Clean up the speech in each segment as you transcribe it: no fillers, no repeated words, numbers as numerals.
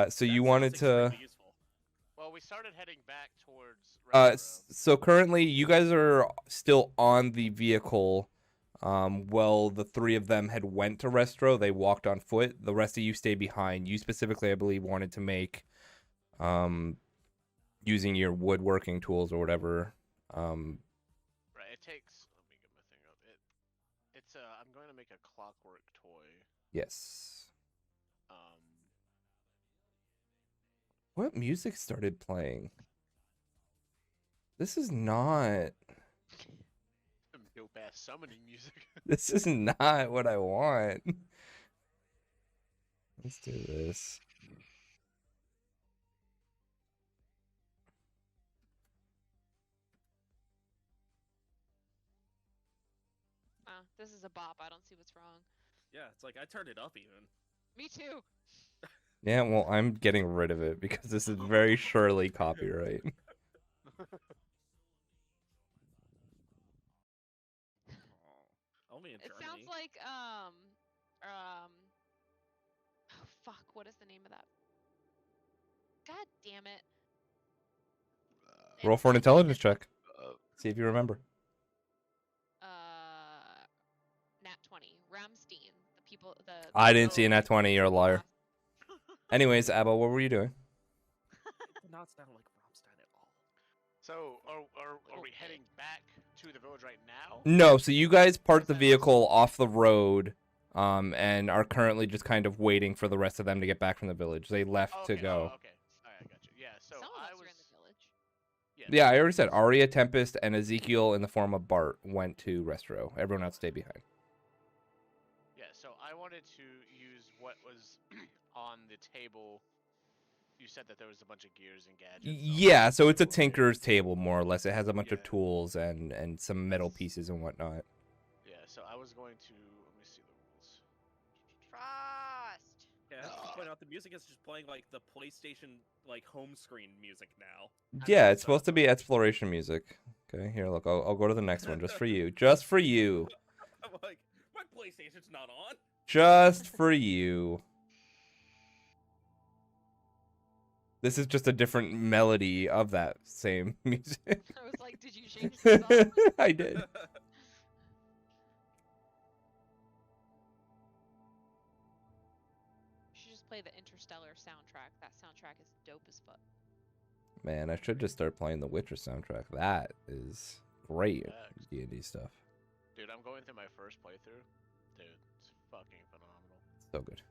So you wanted to. Well, we started heading back towards Retro. So currently, you guys are still on the vehicle. Well, the three of them had went to Restro. They walked on foot. The rest of you stayed behind. You specifically, I believe, wanted to make, using your woodworking tools or whatever. Right. It takes. Let me get my thing up. It's I'm going to make a clockwork toy. Yes. Um. What music started playing? This is not. Some dope ass summoning music. This is not what I want. Let's do this. This is a bop. I don't see what's wrong. Yeah, it's like I turned it up even. Me too. Yeah, well, I'm getting rid of it because this is very surely copyright. Only in It Germany. sounds like oh fuck, what is the name of that? God damn it. Roll for an intelligence check. See if you remember. Nat 20. Ramstein. The people I didn't see a nat 20, you're a liar. Anyways, Abba, what were you doing? It did not sound like Rammstein at all. So, are we heading back to the village right now? No, so you guys parked the vehicle off the road, and are currently just kind of waiting for the rest of them to get back from the village. They left to go. Oh, okay. All right, I got you. Yeah, so Some of I us was are in the village. Yeah, I already said Arya, Tempest, and Ezekiel in the form of Bart went to Restro. Everyone else stayed behind. Yeah, so I wanted to use what was on the table. You said that there was a bunch of gears and gadgets. Yeah, so it's a tinker's table, more or less. It has a bunch of tools and some metal pieces and whatnot. Yeah, so I was going to... Let me see the rules. Frost! Yeah, I have to point out the music is just playing like the PlayStation like home screen music now. Yeah, it's supposed to be exploration music. Okay, here, look, I'll go to the next one just for you. Just for you. I'm like, my PlayStation's not on. Just for you. This is just a different melody of that same music. I was like, did you change the song? I did. You should just play the Interstellar soundtrack. That soundtrack is dope as fuck. Man, I should just start playing the Witcher soundtrack. That is great D&D stuff. Dude, I'm going through my first playthrough. Dude, it's fucking phenomenal. So good.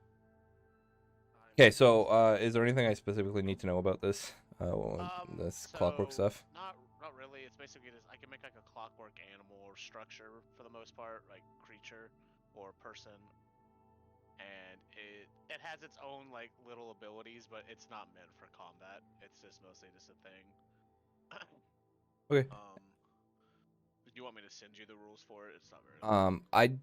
Okay, so is there anything I specifically need to know about this? This clockwork stuff? Not really. It's basically just I can make like a clockwork animal or structure for the most part, like creature or person, and it has its own like little abilities, but it's not meant for combat. It's just mostly just a thing. Okay. Do you want me to send you the rules for it? It's not very. I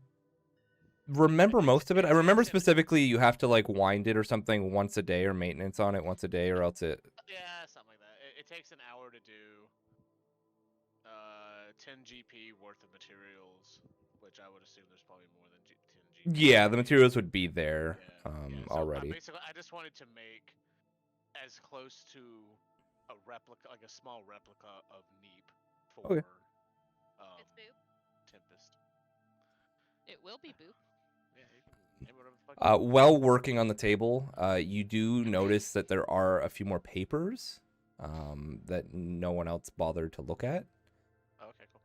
remember most of it. I remember specifically you have to like wind it or something once a day, or maintenance on it once a day, or else it. Yeah, something like that. It takes an hour to do. 10 GP worth of materials, which I would assume there's probably more than 10 GP. Yeah, the materials would be there So, already. basically, I just wanted to make as close to a replica, like a small replica of Neep for it's Boop. Tempest. It will be Boop. While working on the table, you do notice that there are a few more papers that no one else bothered to look at. Oh, okay, cool.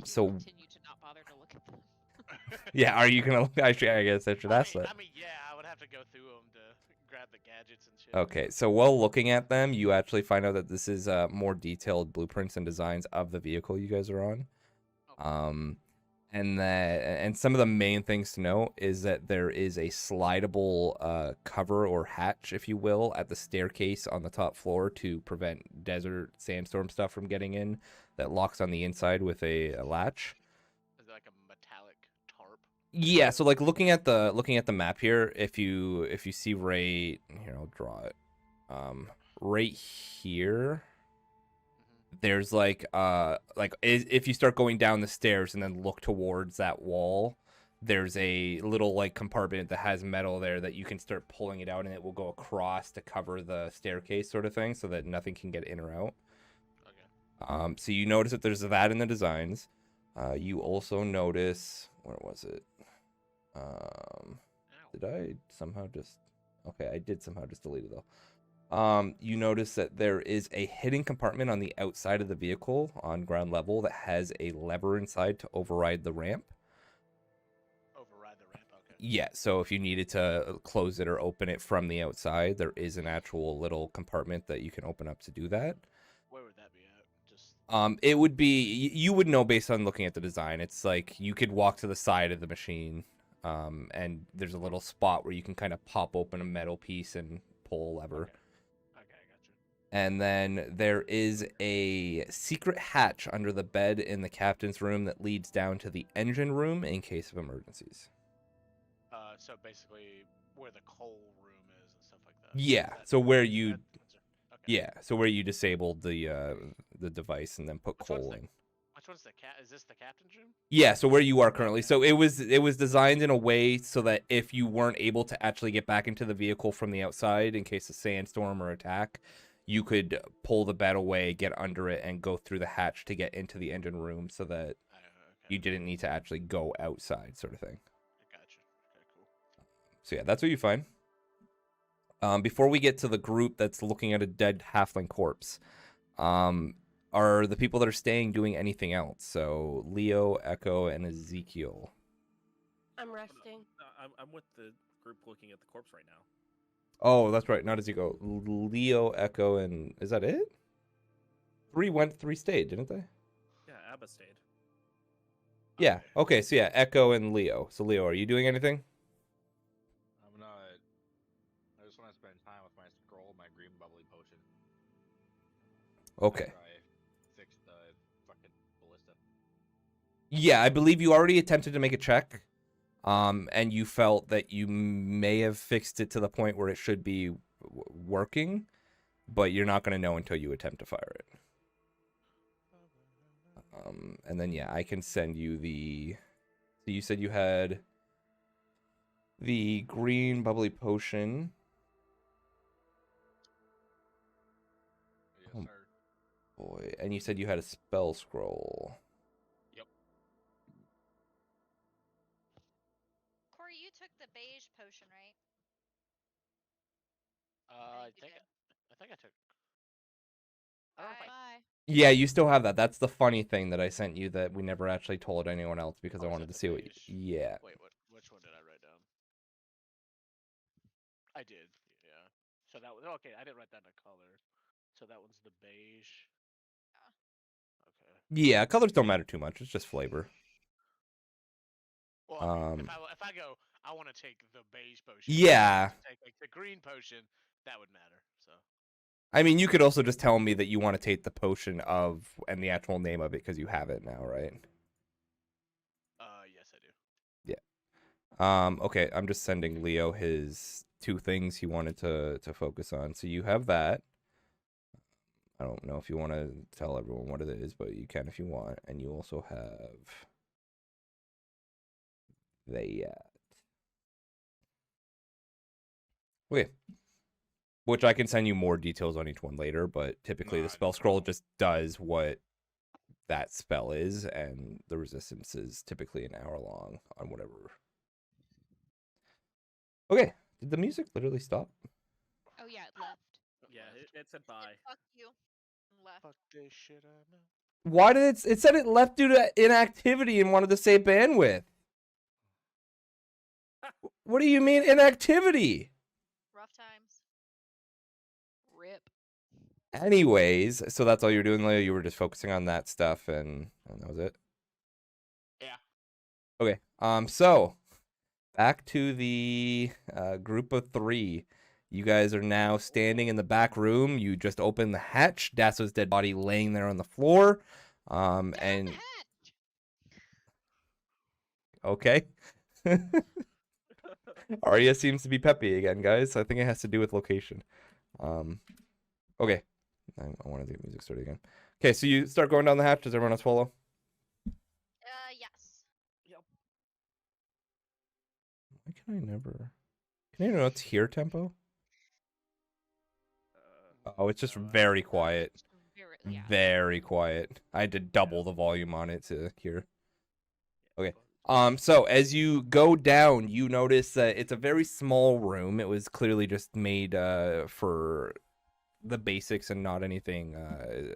So continue to not bother to look at them. Yeah, are you gonna? I guess I should ask that. I mean, yeah, I would have to go through them to grab the gadgets and shit. Okay, so while looking at them, you actually find out that this is more detailed blueprints and designs of the vehicle you guys are on. Okay. And some of the main things to know is that there is a slidable cover or hatch, if you will, at the staircase on the top floor to prevent desert sandstorm stuff from getting in. That locks on the inside with a latch. Is it like a metallic tarp? Yeah, so like looking at the map here, if you see right here, I'll draw it. Right here. There's like if you start going down the stairs and then look towards that wall, there's a little like compartment that has metal there that you can start pulling it out, and it will go across to cover the staircase sort of thing, so that nothing can get in or out. Okay. So you notice that there's that in the designs. You also notice, where was it? Ow. Did I somehow just? Okay, I did somehow just delete it though. You notice that there is a hidden compartment on the outside of the vehicle on ground level that has a lever inside to override the ramp. Override the ramp. Okay. Yeah, so if you needed to close it or open it from the outside, there is an actual little compartment that you can open up to do that. Where would that be at? Just. It would be, you would know based on looking at the design. It's like you could walk to the side of the machine, and there's a little spot where you can kind of pop open a metal piece and pull a lever. Okay. Okay, I got you. And then there is a secret hatch under the bed in the captain's room that leads down to the engine room in case of emergencies. So basically, where the coal room is and stuff like that. Yeah. That- So where you, Okay. yeah. So where you disabled the device and then put Which one's coal the- in. Which one's the cat? Is this the captain's room? Yeah, so where you are currently. So it was designed in a way so that if you weren't able to actually get back into the vehicle from the outside in case of sandstorm or attack, you could pull the bed away, get under it, and go through the hatch to get into the engine room so that Okay. you didn't need to actually go outside, sort of thing. I got you. Okay, cool. So yeah, that's what you find. Before we get to the group that's looking at a dead halfling corpse, are the people that are staying doing anything else? So Leo, Echo, and Ezekiel. I'm resting. I'm with the group looking at the corpse right now. Oh, that's right. Not Ezekiel. Leo, Echo, and is that it? 3 stayed, didn't they? Yeah, Abba stayed. Yeah. Okay. So yeah, Echo and Leo. So Leo, are you doing anything? I'm not. I just want to spend time with my scroll, my green bubbly potion. Okay. After I fix the fucking ballista. Yeah, I believe you already attempted to make a check, and you felt that you may have fixed it to the point where it should be working, but you're not going to know until you attempt to fire it. And then yeah, I can send you the. So you said you had the green bubbly potion. Yes, Oh. sir. Boy, and you said you had a spell scroll. Corey, you took the beige potion, right? I think you think did. I think I took. I don't know if I. Bye. Yeah, you still have that. That's the funny thing that I sent you that we never actually told anyone else because I Oh, is wanted that to the see what. beige? Yeah. Wait, which one did I write down? I did. Yeah. So that was okay. I didn't write that in a color. So that one's the beige. Okay. Yeah, colors don't matter too much. It's just flavor. Well, I mean, Um, if I go, I want to take the beige potion. Yeah. To take like the green potion, that would matter. So. I mean, you could also just tell me that you want to take the potion of and the actual name of it because you have it now, right? Yes, I do. Okay, I'm just sending Leo his 2 things he wanted to focus on. So you have that. I don't know if you want to tell everyone what it is, but you can if you want. And you also have that. Okay. Which I can send you more details on each one later, but typically the spell scroll just does what that spell is, and the resistance is typically an hour long on whatever. Okay, did the music literally stop? Oh yeah, it left. Yeah, it said bye. Fuck you. And left. Fuck this shit, I know. Why did it said it left due to inactivity and wanted to say bandwidth? What do you mean inactivity? Rough times. Rip. Anyways, so that's all you were doing, Leo. You were just focusing on that stuff, and that was it. Yeah. Okay. So back to the group of 3. You guys are now standing in the back room. You just opened the hatch. Dasso's dead body laying there on the floor. And Hatch! okay. Arya seems to be peppy again, guys. I think it has to do with location. Okay. I want to get music started again. Okay, so you start going down the hatch. Does everyone else follow? Yes. Yep. Why can I never? Can you know it's here tempo? Oh, it's just very quiet. Yeah. Very quiet. I had to double the volume on it to hear. Okay. but- So as you go down, you notice that it's a very small room. It was clearly just made for the basics and not anything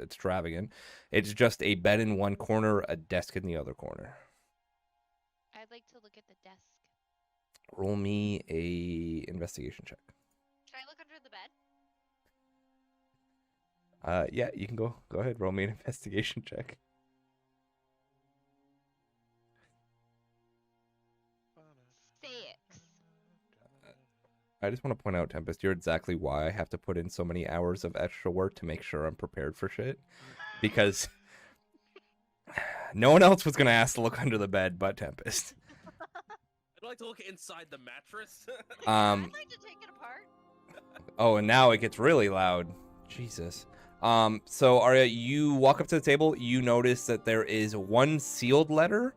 extravagant. It's just a bed in one corner, a desk in the other corner. I'd like to look at the desk. Roll me a investigation check. Can I look under the bed? Yeah, you can go ahead. Roll me an investigation check. Six. I just want to point out, Tempest, you're exactly why I have to put in so many hours of extra work to make sure I'm prepared for shit. Because no one else was going to ask to look under the bed but Tempest. I'd like to look inside the mattress. I'd like to take it apart. Oh, and now it gets really loud. Jesus. So Arya, you walk up to the table, you notice that there is one sealed letter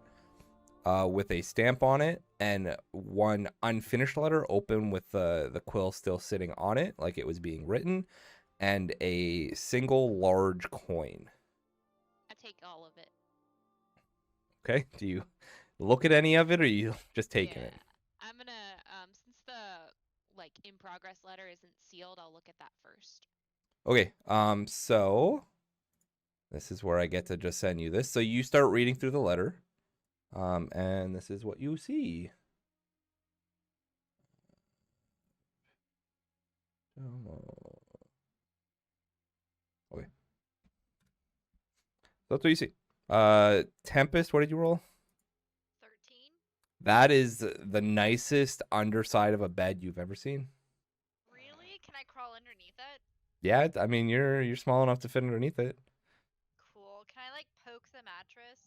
with a stamp on it, and one unfinished letter open with the quill still sitting on it, like it was being written, and a single large coin. I take all of it. Okay? Do you look at any of it, or are you just taking it? I'm gonna since the like in progress letter isn't sealed, I'll look at that first. Okay, so this is where I get to just send you this. So you start reading through the letter, and this is what you see. Okay. That's what you see. Tempest, what did you roll? 13. That is the nicest underside of a bed you've ever seen. Really? Can I crawl underneath it? Yeah, I mean you're small enough to fit underneath it. Cool. Can I like poke the mattress?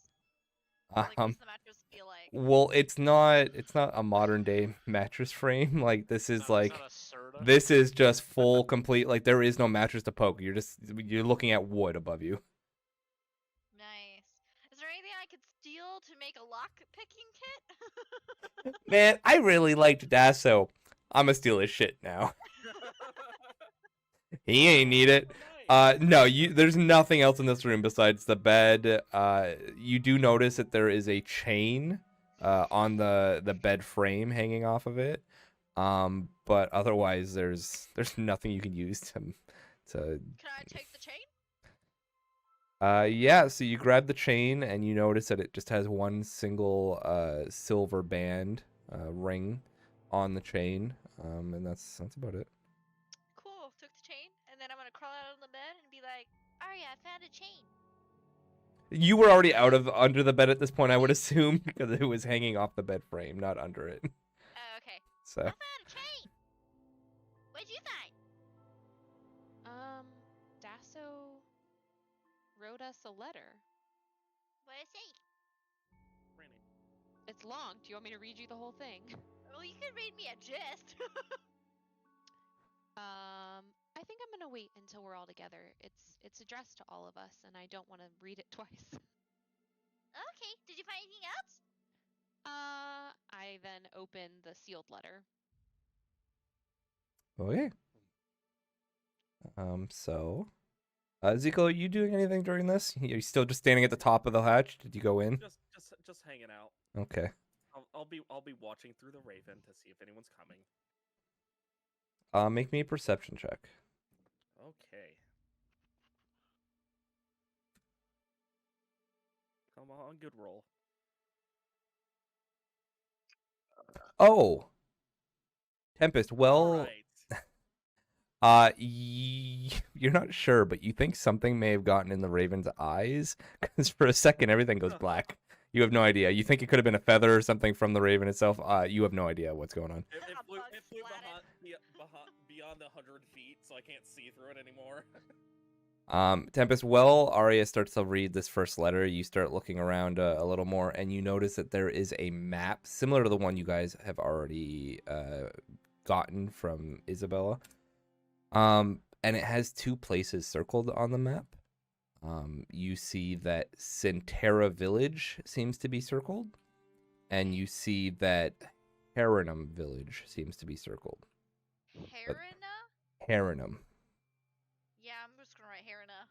Like, what's the mattress feel like? Well, it's not a modern day mattress frame. Like this is like It's not a Serta. this is just full complete, like there is no mattress to poke. You're looking at wood above you. Nice. Is there anything I could steal to make a lock picking kit? Man, I really liked Dasso. I'm gonna steal his shit now. He ain't need it. No, there's nothing else in this room besides the bed. You do notice that there is a chain on the bed frame hanging off of it. But otherwise there's nothing you can use to Can I take the chain? yeah, so you grab the chain and you notice that it just has one single silver band ring on the chain. And that's about it. Cool. Took the chain, and then I'm gonna crawl out on the bed and be like, Arya, I found a chain. You were already out of under the bed at this point, I would assume, because it was hanging off the bed frame, not under it. Oh, okay. So I found a chain. What'd you find? Dasso wrote us a letter. What did it say? It's long. Do you want me to read you the whole thing? Well, you can read me a gist. I think I'm gonna wait until we're all together. It's addressed to all of us, and I don't want to read it twice. Okay. Did you find anything else? I then open the sealed letter. okay. So Zico, are you doing anything during this? Are you still just standing at the top of the hatch? Did you go in? Just hanging out. Okay. I'll be watching through the Raven to see if anyone's coming. Make me a perception check. Okay. Come on, good roll. Oh, Tempest. Well, Alright. you're not sure, but you think something may have gotten in the Raven's eyes, because for a second everything goes black. You have no idea. You think it could have been a feather or something from the Raven itself. You have no idea what's going on. It A flew, bug it flew splatted. beyond the 100 feet, so I can't see through it anymore. Tempest, well, Arya starts to read this first letter. You start looking around a little more, and you notice that there is a map similar to the one you guys have already gotten from Isabella. And it has two places circled on the map. You see that Centera Village seems to be circled, and you see that Harenum village seems to be circled. Herina? Harenum. Yeah, I'm just gonna write Herina.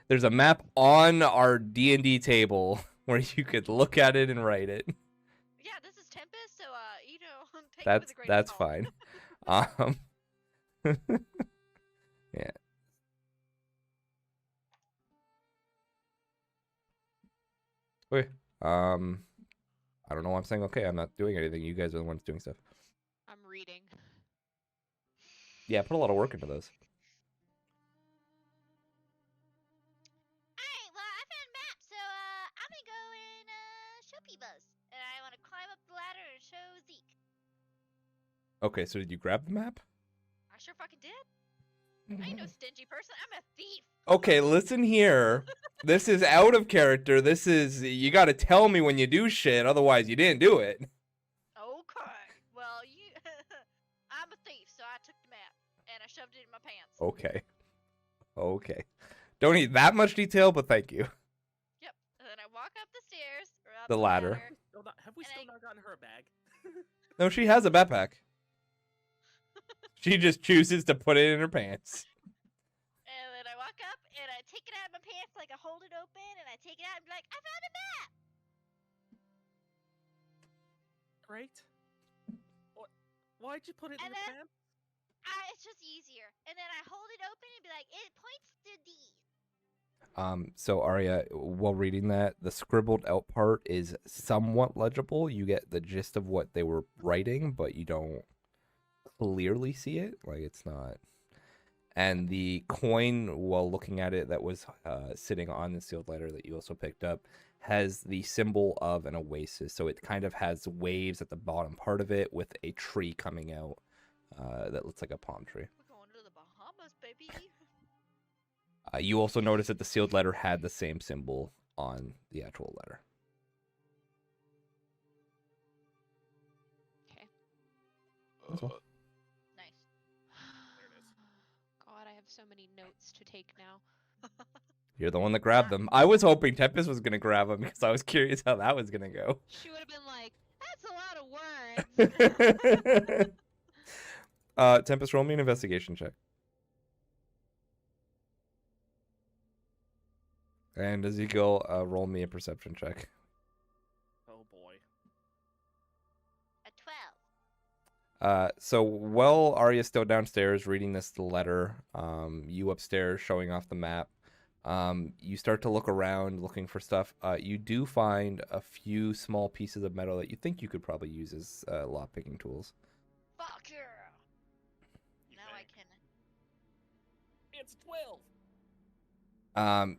There's a map on our D&D table where you could look at it and write it. Yeah, this is Tempest, so you know, take it with a grain of That's salt. fine. Yeah. Okay. I don't know why I'm saying okay. I'm not doing anything. You guys are the ones doing stuff. I'm reading. Yeah, put a lot of work into those. Alright, well, I found a map, so I'm gonna go and show people. And I want to climb up the ladder and show Zeke. Okay, so did you grab the map? I sure fucking did. I ain't no stingy person. I'm a thief. Okay, listen here. This is out of character. This is, you gotta tell me when you do shit, otherwise you didn't do it. Okay. Well, I'm a thief, so I took the map and I shoved it in my pants. Okay. Okay. Don't need that much detail, but thank you. Yep. And then I walk up the stairs, or up The ladder. Have we And still not gotten her a bag? No, she has a backpack. She just chooses to put it in her pants. And then I walk up and I take it out of my pants, like I hold it open, and I take it out and be like, I found a map. Great. Why'd you put it in And the then- pants? It's just easier. And then I hold it open and be like, it points to D. So Arya, while reading that, the scribbled out part is somewhat legible. You get the gist of what they were writing, but you don't clearly see it. Like, it's not. And the coin, while looking at it, that was sitting on the sealed letter that you also picked up, has the symbol of an oasis. So it kind of has waves at the bottom part of it with a tree coming out that looks like a palm tree. We're going to the Bahamas, baby. You also notice that the sealed letter had the same symbol on the actual letter. Okay. That's all. Nice. There it is. God, I have so many notes to take now. You're the one that grabbed them. I was hoping Tempest was going to grab them because I was curious how that was going to go. She would have been like, "That's a lot of words." Tempest, roll me an investigation check. And Ezekiel, roll me a perception check. Oh boy. A 12. So while Arya's still downstairs reading this letter, you upstairs showing off the map, you start to look around looking for stuff. You do find a few small pieces of metal that you think you could probably use as lock-picking tools. Fuck yeah. You Now I think? can. It's 12.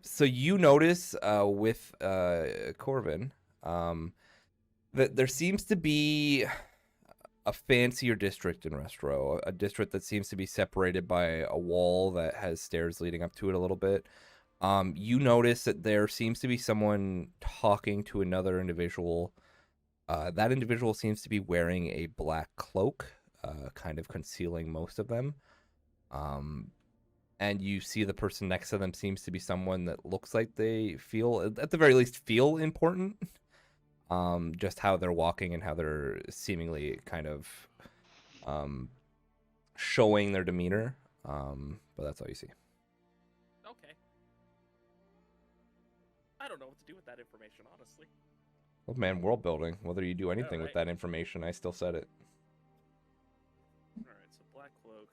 So you notice with Corvin that there seems to be a fancier district in Restro, a district that seems to be separated by a wall that has stairs leading up to it a little bit. You notice that there seems to be someone talking to another individual. That individual seems to be wearing a black cloak, kind of concealing most of them. And you see the person next to them seems to be someone that looks like they feel, at the very least, feel important. Just how they're walking and how they're seemingly kind of showing their demeanor. But that's all you see. Okay. I don't know what to do with that information, honestly. Well, man, world building. Whether you do anything with right. that information, I still said it. Alright, so black cloak.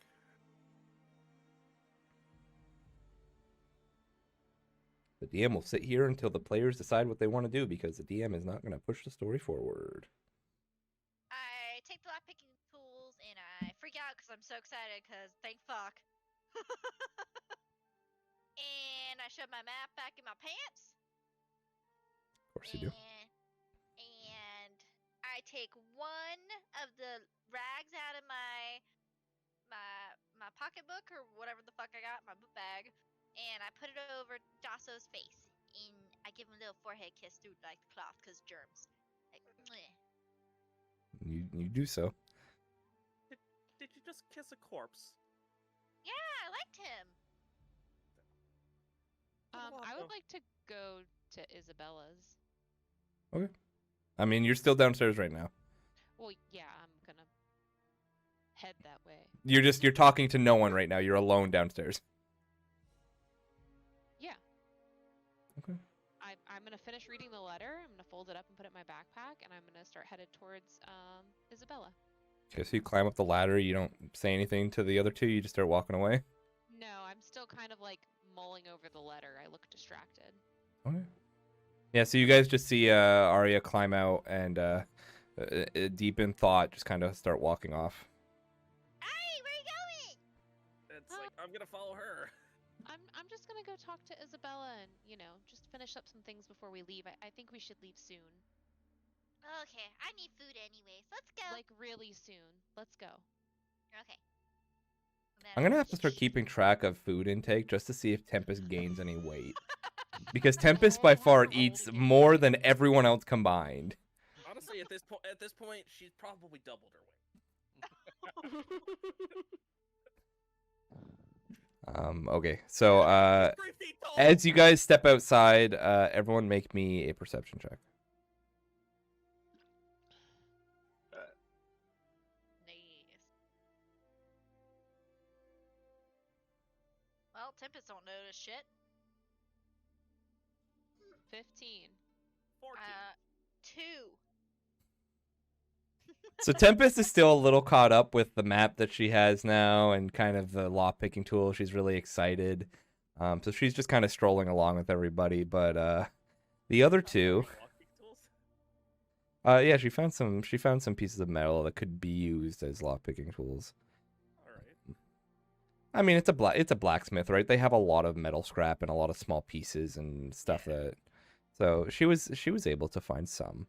The DM will sit here until the players decide what they want to do because the DM is not going to push the story forward. I take the lockpicking tools and I freak out because I'm so excited because thank fuck. And I shove my map back in my pants. Of course you do. And I take one of the rags out of my pocketbook or whatever the fuck I got in my book bag, and I put it over Dasso's face, and I give him a little forehead kiss through like the cloth because germs. Like, mwah. You do so. Did you just kiss a corpse? Yeah, I liked him. I would like to go to Isabella's. I mean, you're still downstairs right now. Well, yeah, I'm gonna head that way. You're talking to no one right now. You're alone downstairs. Yeah. Okay. I'm gonna finish reading the letter. I'm gonna fold it up and put it in my backpack, and I'm gonna start headed towards Isabella. Okay, so you climb up the ladder. You don't say anything to the other two. You just start walking away. No, I'm still kind of like mulling over the letter. I look distracted. Okay. Yeah, so you guys just see Arya climb out and deep in thought, just kind of start walking off. Hey, where you going? It's like I'm gonna follow her. I'm just gonna go talk to Isabella and, just finish up some things before we leave. I think we should leave soon. Okay, I need food anyways. Let's go. Like really soon. Let's go. Okay. I'm gonna have to start keeping track of food intake just to see if Tempest gains any weight. Because Tempest by far eats more than everyone else combined. Honestly, at this point, she's probably doubled her weight. Okay, so 3 feet tall. as you guys step outside, everyone make me a perception check. Nice. Well, Tempest don't notice shit. 15. 14. 2. So Tempest is still a little caught up with the map that she has now and kind of the lock picking tool. She's really excited. So she's just kind of strolling along with everybody. But the other two, yeah, she found some pieces of metal that could be used as lock picking tools. All right. I mean, it's a blacksmith, right? They have a lot of metal scrap and a lot of small pieces and stuff that. So she was able to find some.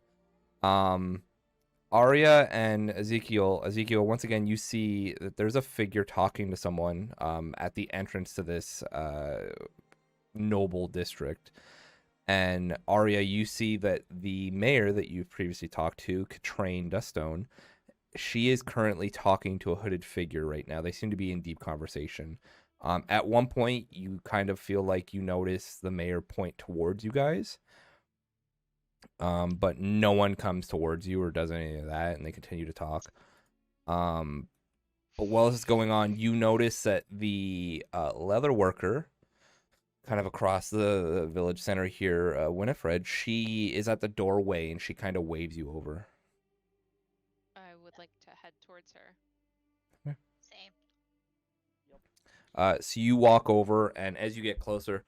Arya and Ezekiel, once again, you see that there's a figure talking to someone at the entrance to this noble district. And Arya, you see that the mayor that you've previously talked to, Katrine Duststone, she is currently talking to a hooded figure right now. They seem to be in deep conversation. At one point, you kind of feel like you notice the mayor point towards you guys. But no one comes towards you or does any of that, and they continue to talk. But while this is going on, you notice that the leather worker, kind of across the village center here, Winifred, she is at the doorway, and she kind of waves you over. I would like to head towards her. Same. So you walk over, and as you get closer,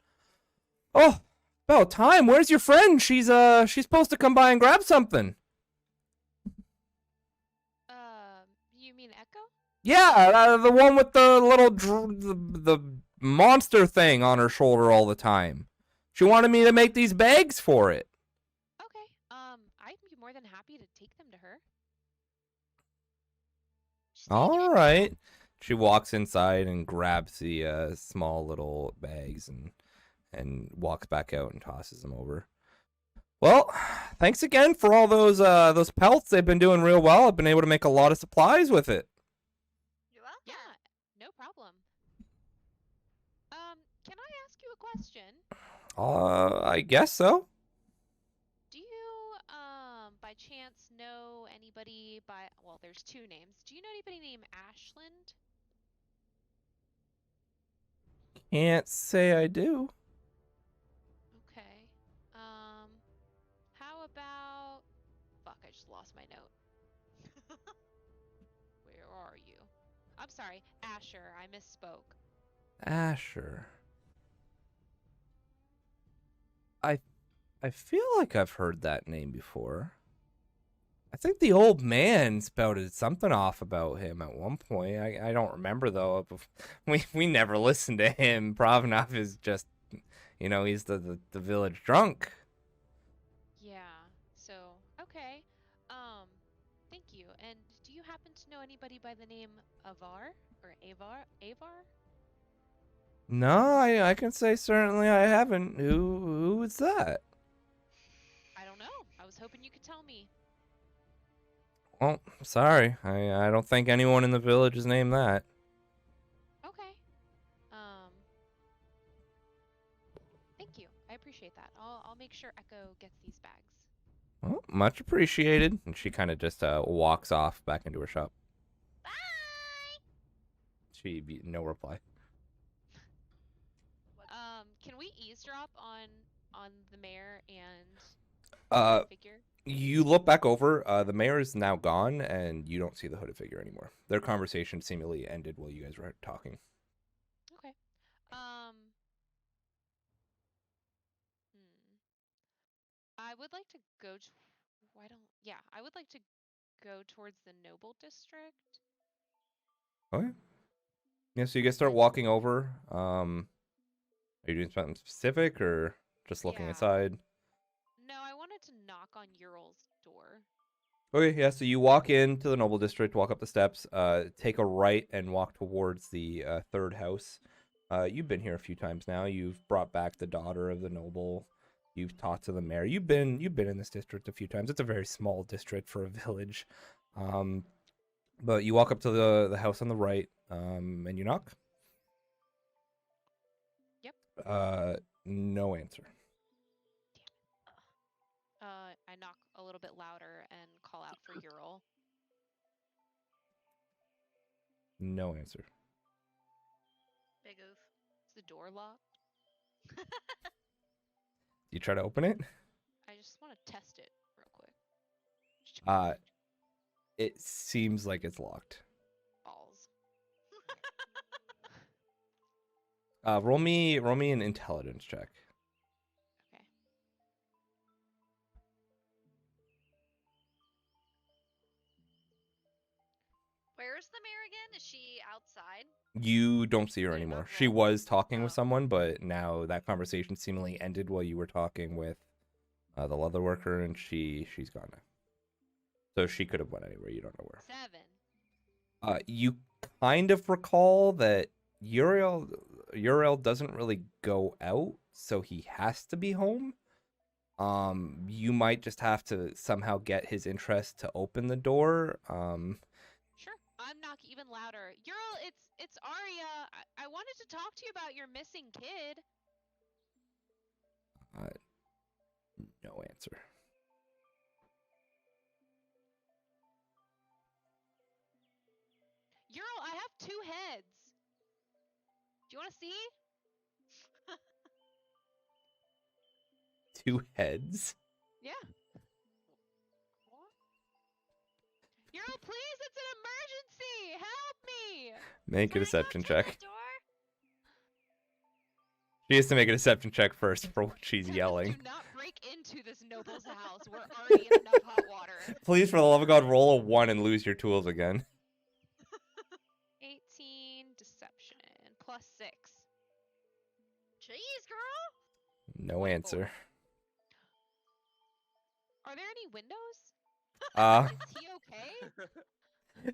oh, about time. Where's your friend? She's supposed to come by and grab something. You mean Echo? Yeah, the one with the little the monster thing on her shoulder all the time. She wanted me to make these bags for it. Okay. I'd be more than happy to take them to her. She's taking All it. right. She walks inside and grabs the small little bags and walks back out and tosses them over. Well, thanks again for all those pelts. They've been doing real well. I've been able to make a lot of supplies with it. You're welcome. Yeah, no problem. Can I ask you a question? I guess so. Do you, by chance know anybody well, there's two names. Do you know anybody named Ashland? Can't say I do. Okay. How about... Fuck, I just lost my note. Where are you? I'm sorry, Asher, I misspoke. Asher. I feel like I've heard that name before. I think the old man spouted something off about him at one point. I don't remember though. We never listened to him. Pravnov is just, he's the village drunk. Yeah, so, okay. Thank you. And do you happen to know anybody by the name Avar? Or Avar? No, I can say certainly I haven't. Who is that? I don't know. I was hoping you could tell me. Well, sorry. I don't think anyone in the village is named that. Okay. Thank you. I appreciate that. I'll make sure Echo gets these bags. Oh, much appreciated. And she kind of just walks off back into her shop. Bye. No reply. Can we eavesdrop on the mayor and Uh, the figure? You look back over. The mayor is now gone, and you don't see the hooded figure anymore. Their conversation seemingly ended while you guys were talking. Okay. I would like to go. Yeah, I would like to go towards the noble district. Okay. Yeah, so you guys start walking over. Are you doing something specific or just looking Yeah. inside? No, I wanted to knock on Ural's door. Okay, yeah, so you walk into the noble district, walk up the steps, take a right and walk towards the third house. You've been here a few times now. You've brought back the daughter of the noble. You've talked to the mayor. You've been in this district a few times. It's a very small district for a village. But you walk up to the house on the right, and you knock. Yep. No answer. I knock a little bit louder and call out for Ural. No answer. Big oof. Is the door locked? You try to open it? I just want to test it real quick. It seems like it's locked. Balls. Roll me an intelligence check. Okay. Where's the mayor again? Is she outside? You don't see her Did it anymore. not She roll? was talking with Oh. someone, but now that conversation seemingly ended while you were talking with the leather worker, and she's gone now. So she could have went anywhere. You don't know where. 7. You kind of recall that Uriel doesn't really go out, so he has to be home. You might just have to somehow get his interest to open the door. Sure. I'm knocking even louder. Ural, it's Arya. I wanted to talk to you about your missing kid. No answer. Ural, I have 2 heads. Do you want to see? 2 heads. Yeah. Ural, please, it's an emergency. Help me. Make a Can I deception knock on check. the door? She has to make a deception check first for what she's yelling. Do not break into this noble's house. We're already in enough hot water. Please, for the love of God, roll a 1 and lose your tools again. 18 deception plus 6. Jeez, girl. No answer. Are there any windows? Is he okay?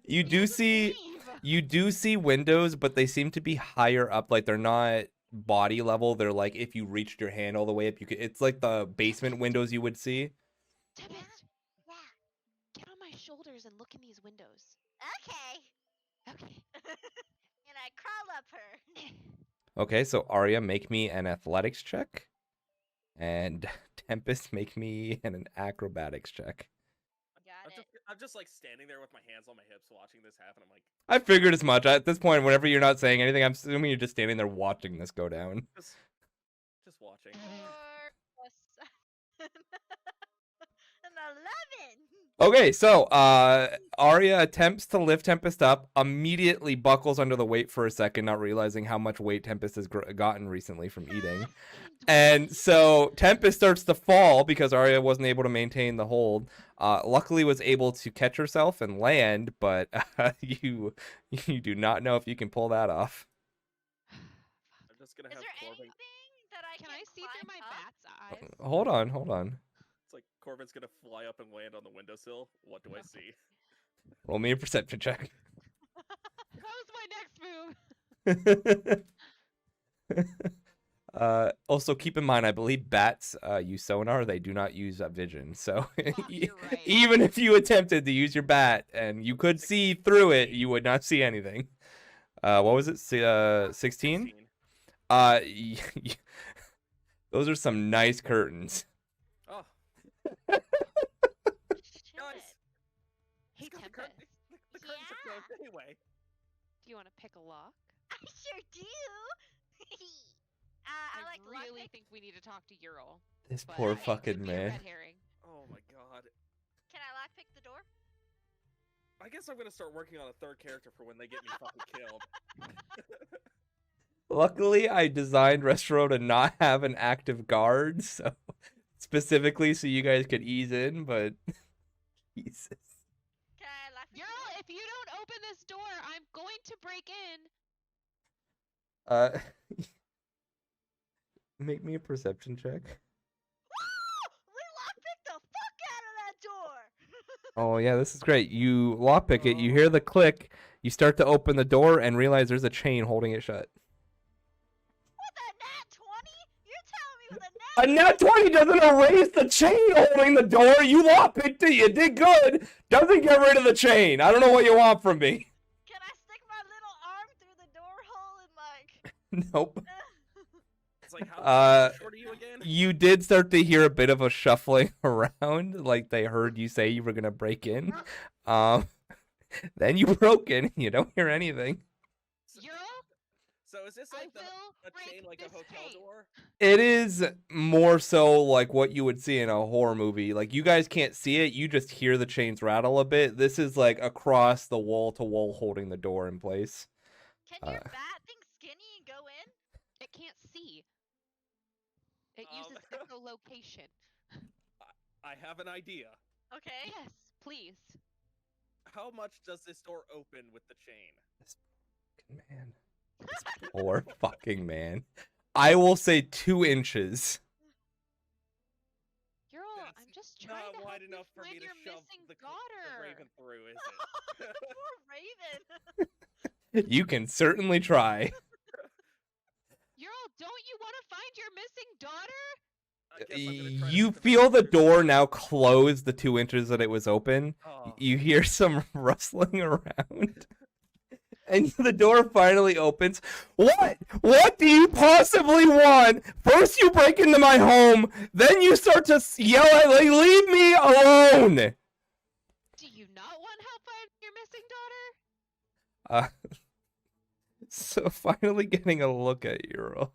You do see windows, but they seem to be higher up. Like they're not body level. They're like if you reached your hand all the way up, you could. It's like the basement windows you would see. Tempest, Yeah. get on my shoulders and look in these windows. Okay. Okay. And I crawl up her. Okay, so Arya, make me an athletics check, and Tempest, make me an acrobatics check. Got it. I'm just like standing there with my hands on my hips watching this happen. I'm like, I figured as much. At this point, whenever you're not saying anything, I'm assuming you're just standing there watching this go down. just watching. 4 plus 7. An 11. Okay, so Arya attempts to lift Tempest up, immediately buckles under the weight for a second, not realizing how much weight Tempest has gotten recently from eating. And so Tempest starts to fall because Arya wasn't able to maintain the hold. Luckily was able to catch herself and land, but you do not know if you can pull that off. I'm just gonna Is have there Corbin. anything that I Can can I see through my climb up? bat's eyes? Hold on. It's like Corbin's gonna fly up and land on the windowsill. What do I see? Roll me a perception check. That was my next move. Also keep in mind, I believe bats use sonar. They do not use vision. So You're right. even if you attempted to use your bat and you could see through it, you would not see anything. What was it? 16? Those are some nice curtains. Oh. anyway. Do you want to pick a lock? I sure do. I like really lockpick. think we need to talk to Ural. This But poor it could fucking be a man. red herring. Oh my god. Can I lockpick the door? I guess I'm gonna start working on a third character for when they get me fucking killed. Luckily, I designed Restro to not have an active guard, so specifically so you guys could ease in, but Jesus. Can I lockpick the Ural, door? if you don't open this door, I'm going to break in. Make me a perception check. We lockpicked the fuck out of that door. Oh yeah, this is great. You lockpick it, you hear the click, you start to open the door and realize there's a chain holding it shut. What, a nat 20? You're telling me with A nat 20 doesn't erase the chain holding the door. You lockpicked it, you did good. Doesn't get rid of the chain. I don't know what you want from me. Can I stick my little arm through the door hole and like? Nope. It's like, how short are you again? You did start to hear a bit of a shuffling around, like they heard you say you were gonna break in. Then you broke in. You don't hear anything. Ural, So is this I like will a break chain like a this hotel chain. door? It is more so like what you would see in a horror movie. Like you guys can't see it, you just hear the chains rattle a bit. This is like across the wall to wall holding the door in place. Can your bat thing skinny and go in? it can't see. It Um, uses echolocation. I have an idea. Okay. Yes, please. How much does this door open with the chain? Man. This poor fucking man. I will say 2 inches. Ural, That's I'm just trying Not to help wide you enough for find me to your shove missing the daughter. raven through, is it? Poor Raven. You can certainly try. Ural, don't you want to find your missing daughter? I guess I'm gonna try to You make them feel the answer. door now close the 2 inches that it was open. Oh. You hear some rustling around. And the door finally opens. What? What do you possibly want? First you break into my home, then you start to yell at me, leave me alone! Do you not want help finding your missing daughter? So finally getting a look at Euro.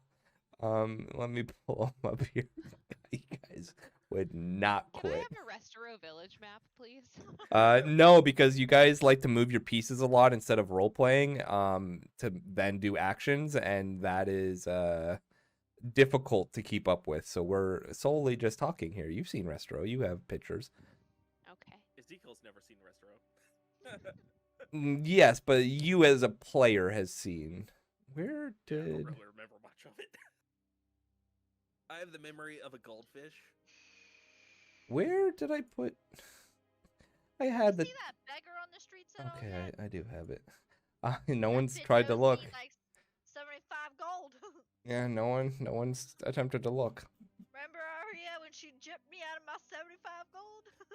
Let me pull him up here. You guys would not Can I quit. have a Restoro village map, please? No, because you guys like to move your pieces a lot instead of role playing, to then do actions, and that is difficult to keep up with. So we're solely just talking here. You've seen Restro, you have pictures. Okay. Ezekiel's never seen Restro. Yes, but you as a player has seen. Where Yeah, I don't did really remember much of it. I have the memory of a goldfish. where did I put? I had You the. see that beggar on the streets at all Okay, yet? I do have it. No That one's bitch tried to owes look. me, like 75 gold. Yeah, no one's attempted to look. Remember Aria when she gypped me out of my 75 gold?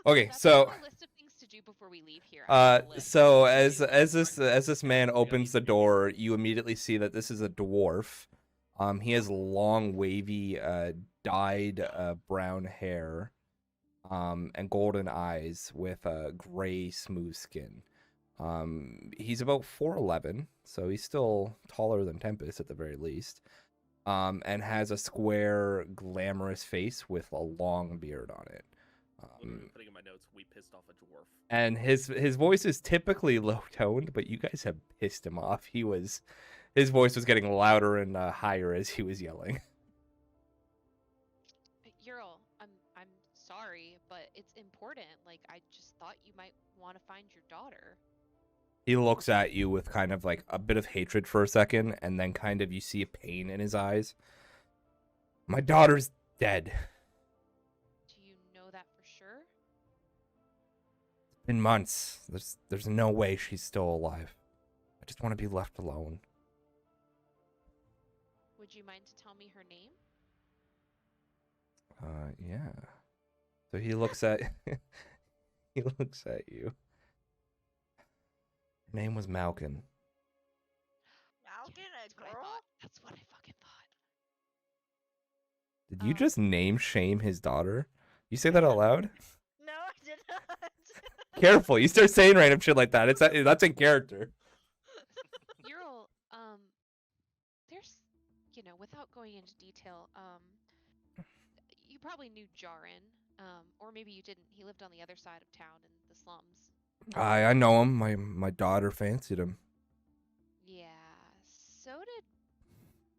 Okay, That's so on the list of things to do before we leave here. I have a list. so as this man opens the door, you immediately see that this is a dwarf. He has long, wavy, dyed brown hair, and golden eyes with gray, smooth skin. He's about 4'11", so he's still taller than Tempest at the very least. And has a square, glamorous face with a long beard on it. Literally putting in my notes, we pissed off a dwarf. And his voice is typically low toned, but you guys have pissed him off. His voice was getting louder and higher as he was yelling. Ural, I'm sorry, but it's important. Like, I just thought you might want to find your daughter. He looks at you with kind of like a bit of hatred for a second, and then kind of you see a pain in his eyes. My daughter's dead. Do you know that for sure? In months. There's no way she's still alive. I just want to be left alone. Would you mind to tell me her name? Yeah. So he looks at he looks at you. Her name was Malkin. Malkin, a That's what I girl? thought. That's what I fucking thought. Did you just name shame his daughter? You say that out loud? No, I did not. Careful, you start saying random shit like that. That's in character. there's, without going into detail, you probably knew Jarin, or maybe you didn't. He lived on the other side of town in the slums. I know him. My daughter fancied him. Yeah, so did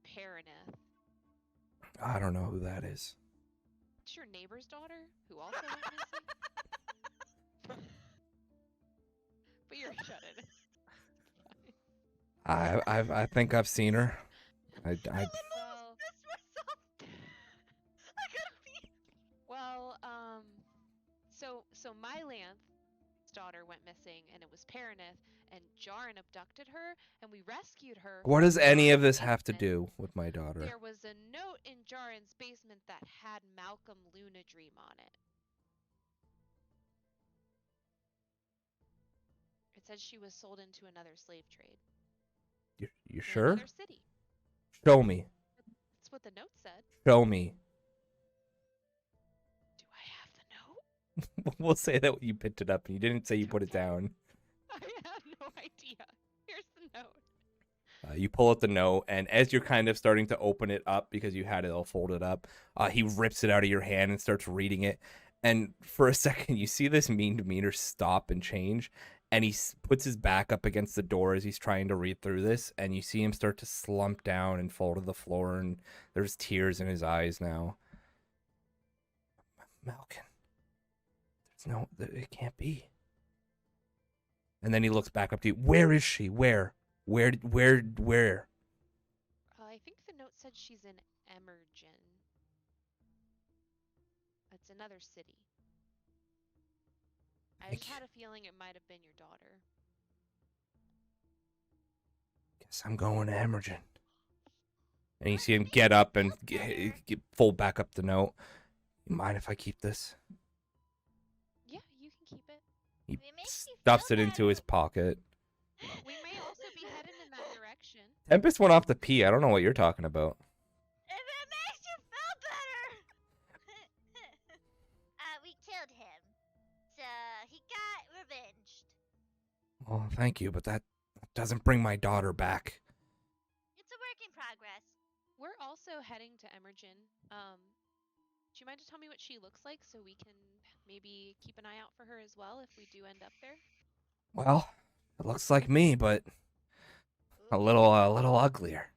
Paraneth. I don't know who that is. It's your neighbor's daughter, who also went missing. But you're shut in. I think I've seen her. Well, Missed myself. I gotta leave. well, so Mylanth's daughter went missing, and it was Paraneth, and Jarin abducted her, and we rescued her. What does from any of Jarin's this have to basement. do with my daughter? There was a note in Jarin's basement that had Malcolm Luna Dream on it. It said she was sold into another slave trade. You in sure? Another city. Show me. That's what the note said. Show me. Do I have the note? We'll say that you picked it up and you didn't say you put it down. I have no idea. Here's the note. You pull out the note, and as you're kind of starting to open it up because you had it all folded up, he rips it out of your hand and starts reading it. And for a second, you see this mean demeanor stop and change, and he puts his back up against the door as he's trying to read through this, and you see him start to slump down and fall to the floor, and there's tears in his eyes now. Malkin. It can't be. And then he looks back up to you. Where is she? Where? Where? I think the note said she's in Emergen. It's another city. I just had a feeling it might have been your daughter. Guess I'm going to Emergen. And you see him get up and fold back up the note. You mind if I keep this? Yeah, you can keep it. He If it makes you stuffs feel it into his pocket. We may also be headed in that direction. Tempest went off to pee. I don't know what you're talking about. If it makes you feel better. We killed him. So he got revenged. Oh, thank you, but that doesn't bring my daughter back. It's a work in progress. We're also heading to Emergen. Do you mind to tell me what she looks like so we can maybe keep an eye out for her as well if we do end up there? Well, it looks like me, but a little uglier.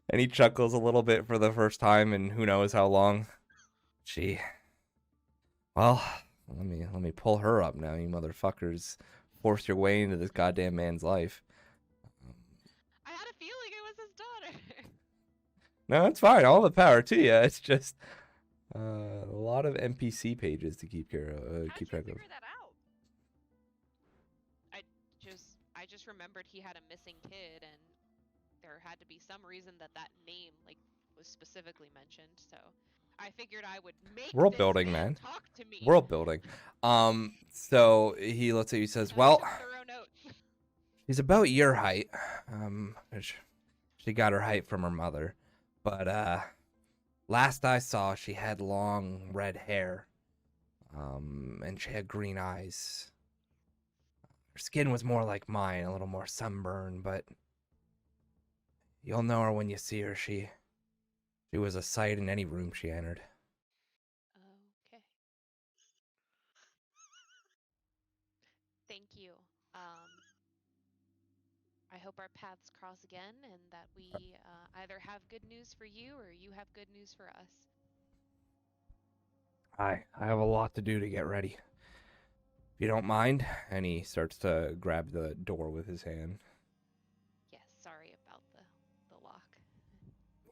And he chuckles a little bit for the first time in who knows how long. Well, let me pull her up now, you motherfuckers. Force your way into this goddamn man's life. I had a feeling it was his daughter. No, it's fine. All the power to you. It's just a lot of NPC pages to keep track of. How'd you figure that out? I just remembered he had a missing kid, and there had to be some reason that name was specifically mentioned. So I figured I would make World this building, man. talk to me. World building. So he looks at you, says, I "Well, took thorough notes. she's about your height. She got her height from her mother, but last I saw, she had long red hair, and she had green eyes. Her skin was more like mine, a little more sunburned, but you'll know her when you see her. She was a sight in any room she entered." Okay. Thank you. I hope our paths cross again and that we either have good news for you or you have good news for us. I have a lot to do to get ready. If you don't mind. And he starts to grab the door with his hand. Yes, sorry about the lock.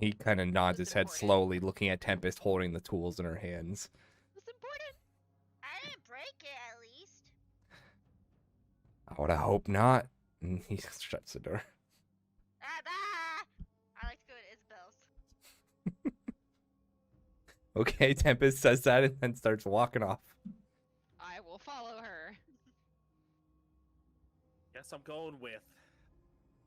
He kind of nods It's his head important. slowly, looking at Tempest holding the tools in her hands. It's important. I didn't break it, at least. I would hope not. And he shuts the door. I like to go to Isabel's. Okay, Tempest says that and then starts walking off. I will follow her. Guess I'm going with.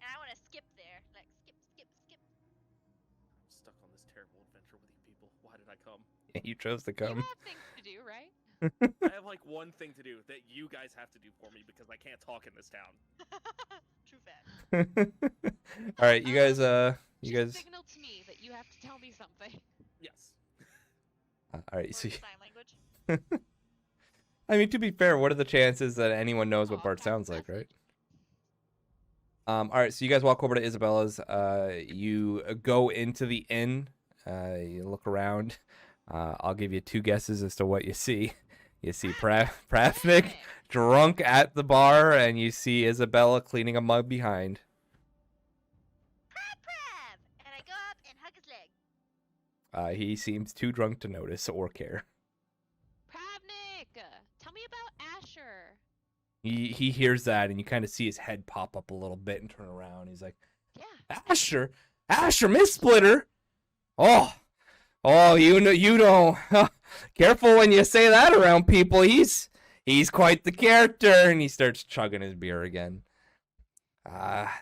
And I want to skip there. Like, skip. I'm stuck on this terrible adventure with you people. Why did I come? You chose to You come. have things to do, right? I have like one thing to do that you guys have to do for me because I can't talk in this town. True fact. All right, you guys. You Just guys. signal to me that you have to tell me something. Yes. All right. Or So, sign language. I mean, to be fair, what are the chances that anyone knows what Aw, Bart pass sounds the like, right? message. All right. So you guys walk over to Isabella's. You go into the inn. You look around. I'll give you 2 guesses as to what you see. You see Pravnik drunk at the bar, and you see Isabella cleaning a mug behind. Prav! And I go up and hug his leg. He seems too drunk to notice or care. Pravnik, tell me about Asher. He hears that, and you kind of see his head pop up a little bit and turn around. He's like, Yeah. Asher, Miss Splitter. Oh, you know. Careful when you say that around people. He's quite the character, and he starts chugging his beer again.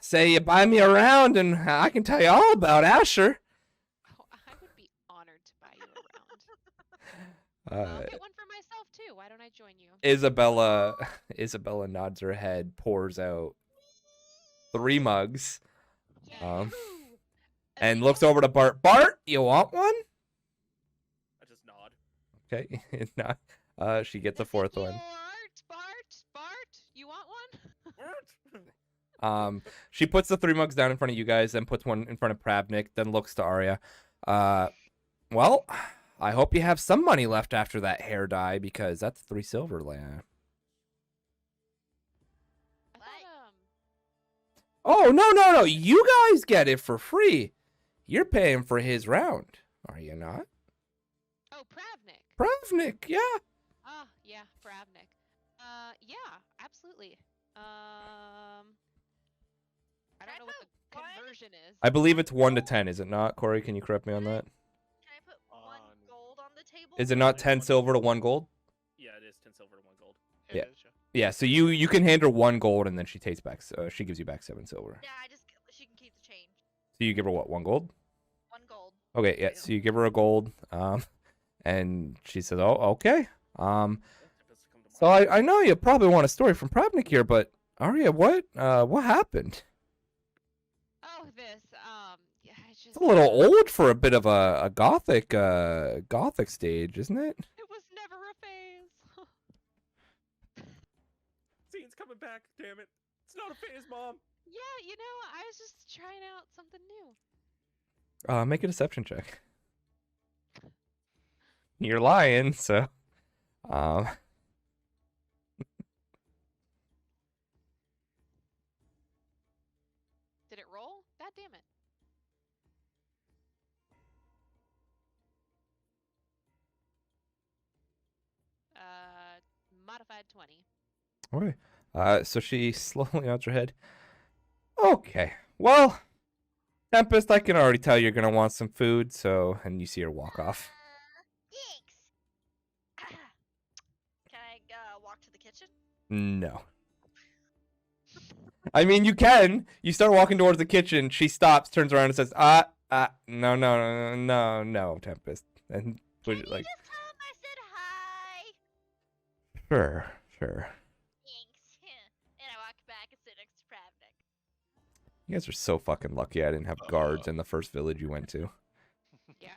Say you buy me around, and I can tell you all about Asher. Oh, I would be honored to buy you around. I'll get one for myself too. Why don't I join you? Isabella nods her head, pours out 3 mugs, Yahoo! and looks over to Bart. Bart, you want one? I just nod. Okay, she gets a 4th one. Bart, you want one? She puts the 3 mugs down in front of you guys, then puts one in front of Pravnik, then looks to Arya. Well, I hope you have some money left after that hair dye, because that's 3 silver, Leia. I thought, Oh, no, you guys get it for free. You're paying for his round, are you not? oh, Pravnik. Pravnik, yeah. Ah, yeah, Pravnik. Yeah, absolutely. I don't know what the conversion is. I believe it's 1 to 10, is it not? Corey, can you correct me on that? Can I put 1 gold on the table? Is it not 10 silver to 1 gold? Yeah, it is 10 silver to 1 gold. Yeah. It is, Yeah, so you can hand her 1 gold, and then she takes back. She gives you back 7 silver. Yeah, she can keep the change. So you give her what? 1 gold? 1 gold. Okay, yeah. So you give her a gold, and she says, "Oh, okay." So I know you probably want a story from Pravnik here, but Arya, what happened? Oh, this. Yeah, it's just. It's a little old for a bit of a gothic stage, isn't it? It was never a phase. Scene's coming back, damn it. It's not a phase, Mom. Yeah, I was just trying out something new. Make a deception check. You're lying, so. Did it roll? God damn it. Modified 20. Okay. So she slowly nods her head. Okay. Well, Tempest, I can already tell you're gonna want some food, so and you see her walk off. Thanks. Can I walk to the kitchen? No. I mean, you can. You start walking towards the kitchen. She stops, turns around, and says, no, Tempest. And Can push you it like, just tell him I said hi? sure. Thanks. And I walk back and sit next to Pravnik. You guys are so fucking lucky I didn't have guards in the first village you went to. Yeah.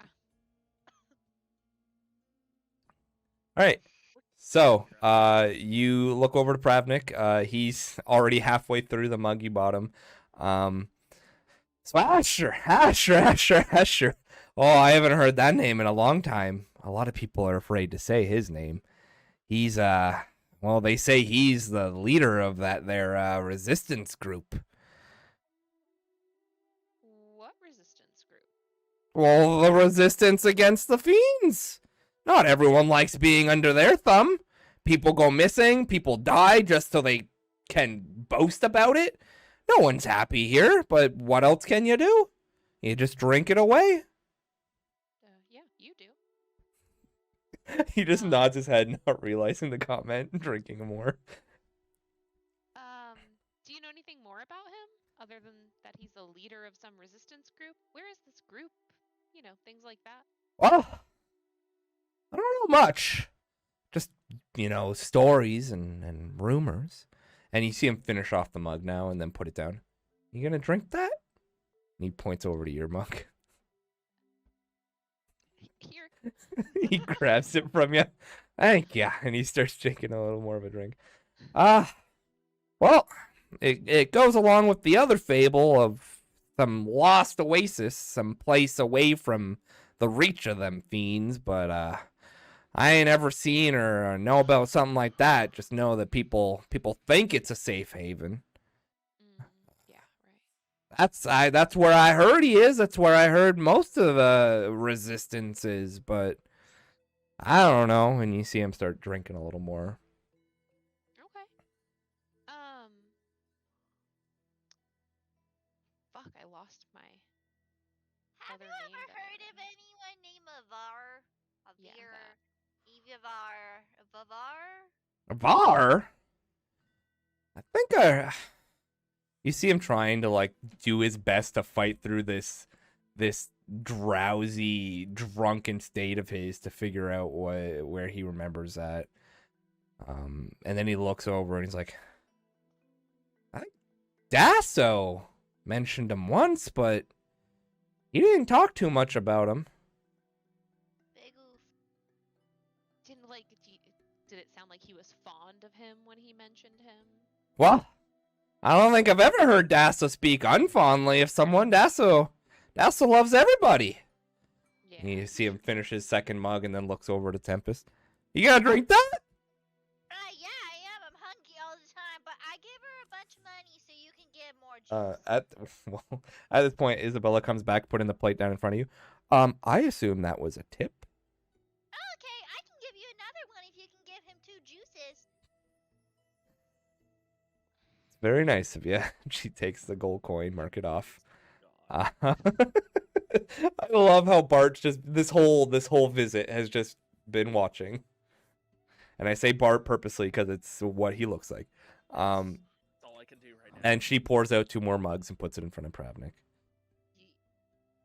All right. So, you look over to Pravnik. He's already halfway through the mug you bought him. So Asher. Oh, I haven't heard that name in a long time. A lot of people are afraid to say his name. He's, well, they say he's the leader of their resistance group. What resistance group? Well, the resistance against the fiends. Not everyone likes being under their thumb. People go missing, people die just so they can boast about it. No one's happy here, but what else can you do? You just drink it away. Yeah, you do. He just nods his head, not realizing the comment, drinking more. Do you know anything more about him other than that he's the leader of some resistance group? Where is this group? Things like that. Well, I don't know much. Just, stories and rumors. And you see him finish off the mug now and then put it down. You gonna drink that? And he points over to your mug. Here. He grabs it from you. Thank you. And he starts drinking a little more of a drink. Well, it goes along with the other fable of some lost oasis, some place away from the reach of them fiends, but I ain't ever seen or know about something like that. Just know that people think it's a safe haven. Yeah, right. That's where I heard he is. That's where I heard most of the resistance is, but I don't know. And you see him start drinking a little more. Okay. Fuck, I lost my Have other you name ever that I heard of remember. anyone named Avar? Yeah, Avir? that. Evivar? Vavar? Var? I think you see him trying to like do his best to fight through this drowsy, drunken state of his to figure out where he remembers that. And then he looks over and he's like, I think Dasso mentioned him once, but he didn't talk too much about him. Big oof. Did it sound like he was fond of him when he mentioned him? Well, I don't think I've ever heard Dasso speak unfondly of someone. Dasso loves everybody. Yeah. And you see him finish his second mug and then looks over to Tempest. You gonna drink that? Yeah, I am. I'm hungry all the time, but I give her a bunch of money so you can get more juice. At this point, Isabella comes back, putting the plate down in front of you. I assume that was a tip. Okay, I can give you another one if you can give him 2 juices. It's very nice of you. She takes the gold coin, mark it off. God. I love how Bart just this whole visit has just been watching. And I say Bart purposely because it's what he looks like. That's all I can do right now. And she pours out 2 more mugs and puts it in front of Pravnik.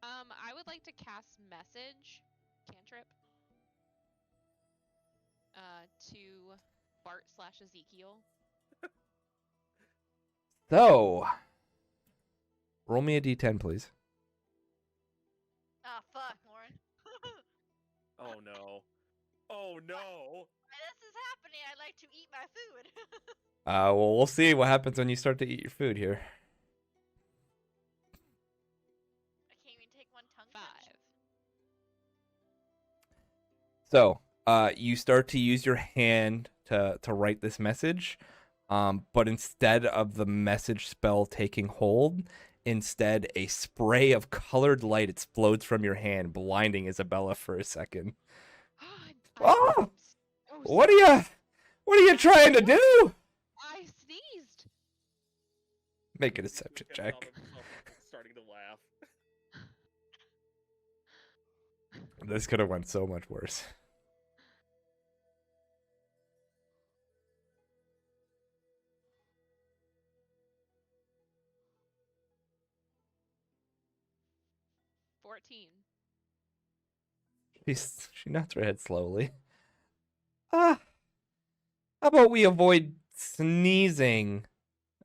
I would like to cast message cantrip to Bart/Ezekiel. So, roll me a d10, please. Oh, fuck, Lauren. Oh no. Oh no. This is happening. I like to eat my food. Well, we'll see what happens when you start to eat your food here. I can't even take one tongue 5. touch. So, you start to use your hand to write this message, but instead of the message spell taking hold, instead a spray of colored light explodes from your hand, blinding Isabella for a second. Oh! What are you trying to do? I sneezed. Make a deception Kevin check. found himself starting to laugh. This could have went so much worse. She nods her head slowly. How about we avoid sneezing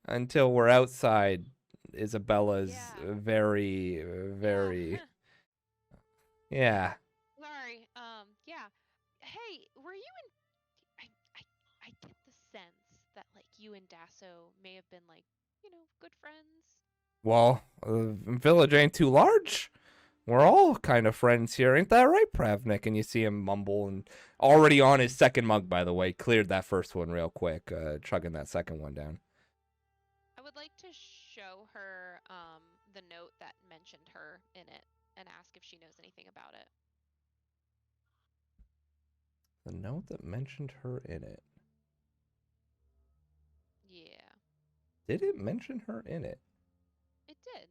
until we're outside Isabella's Yeah. very yeah. Sorry. Yeah. Hey, were you in? I get the sense that like you and Dasso may have been like, good friends. Well, the village ain't too large. We're all kind of friends here, ain't that right, Pravnik? And you see him mumble, and already on his second mug, by the way, cleared that first one real quick, chugging that second one down. I would like to show her the note that mentioned her in it and ask if she knows anything about it. The note that mentioned her in it. Yeah, Did it mention her in it? it did.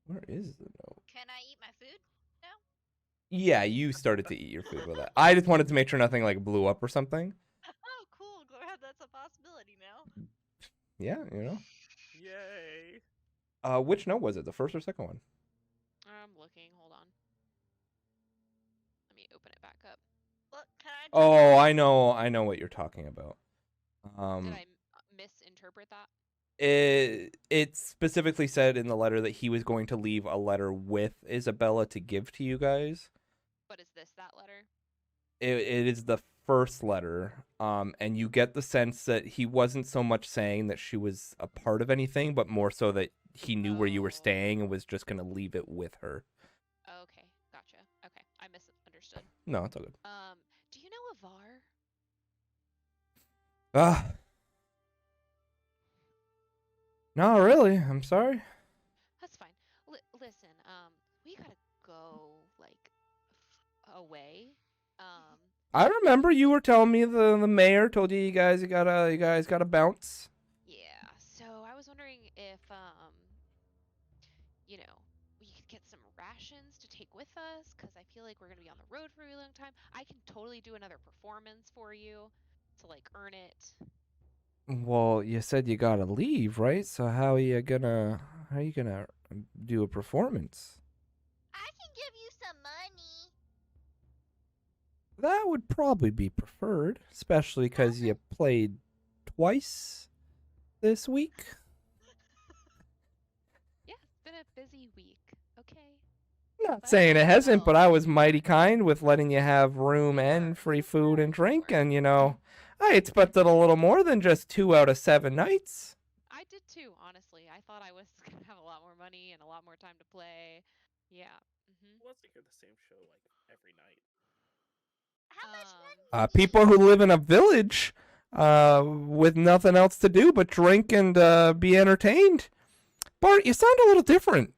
Where is the note? Can I eat my food now? Yeah, you started to eat your food with it. I just wanted to make sure nothing like blew up or something. Oh, cool. Glad that's a possibility now. Yeah, Yay. Which note was it? The first or second one? I'm looking. Hold on. Let me open it back up. Look, can I? Oh, I know what you're talking about. Did I misinterpret interpret that? It specifically said in the letter that he was going to leave a letter with Isabella to give to you guys. But is this that letter? It is the first letter, and you get the sense that he wasn't so much saying that she was a part of anything, but more so that he knew where you were staying and was just going to leave it with her. Okay, gotcha. Okay, I misunderstood. No, it's all good. Do you know Avar? No, really. I'm sorry. That's fine. Listen, we gotta go like away. I remember you were telling me the mayor told you guys gotta bounce. Yeah. So I was wondering if you know, we could get some rations to take with us, because I feel like we're gonna be on the road for a really long time. I can totally do another performance for you to like earn it. Well, you said you gotta leave, right? So how are you gonna do a performance? I can give you some money. That would probably be preferred, especially because you played twice this week. Yeah, it's been a busy week. Okay. Not But saying it hasn't, well, but I was mighty kind with letting you have room and free food and drink, and I expected a little more than just 2 out of 7 nights. I did too, honestly. I thought I was gonna have a lot more money and a lot more time to play. Yeah. Who wants to hear the same show like every night? How much money? People who live in a village with nothing else to do but drink and be entertained. Bart, you sound a little different.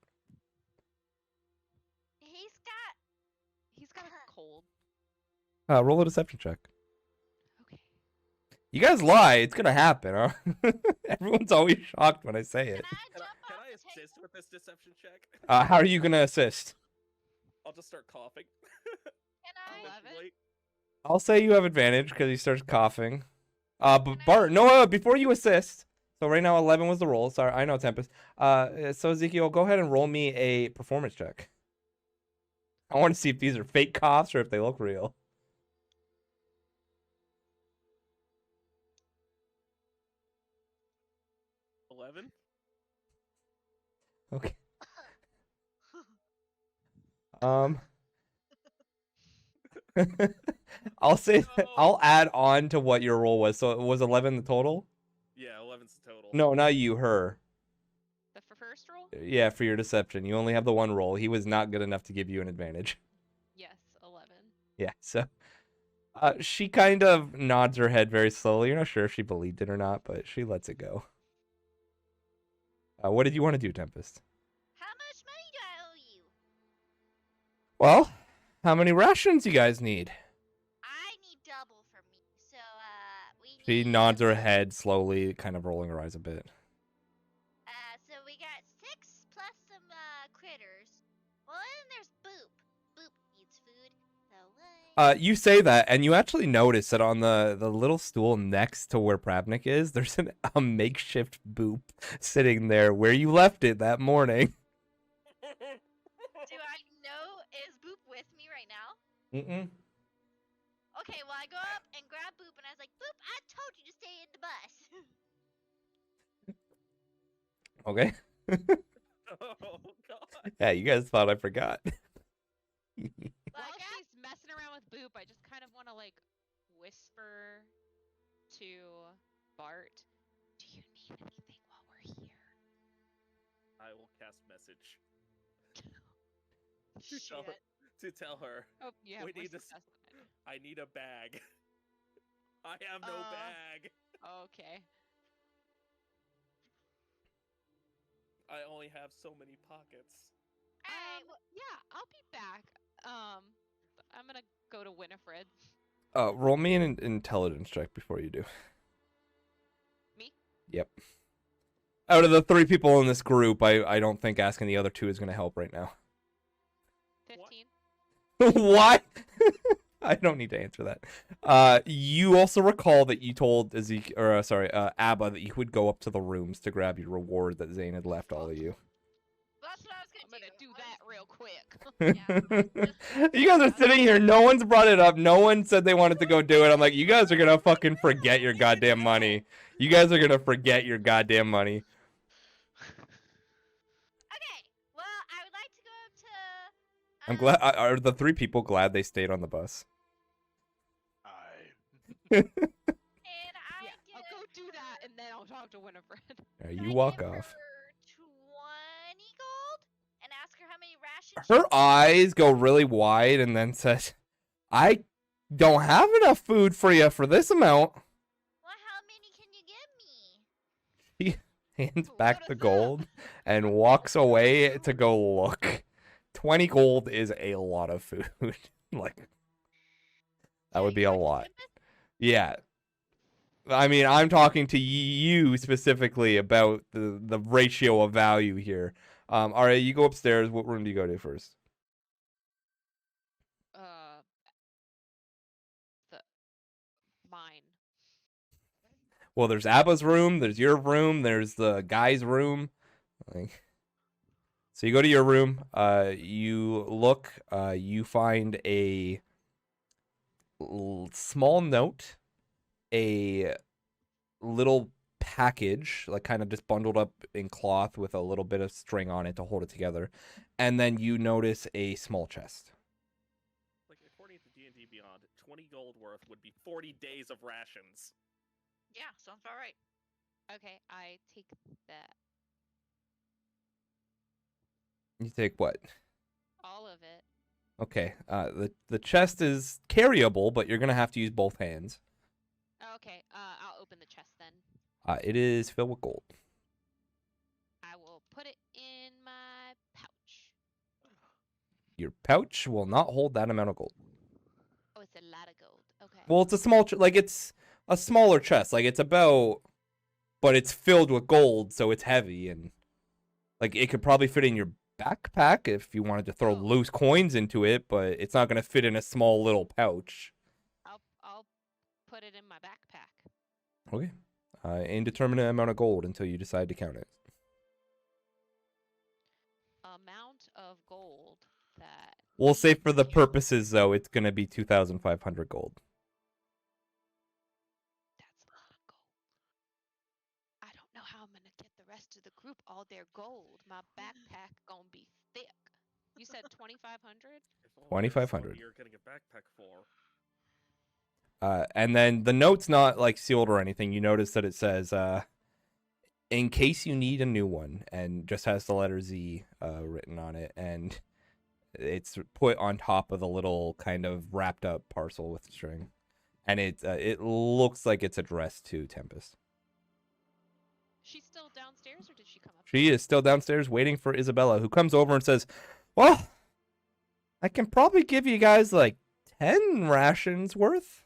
He's got a cold. Roll a deception check. Okay. You guys lie. It's going to happen, huh? Everyone's always shocked when I say it. Can I assist with this deception check? How are you going to assist? I'll just start coughing. Can I? 11? I'll say you have advantage because he starts coughing. But Bart, no, before you assist. So right now 11 was the roll. Sorry, I know Tempest. So Ezekiel, go ahead and roll me a performance check. I want to see if these are fake coughs or if they look real. 11? Okay. I'll say I'll add on to what your roll was. So it was 11 the total? Yeah, 11's the total. No, not you, her. The first roll? Yeah, for your deception. You only have the one roll. He was not good enough to give you an advantage. Yes, 11. Yeah, so she kind of nods her head very slowly. You're not sure if she believed it or not, but she lets it go. What did you want to do, Tempest? How much money do I owe you? Well, how many rations you guys need? I need double for me. So, She nods her head slowly, kind of rolling her eyes a bit. So we got 6 plus some, critters. Well, and there's Boop. Boop needs food. So, You say that, and you actually notice that on the little stool next to where Pravnik is, there's a makeshift Boop sitting there where you left it that morning. Do I know, is Boop with me right now? Mm-mm. Okay, well, I go up and grab Boop, and I was like, Boop, I told you to stay in the bus. Okay. Oh, God. Yeah, you guys thought I forgot. While she's messing around with Boop, I just kind of want to like whisper to Bart, "Do you need anything while we're here?" I will cast message Shit. to tell her. Oh, yeah. We need voice this- assessment. I need a bag. I have no bag. Okay. I only have so many pockets. Yeah, I'll be back. But I'm gonna go to Winifred. Roll me an intelligence check before you do. Me? Yep. Out of the 3 people in this group, I don't think asking the other 2 is going to help right now. 15. Why? I don't need to answer that. You also recall that you told Abba that you would go up to the rooms to grab your reward that Zane had left all of you. That's what I was I'm gonna gonna do I that was real quick. You guys are sitting here. No one's brought it up. No one said they wanted to go do it. I'm like, you guys are gonna fucking forget your goddamn money. You guys are gonna forget your goddamn money. Okay. Well, I would like to go up to. I'm glad. Are the 3 people glad they stayed on the bus? And I Yeah, get I'll go do that, and then I'll talk to Winifred. You I walk give off. her 20 gold and ask her how many rations. Her she eyes go really wide and then says, I don't have enough food for you for this amount. Well, how many can you give me? He hands What back is the that? gold and walks away to go look. 20 gold is a lot of food. Like, that would be a lot. Yeah. I mean, I'm talking to you specifically about the ratio of value here. All right, you go upstairs. What room do you go to first? The mine. Well, there's Abba's room, there's your room, there's the guy's room. Like, so you go to your room, you look, you find a small note, a little package, like kind of just bundled up in cloth with a little bit of string on it to hold it together. And then you notice a small chest. Like, according to D&D Beyond, 20 gold worth would be 40 days of rations. Yeah, sounds all right. Okay, I take that. You take what? All of it. Okay, the chest is carryable, but you're gonna have to use both hands. Okay, I'll open the chest then. It is filled with gold. I will put it in my pouch. Your pouch will not hold that amount of gold. Oh, it's a lot of gold. Okay. Well, it's a small, like it's a smaller chest. Like it's about, but it's filled with gold, so it's heavy and like it could probably fit in your backpack if you wanted to throw loose coins into it, but it's not gonna fit in a small little pouch. I'll put it in my backpack. Okay. Indeterminate amount of gold until you decide to count it. Amount of gold that. We'll say we for the can- purposes, though, it's gonna be 2,500 gold. That's a lot of gold. I don't know how I'm gonna get the rest of the group all their gold. My backpack gonna be thick. You said 2,500? 2,500. You're getting a backpack for. And then the note's not like sealed or anything. You notice that it says, in case you need a new one, and just has the letter Z written on it, and it's put on top of the little kind of wrapped up parcel with string, and it looks like it's addressed to Tempest. She's still downstairs, or did she come up? She is still downstairs waiting for Isabella, who comes over and says, well, I can probably give you guys like 10 rations worth.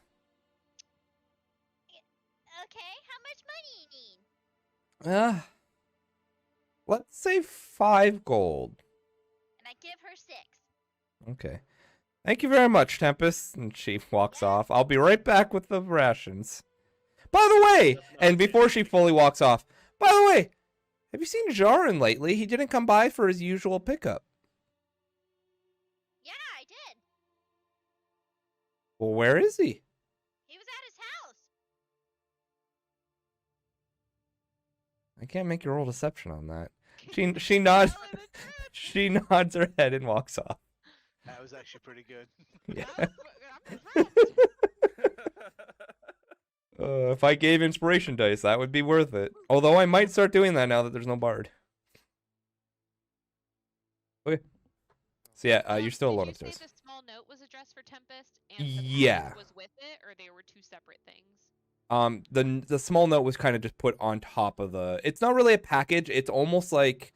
Okay, how much money you need? Let's say 5 gold. And I give her 6. Okay. Thank you very much, Tempest. And she walks off. I'll be right back with the rations. By the way, and before she fully walks off, by the way, have you seen Jarin lately? He didn't come by for his usual pickup. Yeah, I did. Well, where is he? He was at his house. I can't make your roll deception on that. She nods. She nods her head and walks off. That was actually pretty good. Yeah. I'm impressed. If I gave inspiration dice, that would be worth it. Although I might start doing that now that there's no bard. Okay. So yeah, you're still alone Did you upstairs. say the small note was addressed for Tempest, and the Yeah. package was with it, or they were two separate things? The small note was kind of just put on top of the. It's not really a package. It's almost like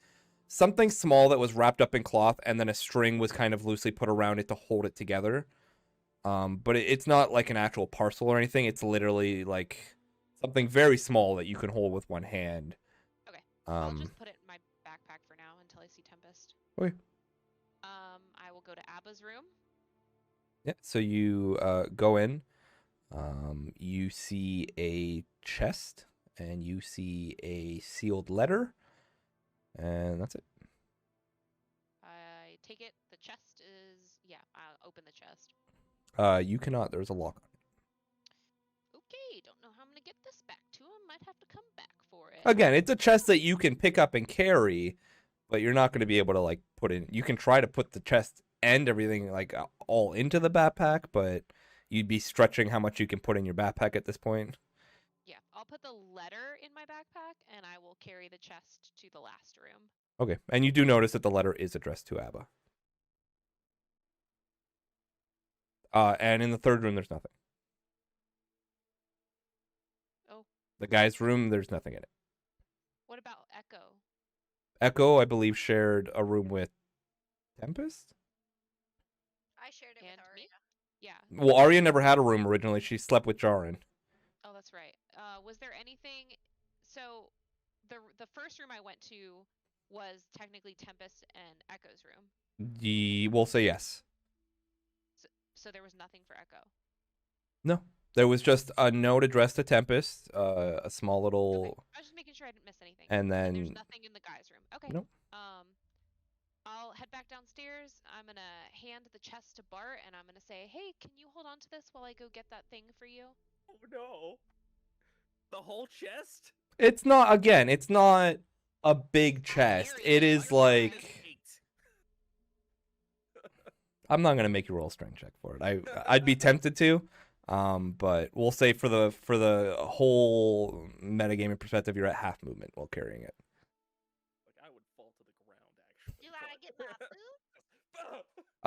something small that was wrapped up in cloth, and then a string was kind of loosely put around it to hold it together. But it's not like an actual parcel or anything. It's literally like something very small that you can hold with one hand. Okay. I'll just put it in my backpack for now until I see Tempest. Okay. I will go to Abba's room. Yeah. So you go in. You see a chest, and you see a sealed letter, and that's it. I take it. The chest is I'll open the chest. You cannot. There's a lock on it. Okay, don't know how I'm gonna get this back to him. Might have to come back for it. Again, it's a chest that you can pick up and carry, but you're not going to be able to like put in. You can try to put the chest and everything like all into the backpack, but you'd be stretching how much you can put in your backpack at this point. Yeah, I'll put the letter in my backpack, and I will carry the chest to the last room. Okay, and you do notice that the letter is addressed to Abba. And in the third room, there's nothing. Oh. The guy's room, there's nothing in it. What about Echo? Echo, I believe, shared a room with Tempest? I shared it And with me? Arya. Yeah. Well, Arya never had a room originally. She slept with Jaren. Oh, that's right. Was there anything? So, the first room I went to was technically Tempest and Echo's room. We'll say yes. So there was nothing for Echo. No. There was just a note addressed to Tempest, a small little... Okay. I was just making sure I didn't miss anything. And then... there's nothing in the guy's room. Okay. Nope. I'll head back downstairs. I'm going to hand the chest to Bart, and I'm going to say, hey, can you hold on to this while I go get that thing for you? Oh no. The whole chest? It's not, again, it's not a big chest. It is like... I'm not gonna make you roll a strength check for it. I'd be tempted to, but we'll say for the whole metagaming perspective, you're at half movement while carrying it. Like I would fall to the ground actually. Do I get my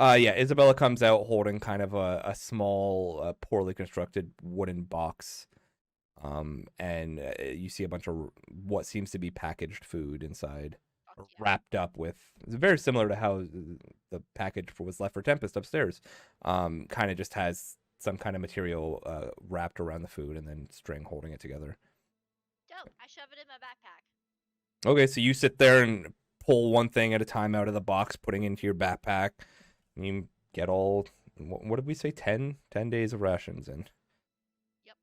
food? Yeah, Isabella comes out holding kind of a small, poorly constructed wooden box, and you see a bunch of what seems to be packaged food inside. Wrapped up with, it's very similar to how the package was left for Tempest upstairs. Kind of just has some kind of material wrapped around the food and then string holding it together. Dope. I shove it in my backpack. Okay, so you sit there and pull one thing at a time out of the box, putting into your backpack. And you get all, what did we say, 10 days of rations in. Yep.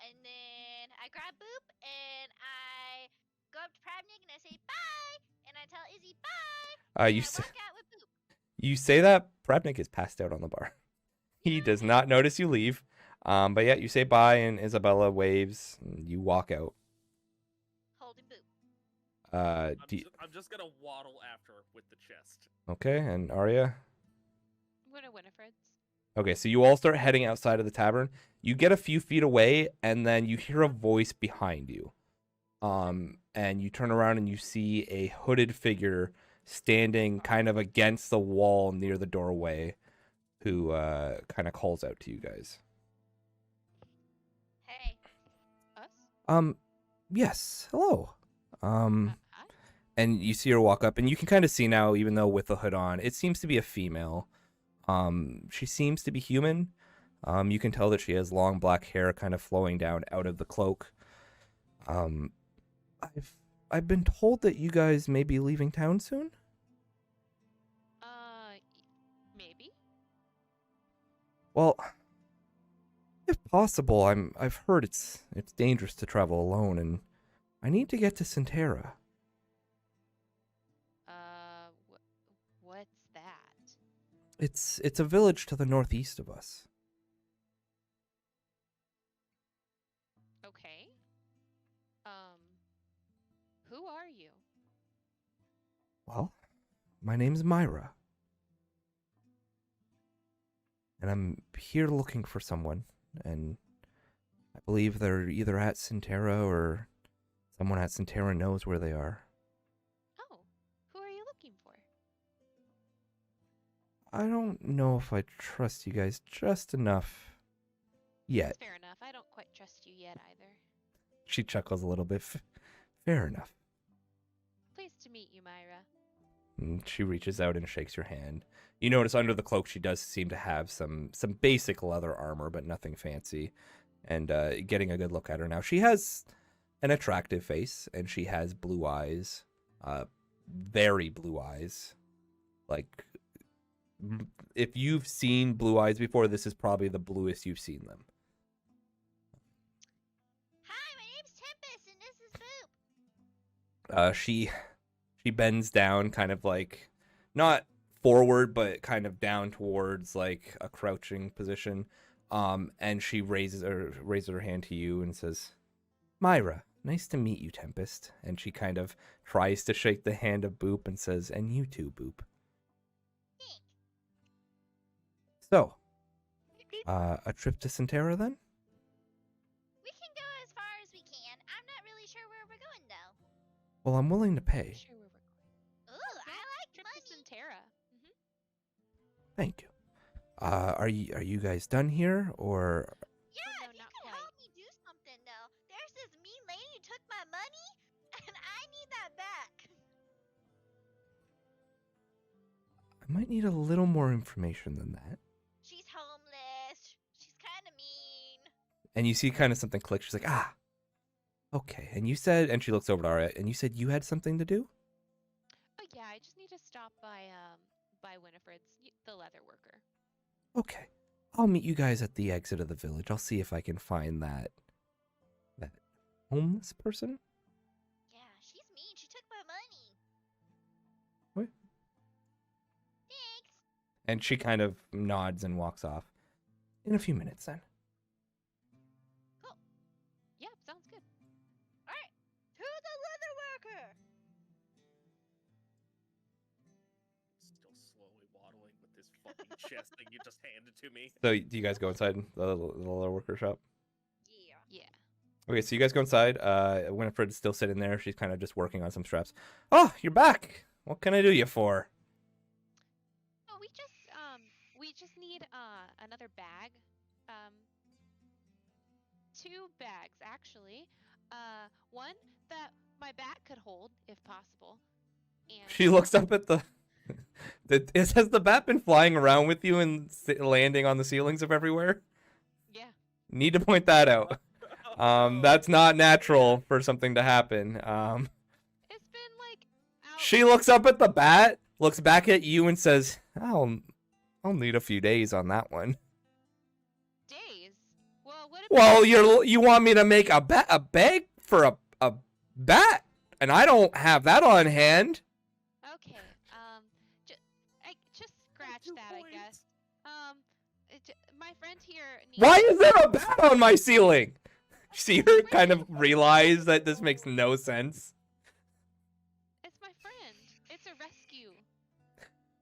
And then I grab Boop and I go up to Pravnik and I say bye, and I tell Izzy bye. And You I say, walk out with Boop. you say that, Pravnik is passed out on the bar. He does not notice you leave. But yeah, you say bye and Isabella waves and you walk out. Holding Boop. I'm just gonna waddle after with the chest. Okay, and Arya? I'm going to Winifred's. Okay, so you all start heading outside of the tavern. You get a few feet away, and then you hear a voice behind you. And you turn around and you see a hooded figure standing kind of against the wall near the doorway, who kind of calls out to you guys. Hey. Us? Yes, hello. Hi? And you see her walk up, and you can kind of see now, even though with the hood on, it seems to be a female. She seems to be human. You can tell that she has long black hair kind of flowing down out of the cloak. I've been told that you guys may be leaving town soon. Maybe. Well, if possible, I've heard it's dangerous to travel alone, and I need to get to Centera. What's that? It's a village to the northeast of us. Okay. Who are you? Well, my name's Myra. And I'm here looking for someone, and I believe they're either at Centera or someone at Centera knows where they are. Oh, who are you looking for? I don't know if I trust you guys just enough yet. That's fair enough. I don't quite trust you yet either. She chuckles a little bit. Fair enough. Pleased to meet you, Myra. And she reaches out and shakes your hand. You notice under the cloak she does seem to have some basic leather armor, but nothing fancy. And getting a good look at her now. She has an attractive face, and she has blue eyes. Very blue eyes. Like, if you've seen blue eyes before, this is probably the bluest you've seen them. Hi, my name's Tempest, and this is Boop. She bends down, kind of like not forward, but kind of down towards like a crouching position. And she raises her hand to you and says, "Myra, nice to meet you, Tempest." And she kind of tries to shake the hand of Boop and says, "And you too, Boop." So, a trip to Centera then? We can go as far as we can. I'm not really sure where we're going though. Well, I'm willing to pay. Sure where we're going. Ooh, I like Trip money. to Centera. Thank you. Are you guys done here, or? Yeah, no, if you not could quite. help me do something though. There's this mean lady who took my money, and I need that back. I might need a little more information than that. She's homeless. She's kind of mean. And you see kind of something click. She's like, "Ah, okay." And you said, and she looks over to Arya, and you said you had something to do? Oh yeah, I just need to stop by Winifred's, the leather worker. Okay. I'll meet you guys at the exit of the village. I'll see if I can find that homeless person. Yeah, she's mean. She took my money. What? Thanks. And she kind of nods and walks off. In a few minutes, then. Yeah, sounds good. All right, to the leather worker. Still slowly waddling with this fucking chest thing you just handed to me. So, do you guys go inside the leather worker shop? Yeah. Yeah. Okay, so you guys go inside. Winifred's still sitting there. She's kind of just working on some straps. "Oh, you're back. What can I do you for?" Oh, we just need another bag. 2 bags actually. One that my bat could hold, if possible. And She looks up at the. Has the bat been flying around with you and landing on the ceilings of everywhere? yeah. Need to point that out. That's not natural for something to happen. It's been like out. She looks up at the bat, looks back at you, and says, I'll need a few days on that one." Days. Well, what if Well, you want me to make a bag for a bat, and I don't have that on hand. Okay. Just scratch 2 that, I points. guess. My friend here needs. Why is there a bat on my ceiling? You see her kind of realize that this makes no sense. It's my friend. It's a rescue.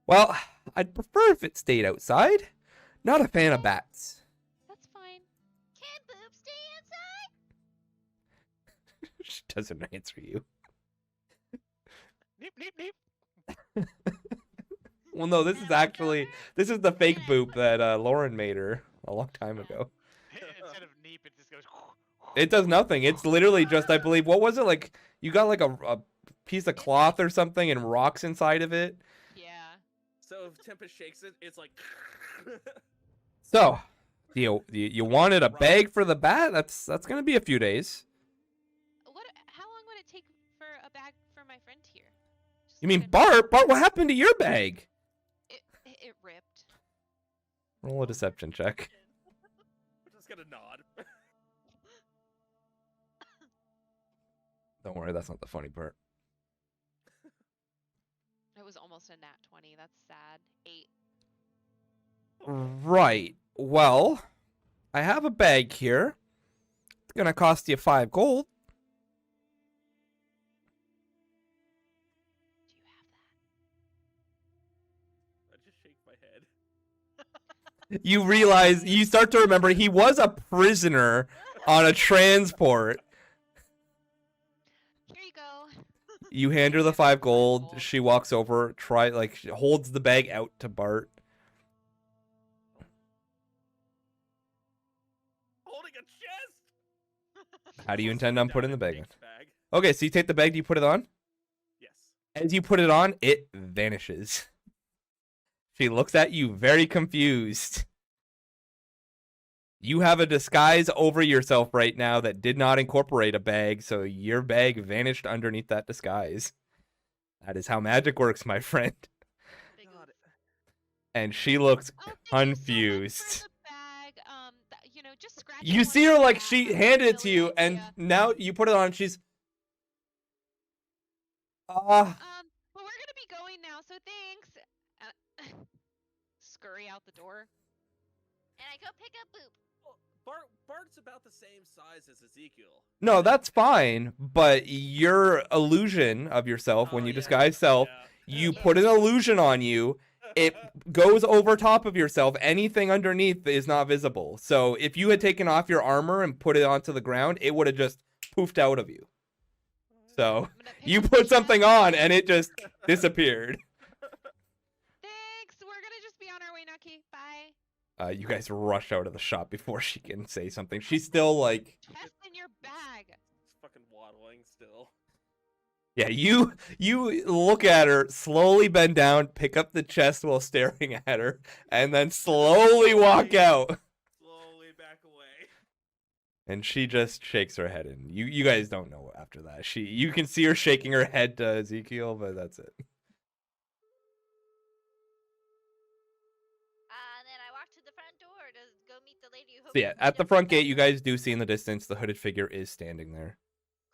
Well, I'd prefer if it stayed outside. Not a fan of bats. That's fine. Can Boop stay inside? She doesn't answer you. Neep, neep, neep. Well, no, this is the fake boop that Lauren made her a long time ago. Instead of neep, it just goes. It does nothing. It's literally just, I believe, what was it? Like, you got like a piece of cloth or something and rocks inside of it. Yeah. So if Tempest shakes it, it's like. So, you wanted a bag for the bat? That's gonna be a few days. How long would it take for a bag for my friend here? Just You mean let him- Bart? Bart, what happened to your bag? It ripped. Roll a deception check. I'm just gonna nod. Don't worry, that's not the funny part. It was almost a nat 20. That's sad. 8. Right. Well, I have a bag here. It's gonna cost you 5 gold. Do you have that? I just shake my head. You realize, you start to remember he was a prisoner on a transport. Here you go. You hand her the 5 gold. She walks over, she holds the bag out to Bart. Holding a chest. How do you intend on putting the bag on? Bag. Okay, so you take the bag, do you put it on? Yes. As you put it on, it vanishes. She looks at you very confused. You have a disguise over yourself right now that did not incorporate a bag, so your bag vanished underneath that disguise. That is how magic works, my friend. Big God. oof. And she looks Oh, thank you so much confused. for the bag. Just scratch. You it see once her on like the she back. handed it to Silly you, and idea. now you put it on, and she's But we're gonna be going now, so thanks. scurry out the door. And I go pick up Boop. Bart's about the same size as Ezekiel. No, that's fine, but your illusion of yourself, when Oh, you yeah, disguise self, yeah. you put an illusion on you, it goes over top of yourself. Anything underneath is not visible. So if you had taken off your armor and put it onto the ground, it would have just poofed out of you. So I'm gonna pick you up the put something chest. on and it just disappeared. Thanks. We're gonna just be on our way, Nucky. Bye. You guys rush out of the shop before she can say something. She's still like, Chest in your bag. It's fucking waddling still. yeah, you look at her, slowly bend down, pick up the chest while staring at her, and then slowly walk out. Slowly back away. And she just shakes her head, and you guys don't know after that. You can see her shaking her head to Ezekiel, but that's it. Then I walk to the front door to go meet the lady who. So yeah, at the front gate, you guys do see in the distance the hooded figure is standing there,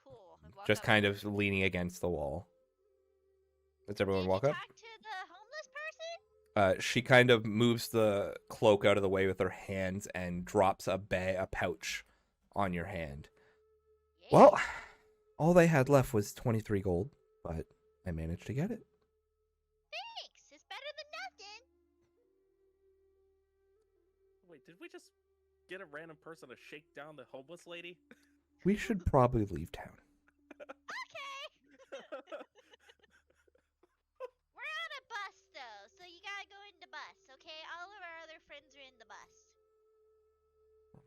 Cool. I walk just up. kind of leaning against the wall. Does everyone Did walk you up? talk to the homeless person? She kind of moves the cloak out of the way with her hands and drops a pouch on your hand. Yeah. Well, all they had left was 23 gold, but I managed to get it. Thanks. It's better than nothing. Wait, did we just get a random person to shake down the homeless lady? We should probably leave town. Okay. We're on a bus though, so you gotta go in the bus, okay? All of our other friends are in the bus.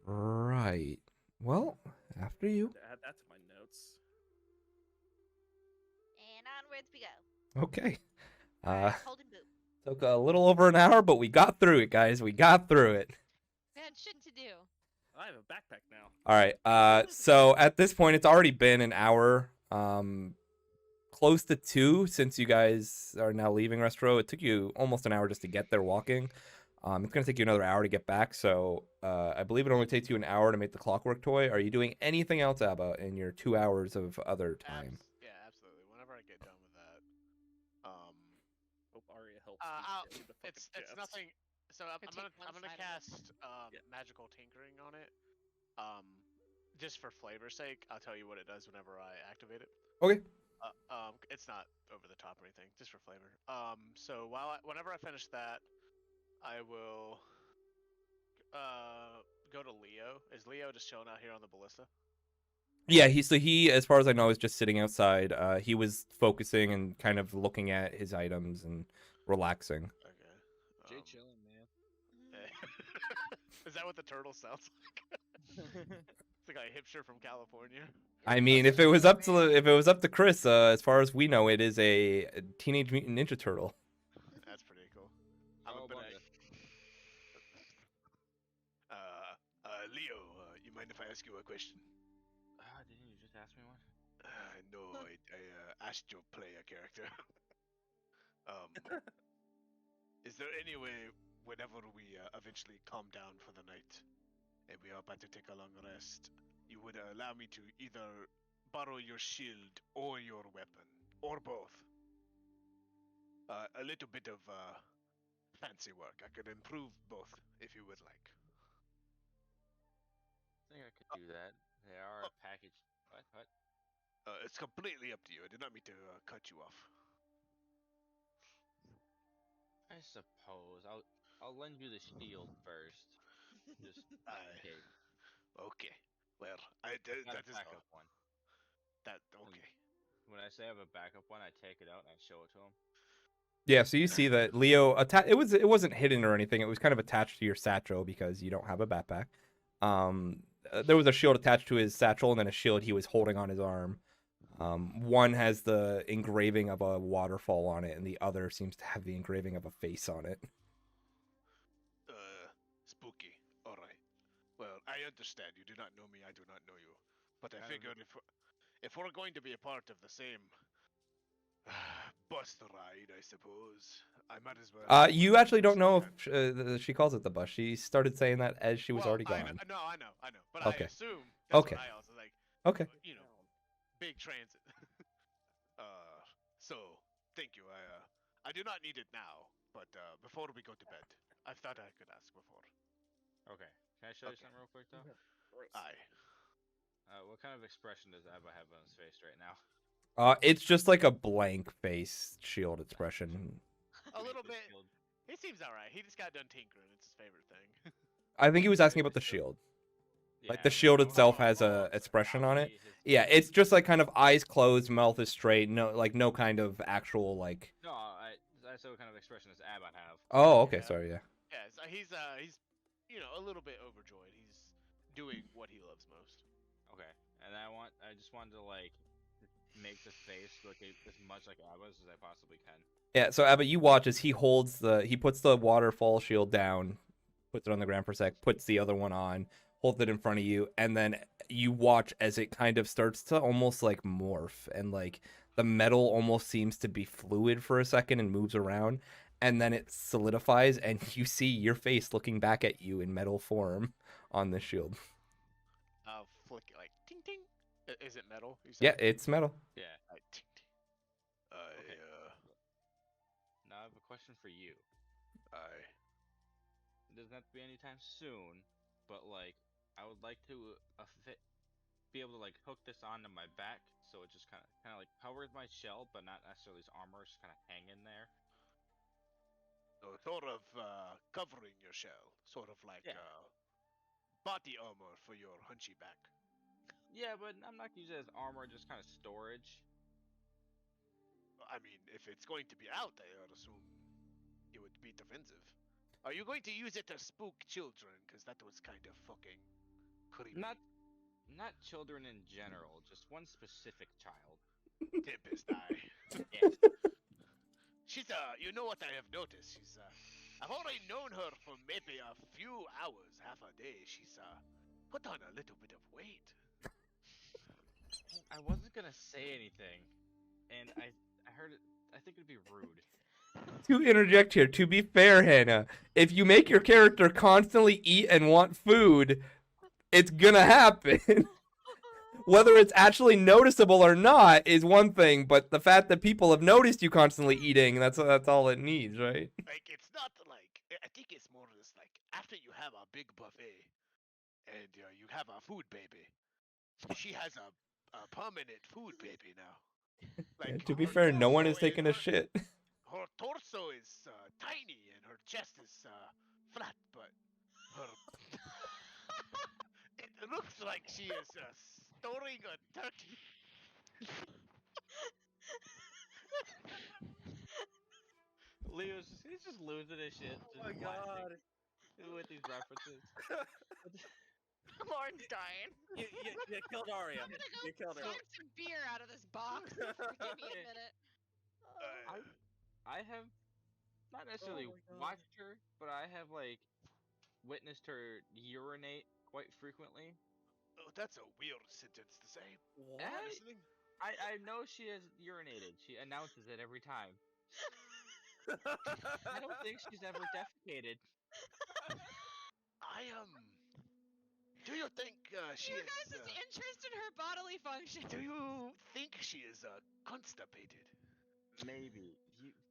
Right. Well, after you. Add that to my notes. And onwards we go. Okay. Holding Boop. Took a little over an hour, but we got through it, guys. We got through it. We had shit to do. I have a backpack now. All right. So at this point, it's already been an hour, close to 2 since you guys are now leaving Restro. It took you almost an hour just to get there walking. It's going to take you another hour to get back. So I believe it only takes you an hour to make the clockwork toy. Are you doing anything else, Abba, in your 2 hours of other time? Yeah, absolutely. Whenever I get done with that, Hope Arya helps. me get the fucking it's chest. nothing. So I'm Gonna take one gonna side of cast magical tinkering on it. Just for flavor's sake, I'll tell you what it does whenever I activate it. Okay. It's not over the top or anything, just for flavor. So whenever I finish that, I will go to Leo. Is Leo just chilling out here on the ballista? Yeah, he, as far as I know, is just sitting outside. He was focusing and kind of looking at his items and relaxing. Okay. Jay chilling, man. Is that what the turtle sounds like? It's like a hipster from California. I mean, if it was up to Chris, as far as we know, it is a Teenage Mutant Ninja Turtle. That's pretty cool. Oh, But bunga. Leo, you mind if I ask you a question? Didn't you just ask me one? No, I asked you to play a character. Is there any way, whenever we eventually calm down for the night, and we are about to take a long rest, you would allow me to either borrow your shield or your weapon, or both? A little bit of fancy work. I could improve both, if you would like. I think I could do that. They are a package. What? It's completely up to you. I did not mean to cut you off. I suppose I'll lend you the shield first. Just in case. Okay. Well, Got that a is backup one. that okay. When I say I have a backup one, I take it out and I show it to him. Yeah, so you see that Leo it wasn't hidden or anything. It was kind of attached to your satchel because you don't have a backpack. There was a shield attached to his satchel and then a shield he was holding on his arm. One has the engraving of a waterfall on it, and the other seems to have the engraving of a face on it. Spooky. All right. Well, I understand. You do not know me. I do not know you. But I figured if we're going to be a part of the same bus ride, I suppose I might as well. You actually don't know if she calls it the bus. She started saying that as she was already gone. I know. But Okay. I assume that's Okay. what I also like. Okay. You know, big transit. So thank you. I do not need it now, but before we go to bed, I've thought I could ask before. Okay. Can I show you Okay. something real quick though? Aye. What kind of expression does Abba have on his face right now? It's just like a blank face shield expression. A Make little this bit. shield- He seems alright. He just got done tinkering. It's his favorite thing. I think he was asking Make about the this shield. Like Yeah, the shield I wanna itself see- has oh, a sorry. expression I on wanna it. see his Yeah, face. it's just like kind of eyes closed, mouth is straight, no kind of actual like. No, I said what kind of expression does Abba have? Oh, okay, Yeah. sorry, yeah. Yeah, so he's a little bit overjoyed. He's doing what he loves most. Okay, and I just wanted to like make the face look as much like Abba's as I possibly can. Yeah, so Abbott, you watch as he puts the waterfall shield down, puts it on the ground for a sec, puts the other one on, holds it in front of you, and then you watch as it kind of starts to almost like morph, and like the metal almost seems to be fluid for a second and moves around, and then it solidifies, and you see your face looking back at you in metal form on the shield. Flick it like ting ting. Is it metal? You Yeah, said? it's metal. Yeah. Like, ting, ting. Okay. Now I have a question for you. Aye. It doesn't have to be anytime soon, but like I would like to be able to like hook this onto my back, so it just kind of like covers my shell, but not necessarily as armor, just kind of hang in there. So sort of covering your shell, sort of like Yeah. body armor for your hunchy back. Yeah, but I'm not gonna use it as armor, just kind of storage. I mean, if it's going to be out, I would assume it would be defensive. Are you going to use it to spook children? Because that was kind of fucking creepy. Not children in general, just one specific child. Tempest Eye. Yeah. She's you know what I have noticed? She's I've only known her for maybe a few hours, half a day. She's put on a little bit of weight. I wasn't gonna say anything, and I heard it. I think it'd be rude. To interject here, to be fair, Hannah, if you make your character constantly eat and want food, it's gonna happen. Whether it's actually noticeable or not is one thing, but the fact that people have noticed you constantly eating, that's all it needs, right? Like it's not like I think it's more just like after you have a big buffet and you have a food baby. She has a permanent food baby now. Like To be her fair, no one torso is taking a her- shit. Her torso is tiny and her chest is flat, but her it looks like she is storing a turkey. He's just losing his shit. Oh my god. With these references. Lauren's dying. You killed Aria. I'm gonna go You killed her. slurp some beer out of this box. Give me a minute. I have not necessarily my God. watched her, but I have like witnessed her urinate quite frequently. Oh, that's a weird sentence to say. What? Listening? I know she has urinated. She announces it every time. I don't think she's ever defecated. Do you think she Your is? guys' interest in her bodily function. Do you think she is constipated? Maybe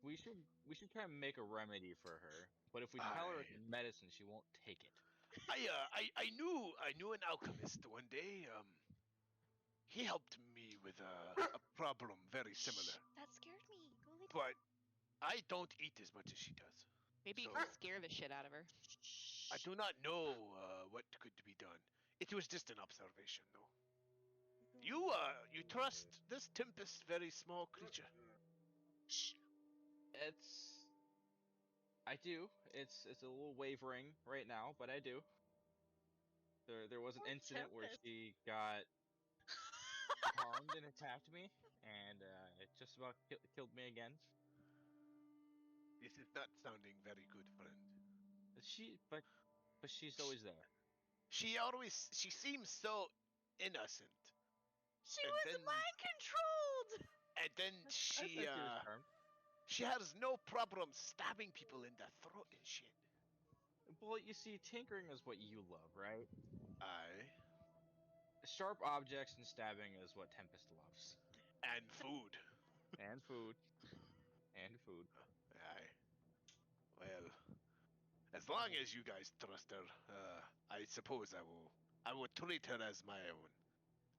we should try and make a remedy for her. But if we tell her it's medicine, she won't take it. I knew an alchemist one day. He helped me with a problem very similar, That scared me. Go lay down. but I don't eat as much as she does. Maybe you So- can scare the shit out of her. I do not know what could be done. It was just an observation, though. You trust this Tempest, very small creature? I do. It's a little wavering right now, but I do. There was an Poor incident where Tempest. she got harmed and attacked me, and it just about killed me again. This is not sounding very good, friend. But she's always there. She seems so innocent. She And was then- mind controlled. And then I thought she was charmed. she has no problem stabbing people in the throat and shit. Well, you see, tinkering is what you love, right? Aye. Sharp objects and stabbing is what Tempest loves. And food. And food. And food. Aye. Well, As long as you guys trust her, I suppose I will treat her as my own,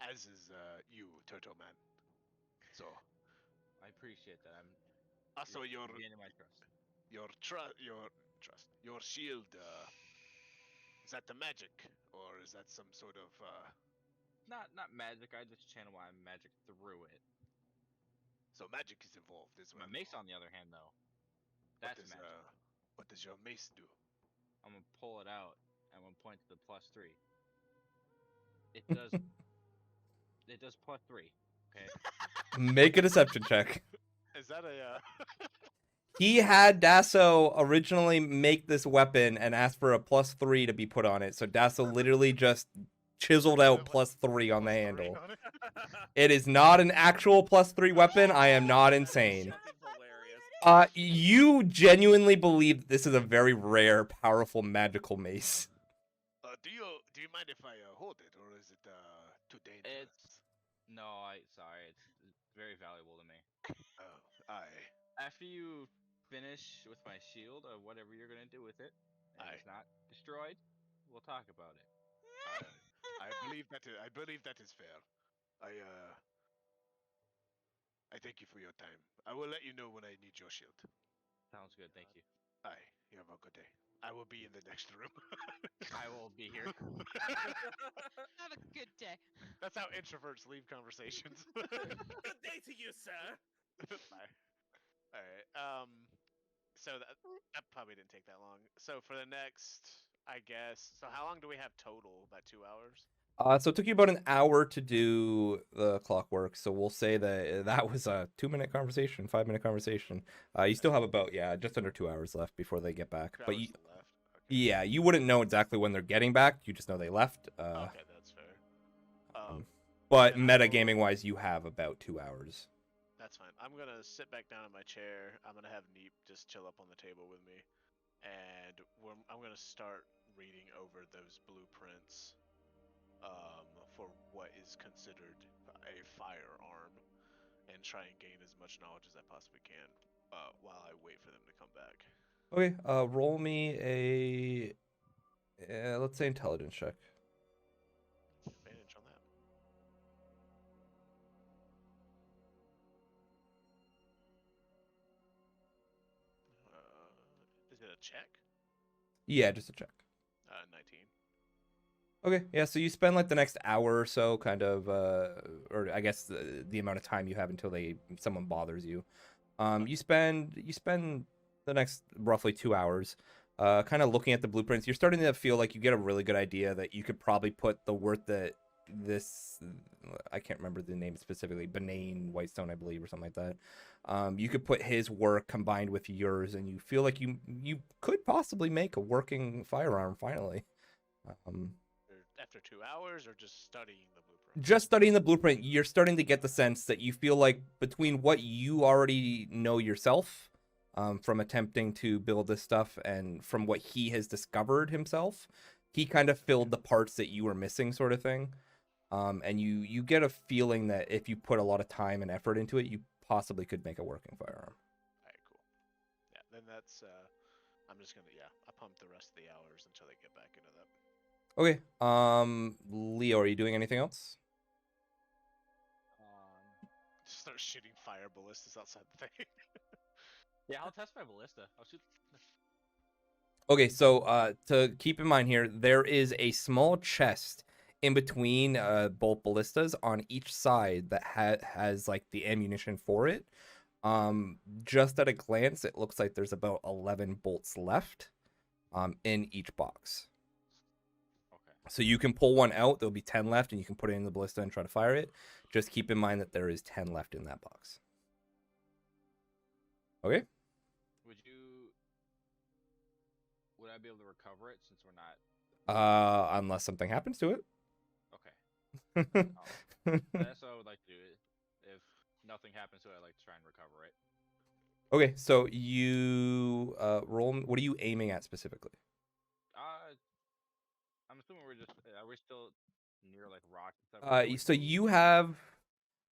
as is you, Turtle Man. So I appreciate that. I'm also you're gaining my trust. your trust, your shield. Is that the magic, or is that some sort of Not magic. I just channel my magic through it. So magic is involved as well. My mace, on the other hand, though, What that's does magic. what does your mace do? I'm gonna pull it out and I'm gonna point to the +3. It does. It does +3. Okay. Make a deception check. Is that a He had Dasso originally make this weapon and asked for a +3 to be put on it. So Dasso literally just chiseled out +3 on the handle. It is not an actual +3 weapon. I am not insane. Hilarious. You genuinely believe this is a very rare, powerful, magical mace. do you mind if I hold it, or is it too dangerous? Sorry. It's very valuable to me. Oh, I After you finish with my shield or whatever you're gonna do with it, and it's not destroyed, we'll talk about it. I believe that is fair. I thank you for your time. I will let you know when I need your shield. Sounds good. Thank you. Aye, you have a good day. I will be in the next room. I will be here. Have a good day. That's how introverts leave conversations. Good day to you, sir. Bye. All right. So that probably didn't take that long. So for the next, I guess. So how long do we have total? About 2 hours. So it took you about an hour to do the clockwork. So we'll say that was a 2-minute conversation, 5-minute conversation. You still have about just under 2 hours left before they get back. 2 But hours left. Okay. yeah, you wouldn't know exactly when they're getting back. You just know they left. Okay, that's fair. But then I will- metagaming wise, you have about 2 hours. That's fine. I'm gonna sit back down in my chair. I'm gonna have Neep just chill up on the table with me, and I'm gonna start reading over those blueprints for what is considered a firearm, and try and gain as much knowledge as I possibly can while I wait for them to come back. Okay, roll me let's say intelligence check. Advantage on that. Is it a check? Yeah, just a check. 19. Okay, yeah, so you spend like the next hour or so kind of or I guess the amount of time you have until someone bothers you. You spend the next roughly 2 hours kind of looking at the blueprints. You're starting to feel like you get a really good idea that you could probably put the work that this, I can't remember the name specifically, Benane Whitestone, I believe, or something like that. You could put his work combined with yours, and you feel like you could possibly make a working firearm finally. After 2 hours, or just studying the blueprint? Just studying the blueprint, you're starting to get the sense that you feel like between what you already know yourself from attempting to build this stuff and from what he has discovered himself, he kind of filled the parts that you were missing, sort of thing. And you get a feeling that if you put a lot of time and effort into it, you possibly could make a working firearm. Alright, cool. Yeah, then that's, I'm just gonna, I pump the rest of the hours until they get back into that. Okay, Leo, are you doing anything else? Just start shooting fire ballistas outside the thing. Yeah, I'll test my ballista. I'll shoot. Okay, so to keep in mind here, there is a small chest in between both ballistas on each side that has like the ammunition for it. Just at a glance, it looks like there's about 11 bolts left in each box. Okay. So you can pull one out, there'll be 10 left, and you can put it in the ballista and try to fire it. Just keep in mind that there is 10 left in that box. Okay? Would I be able to recover it since we're not... Unless something happens to it. Okay. That's what I would like to do. If nothing happens to it, I'd like to try and recover it. Okay, so you roll. What are you aiming at specifically? I'm assuming are we still near like rocks and stuff? So you have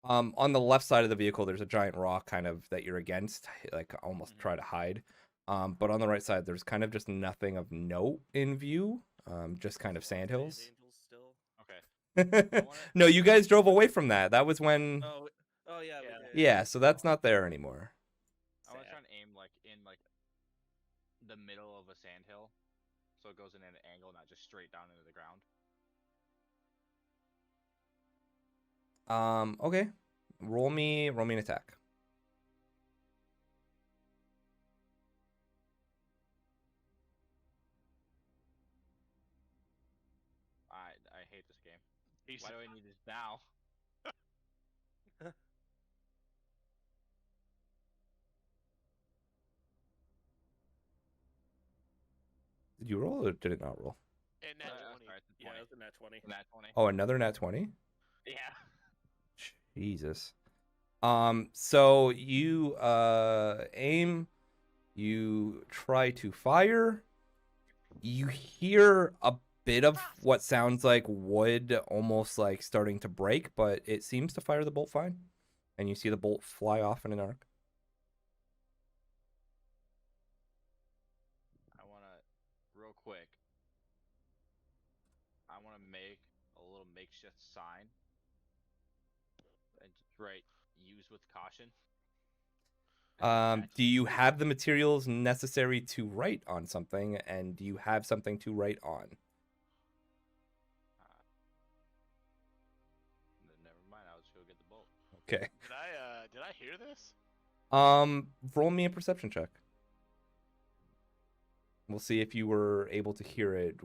on the left side of the vehicle, there's a giant rock kind of that you're against, like almost try to hide. But on the right side, there's kind of just nothing of note in view. Just kind of sandhills. Angels still. Okay. No, you guys drove away from that. That was when. Oh yeah. Yeah. Yeah, so that's not there anymore. I want to try and aim like in like the middle of a sandhill, so it goes in an angle, not just straight down into the ground. Okay. Roll me an attack. I hate this game. He's- Why do I need this now? Did you roll or did it not roll? And nat 20. Sorry, it's a Yeah, 20. it was a nat 20. Nat 20. Oh, another nat 20? Yeah. Jesus. So you aim, you try to fire. You hear a bit of what sounds like wood almost like starting to break, but it seems to fire the bolt fine. And you see the bolt fly off in an arc. I want to, real quick, I want to make a little makeshift sign and just write "use with caution." Do you have the materials necessary to write on something, and do you have something to write on? Never mind. I'll just go get the bolt. Okay. Did I hear this? Roll me a perception check. We'll see if you were able to hear it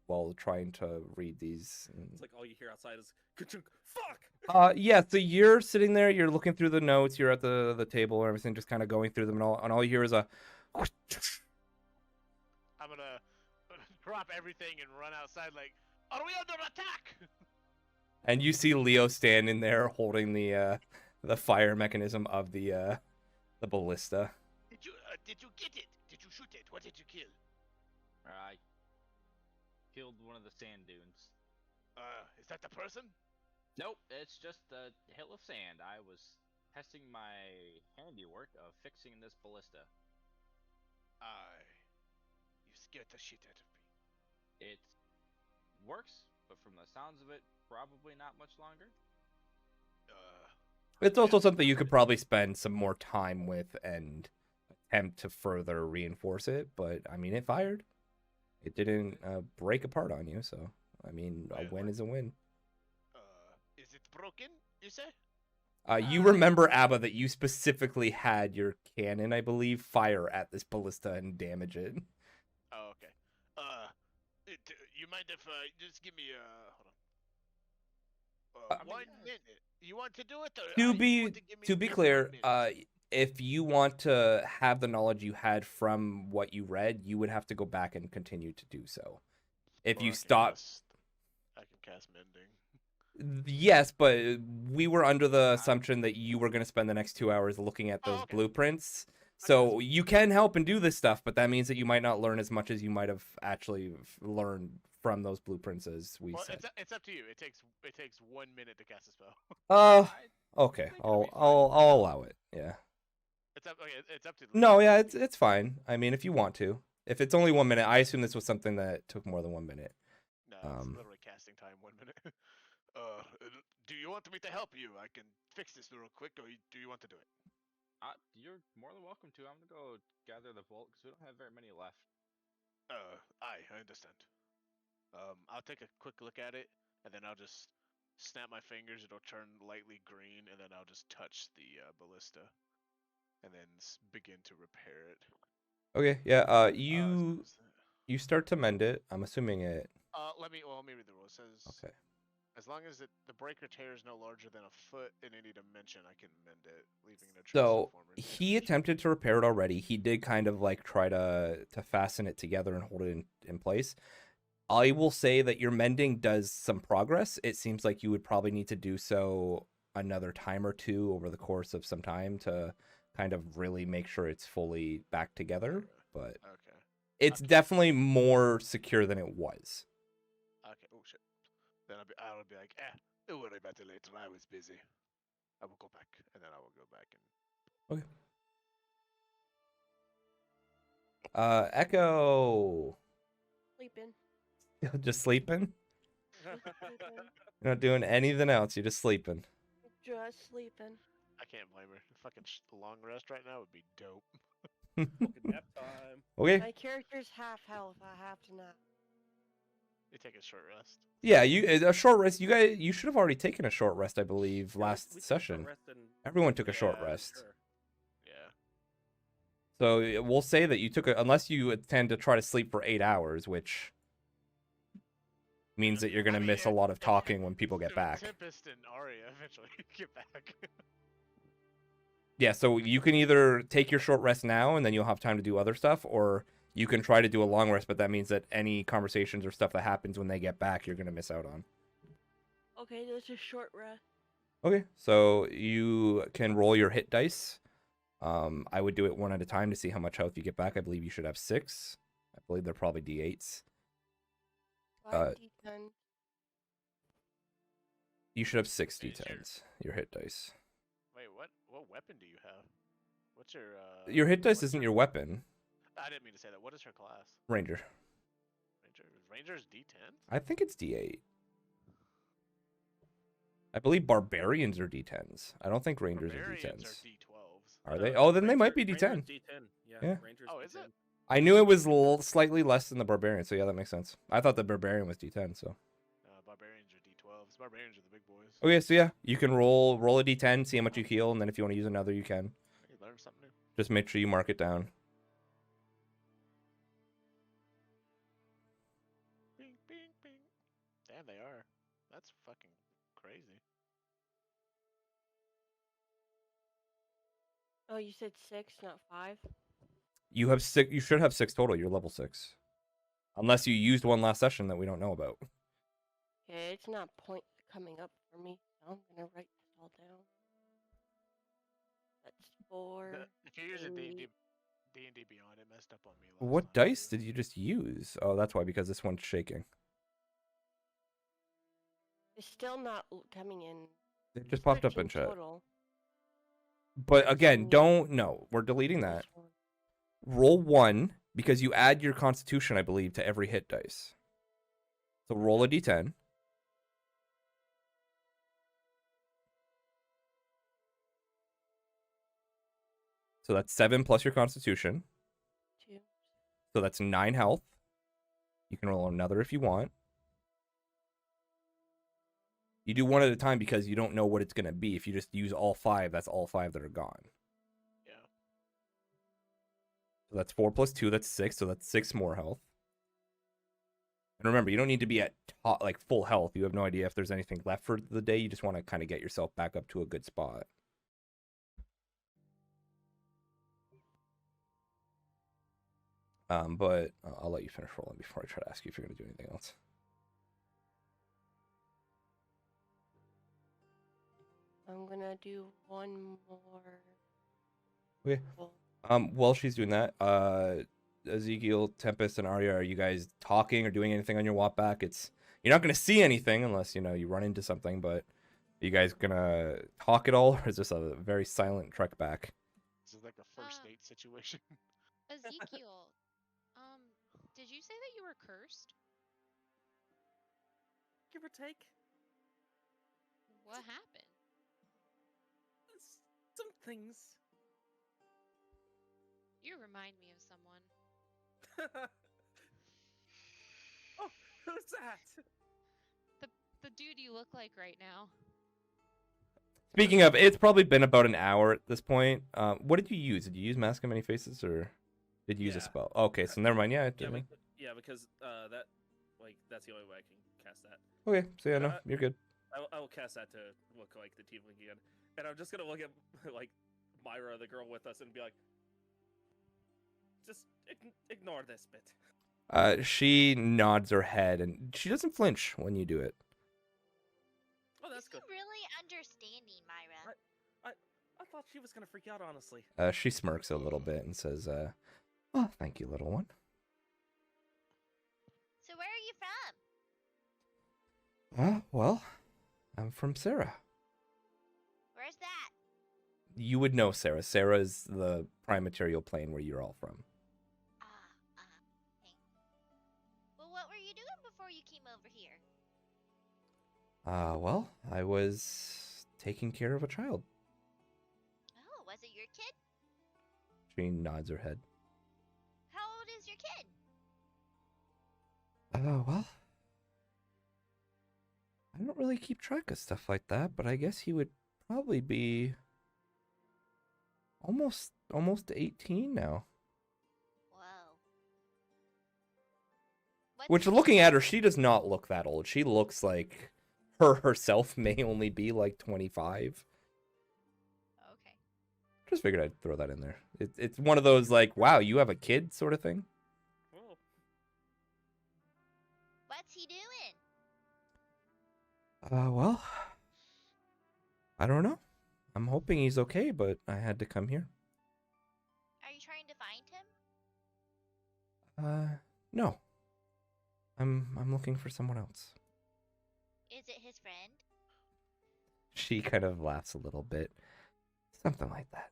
while trying to read these. It's like all you hear outside is ka-chunk, fuck. Yeah. So you're sitting there, you're looking through the notes, you're at the table and everything, just kind of going through them, and all you hear is a. I'm gonna drop everything and run outside. Like, are we under attack? And you see Leo standing there holding the fire mechanism of the ballista. Did you get it? Did you shoot it? What did you kill? I killed one of the sand dunes. Is that the person? Nope, it's just a hill of sand. I was testing my handiwork of fixing this ballista. You scared the shit out of me. It works, but from the sounds of it, probably not much longer. It's also something you could probably spend some more time with and attempt to further reinforce it. But I mean, it fired. It didn't break apart on you, so I mean, a win is a win. Is it broken? You say? You remember, Abba, that you specifically had your cannon, I believe, fire at this ballista and damage it. Oh, okay. You mind if just give me hold on. 1 minute. You want to do it? Or, To you be want give me to be just clear, 1 minute? if you want to have the knowledge you had from what you read, you would have to go back and continue to do so. If Or you I can stop, I can cast mending. yes, but we were under the assumption that you were going to spend the next 2 hours looking at those okay. blueprints. So you can help and do this stuff, but that means that you might not learn as much as you might have actually learned from those blueprints as we Well, said. it's up to you. It takes 1 minute to cast a spell. Okay, think it'll be I'll allow it. Yeah. It's up to. No, yeah, it's fine. I mean, if you want to. If it's only 1 minute, I assume this was something that took more than 1 minute. No, it's literally casting time. 1 minute. Do you want me to help you? I can fix this real quick, or do you want to do it? You're more than welcome to. I'm gonna go gather the bolt because we don't have very many left. I understand. I'll take a quick look at it, and then I'll just snap my fingers. It'll turn lightly green, and then I'll just touch the ballista, and then begin to repair it. Okay, yeah. So is that- You start to mend it. I'm assuming it. let me read the rule. It says, Okay. as long as the breaker tear is no larger than a foot in any dimension, I can mend it, leaving no trace So of former he damage. attempted to repair it already. He did kind of like try to fasten it together and hold it in place. I will say that your mending does some progress. It seems like you would probably need to do so another time or two over the course of some time to kind of really make sure it's fully back together. But Okay. it's definitely more secure than it was. Okay. Oh shit. Then I'll be like, don't worry about it later. I was busy. I will go back, and then I will go back and. Echo. Sleeping. Just sleeping? Sleeping. You're not doing anything else. You're just sleeping. Just sleeping. I can't blame her. A fucking long rest right now would be dope. Fucking nap time. Okay. My character's half health. I have to nap. You take a short rest. Yeah, a short rest. You should have already taken a short rest, I believe, Yeah, last we took a short session. rest and- Everyone took a short Yeah, rest. Sure. Yeah. So we'll say that you took unless you tend to try to sleep for 8 hours, which means that you're gonna miss a lot of talking when people get back. Tempest and Arya eventually get back. Yeah, so you can either take your short rest now and then you'll have time to do other stuff, or you can try to do a long rest, but that means that any conversations or stuff that happens when they get back, you're gonna miss out on. Okay, that's a short rest. Okay, so you can roll your hit dice. I would do it one at a time to see how much health you get back. I believe you should have 6. I believe they're probably D8s. 5d10. You should have 6 Hey, sure. D10s. Your hit dice. Wait, what? What weapon do you have? What's your? Your hit dice what's isn't her- your weapon, I didn't mean to say that. What is her class? Ranger. Ranger's D10. I think it's D8. I believe barbarians are D10s. I don't think rangers Barbarians are are D10s. D12s. Are they? Oh, then they might be Ranger's D10. D10. Yeah. Yeah. Ranger's Oh, is D10. it? I knew it was slightly less than the barbarian, so yeah, that makes sense. I thought the barbarian was D10, so. Barbarians are D12s. Barbarians are the big boys. Okay, so yeah, you can roll a D10, see how much you heal, and then if you want to use another, you can. You learn something new. Just make sure you mark it down. Bing, bing, bing. Damn, they are. That's fucking crazy. Oh, you said 6, not 5? You have 6. You should have 6 total. You're level 6, unless you used one last session that we don't know about. Okay, it's not coming up for me, so I'm gonna write this all down. That's 4. If you're using D&D Beyond, it messed up on me last What time, dice too. did you just use? Oh, that's why, because this one's shaking. It's still not coming in. It just popped up 13 in chat. total. But again, So- don't no. We're deleting that. This one. Roll 1 because you add your Constitution, I believe, to every hit dice. So roll a D10. So that's 7 plus your Constitution. 2. So that's 9 health. You can roll another if you want. You do one at a time because you don't know what it's going to be. If you just use all 5, that's all 5 that are gone. Yeah. So that's 4 plus 2, that's 6. So that's 6 more health. And remember, you don't need to be at full health. You have no idea if there's anything left for the day. You just want to kind of get yourself back up to a good spot. But I'll let you finish rolling before I try to ask you if you're going to do anything else. I'm gonna do one more. Okay. roll. While she's doing that, Ezekiel, Tempest, and Arya, are you guys talking or doing anything on your walk back? You're not going to see anything unless, you run into something, but are you guys going to talk at all, or is this a very silent trek back? This is like a first date situation. Ezekiel, did you say that you were cursed? Give or take. What happened? Some things. You remind me of someone. Oh, who's that? The dude you look like right now. Speaking of, it's probably been about an hour at this point. What did you use? Did you use Mask of Many Faces, or did you use a Yeah. spell? Okay, so never mind. Yeah, it Yeah, didn't. because that's the only way I can cast that. Okay, so yeah, no, you're good. I will cast that to look like the tiefling again, and I'm just gonna look at like Myra, the girl with us, and be like, just ignore this bit. She nods her head, and she doesn't flinch when you do it. Oh, that's good. You're really understanding, Myra. I thought she was gonna freak out, honestly. She smirks a little bit and says, "Oh, thank you, little one." So where are you from? Well, I'm from Sarah. Where's that? You would know Sarah. Sarah is the prime material plane where you're all from. Ah, Well, I was taking care of a child. Oh, was it your kid? She nods her head. How old is your kid? Well, I don't really keep track of stuff like that, but I guess he would probably be almost 18 now. Whoa. Which, looking at her, she does not look that old. She looks like her herself may only be like 25. Okay. Just figured I'd throw that in there. It's one of those like, wow, you have a kid sort of thing. Oh, What's he doing? Well, I don't know. I'm hoping he's okay, but I had to come here. Are you trying to find him? No. I'm looking for someone else. Is it his friend? She kind of laughs a little bit. Something like that.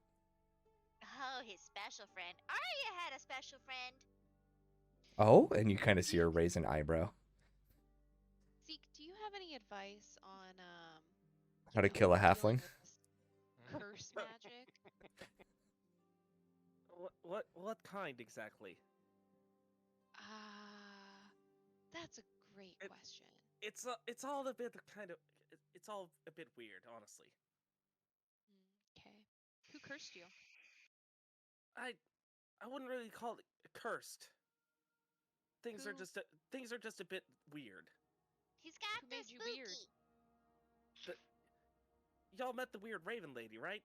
Oh, his special friend. Arya had a special friend. Oh, and you kind of see her raise an eyebrow. Zeke, do you have any advice on How to kill a dealing halfling? with this curse magic? what kind exactly? That's a great It- question. It's all a bit kind of it's all a bit weird, honestly. Okay. Who cursed you? I wouldn't really call it cursed. Things are Who- just a bit weird. He's got Who the made you spooky. weird? Y'all met the weird raven lady, right?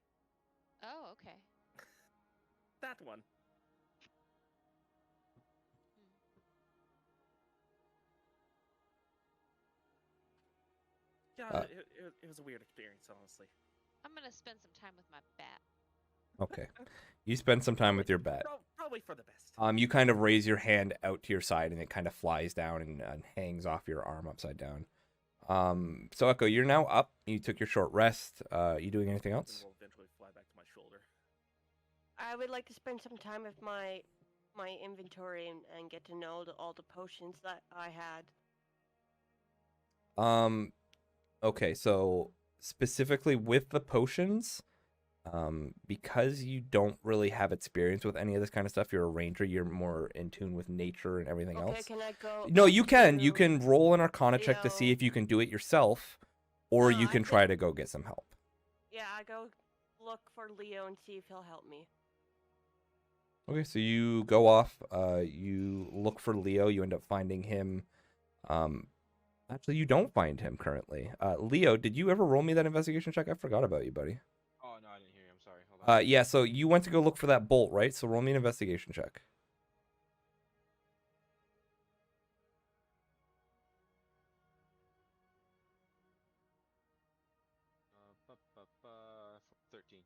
Oh, okay. That one. Yeah, it was a weird experience, honestly. I'm gonna spend some time with my bat. Okay. You spend some time with your bat. Probably for the best. You kind of raise your hand out to your side, and it kind of flies down and hangs off your arm upside down. So Echo, you're now up. You took your short rest. You doing anything else? And will eventually fly back to my shoulder. I would like to spend some time with my inventory and get to know all the potions that I had. Okay, so specifically with the potions, because you don't really have experience with any of this kind of stuff, you're a ranger, you're more in tune with nature and everything Okay, else. can I go? No, you can. You to can roll an Arcana check to see Leo? if you can do it yourself, or No, you I can think- try to go get some help. Yeah, I go look for Leo and see if he'll help me. Okay, so you go off. You look for Leo. You end up finding him. Actually, you don't find him currently. Leo, did you ever roll me that investigation check? I forgot about you, buddy. Oh no, I didn't hear you. I'm sorry. Hold on. Yeah. So you went to go look for that bolt, right? So roll me an investigation check. Uh, 13.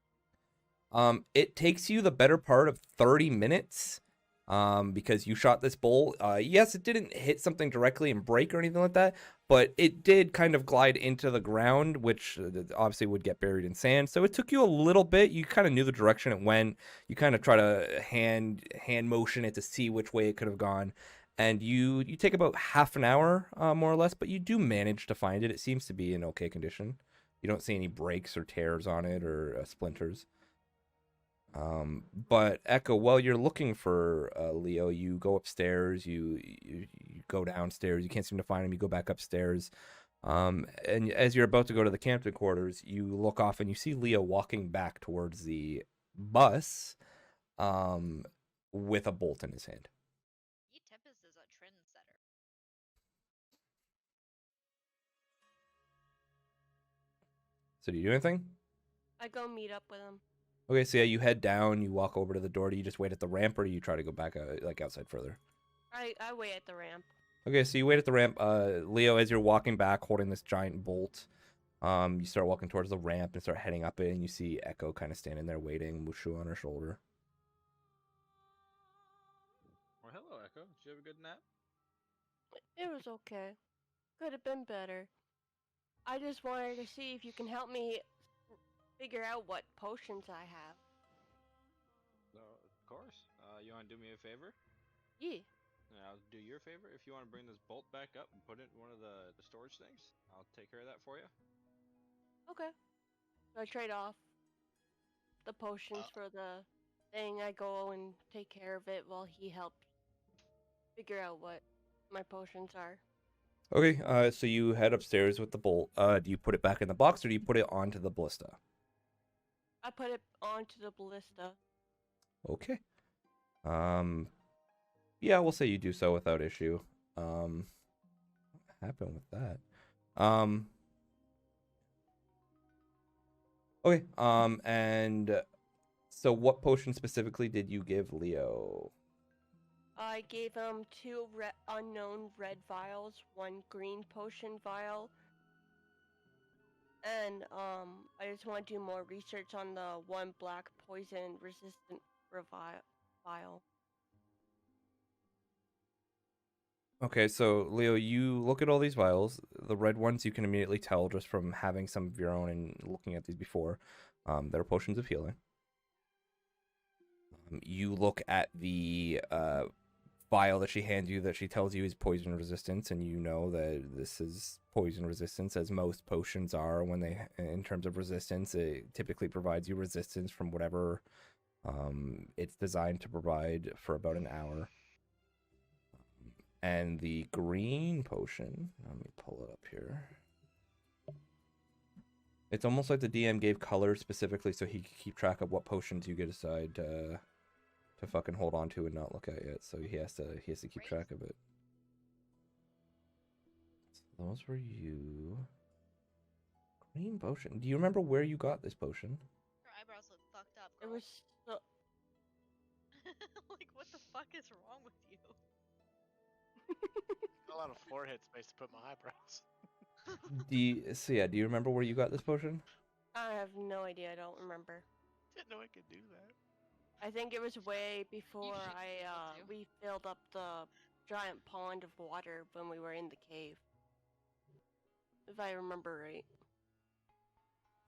It takes you the better part of 30 minutes. Because you shot this bolt. Yes, it didn't hit something directly and break or anything like that, but it did kind of glide into the ground, which obviously would get buried in sand. So it took you a little bit. You kind of knew the direction it went. You kind of try to hand motion it to see which way it could have gone, and you take about half an hour, more or less, but you do manage to find it. It seems to be in okay condition. You don't see any breaks or tears on it or splinters. But Echo, while you're looking for Leo, you go upstairs, you go downstairs, you can't seem to find him, you go back upstairs. And as you're about to go to the captain quarters, you look off and you see Leo walking back towards the bus, with a bolt in his hand. Tempest is a trendsetter. So do you do anything? I go meet up with him. Okay, so yeah, you head down, you walk over to the door. Do you just wait at the ramp, or do you try to go back like outside further? I wait at the ramp. Okay, so you wait at the ramp. Leo, as you're walking back, holding this giant bolt, you start walking towards the ramp and start heading up it, and you see Echo kind of standing there waiting, Mushu on her shoulder. Well, hello, Echo. Did you have a good nap? It was okay. Could have been better. I just wanted to see if you can help me figure out what potions I have. No, of course. You want to do me a favor? Yeah. I'll do your favor. If you want to bring this bolt back up and put it in one of the storage things, I'll take care of that for you. Okay. So I trade off the potions for the thing. I go and take care of it while he helps figure out what my potions are. Okay, so you head upstairs with the bolt. Do you put it back in the box or do you put it onto the ballista? I put it onto the ballista. Okay. Yeah, we'll say you do so without issue. What happened with that? Okay, and so what potion specifically did you give Leo? I gave him 2 unknown red vials, 1 green potion vial, and I just want to do more research on the 1 black poison resistant vial. Okay, so Leo, you look at all these vials. The red ones you can immediately tell just from having some of your own and looking at these before. They're potions of healing. You look at the vial that she hands you that she tells you is poison resistance, and you know that this is poison resistance, as most potions are when they, in terms of resistance, it typically provides you resistance from whatever it's designed to provide for about an hour. And the green potion, let me pull it up here. It's almost like the DM gave color specifically so he could keep track of what potions you get aside to fucking hold on to and not look at yet. So he has to keep track of it. So those were you. Green potion. Do you remember where you got this potion? Her eyebrows look fucked up. It Girl. was so... Like, what the fuck is wrong with you? A lot of forehead space to put my eyebrows. Do you remember where you got this potion? I have no idea. I don't remember. Didn't know I could do that. I think it was way before should be able to. we filled up the giant pond of water when we were in the cave. If I remember right.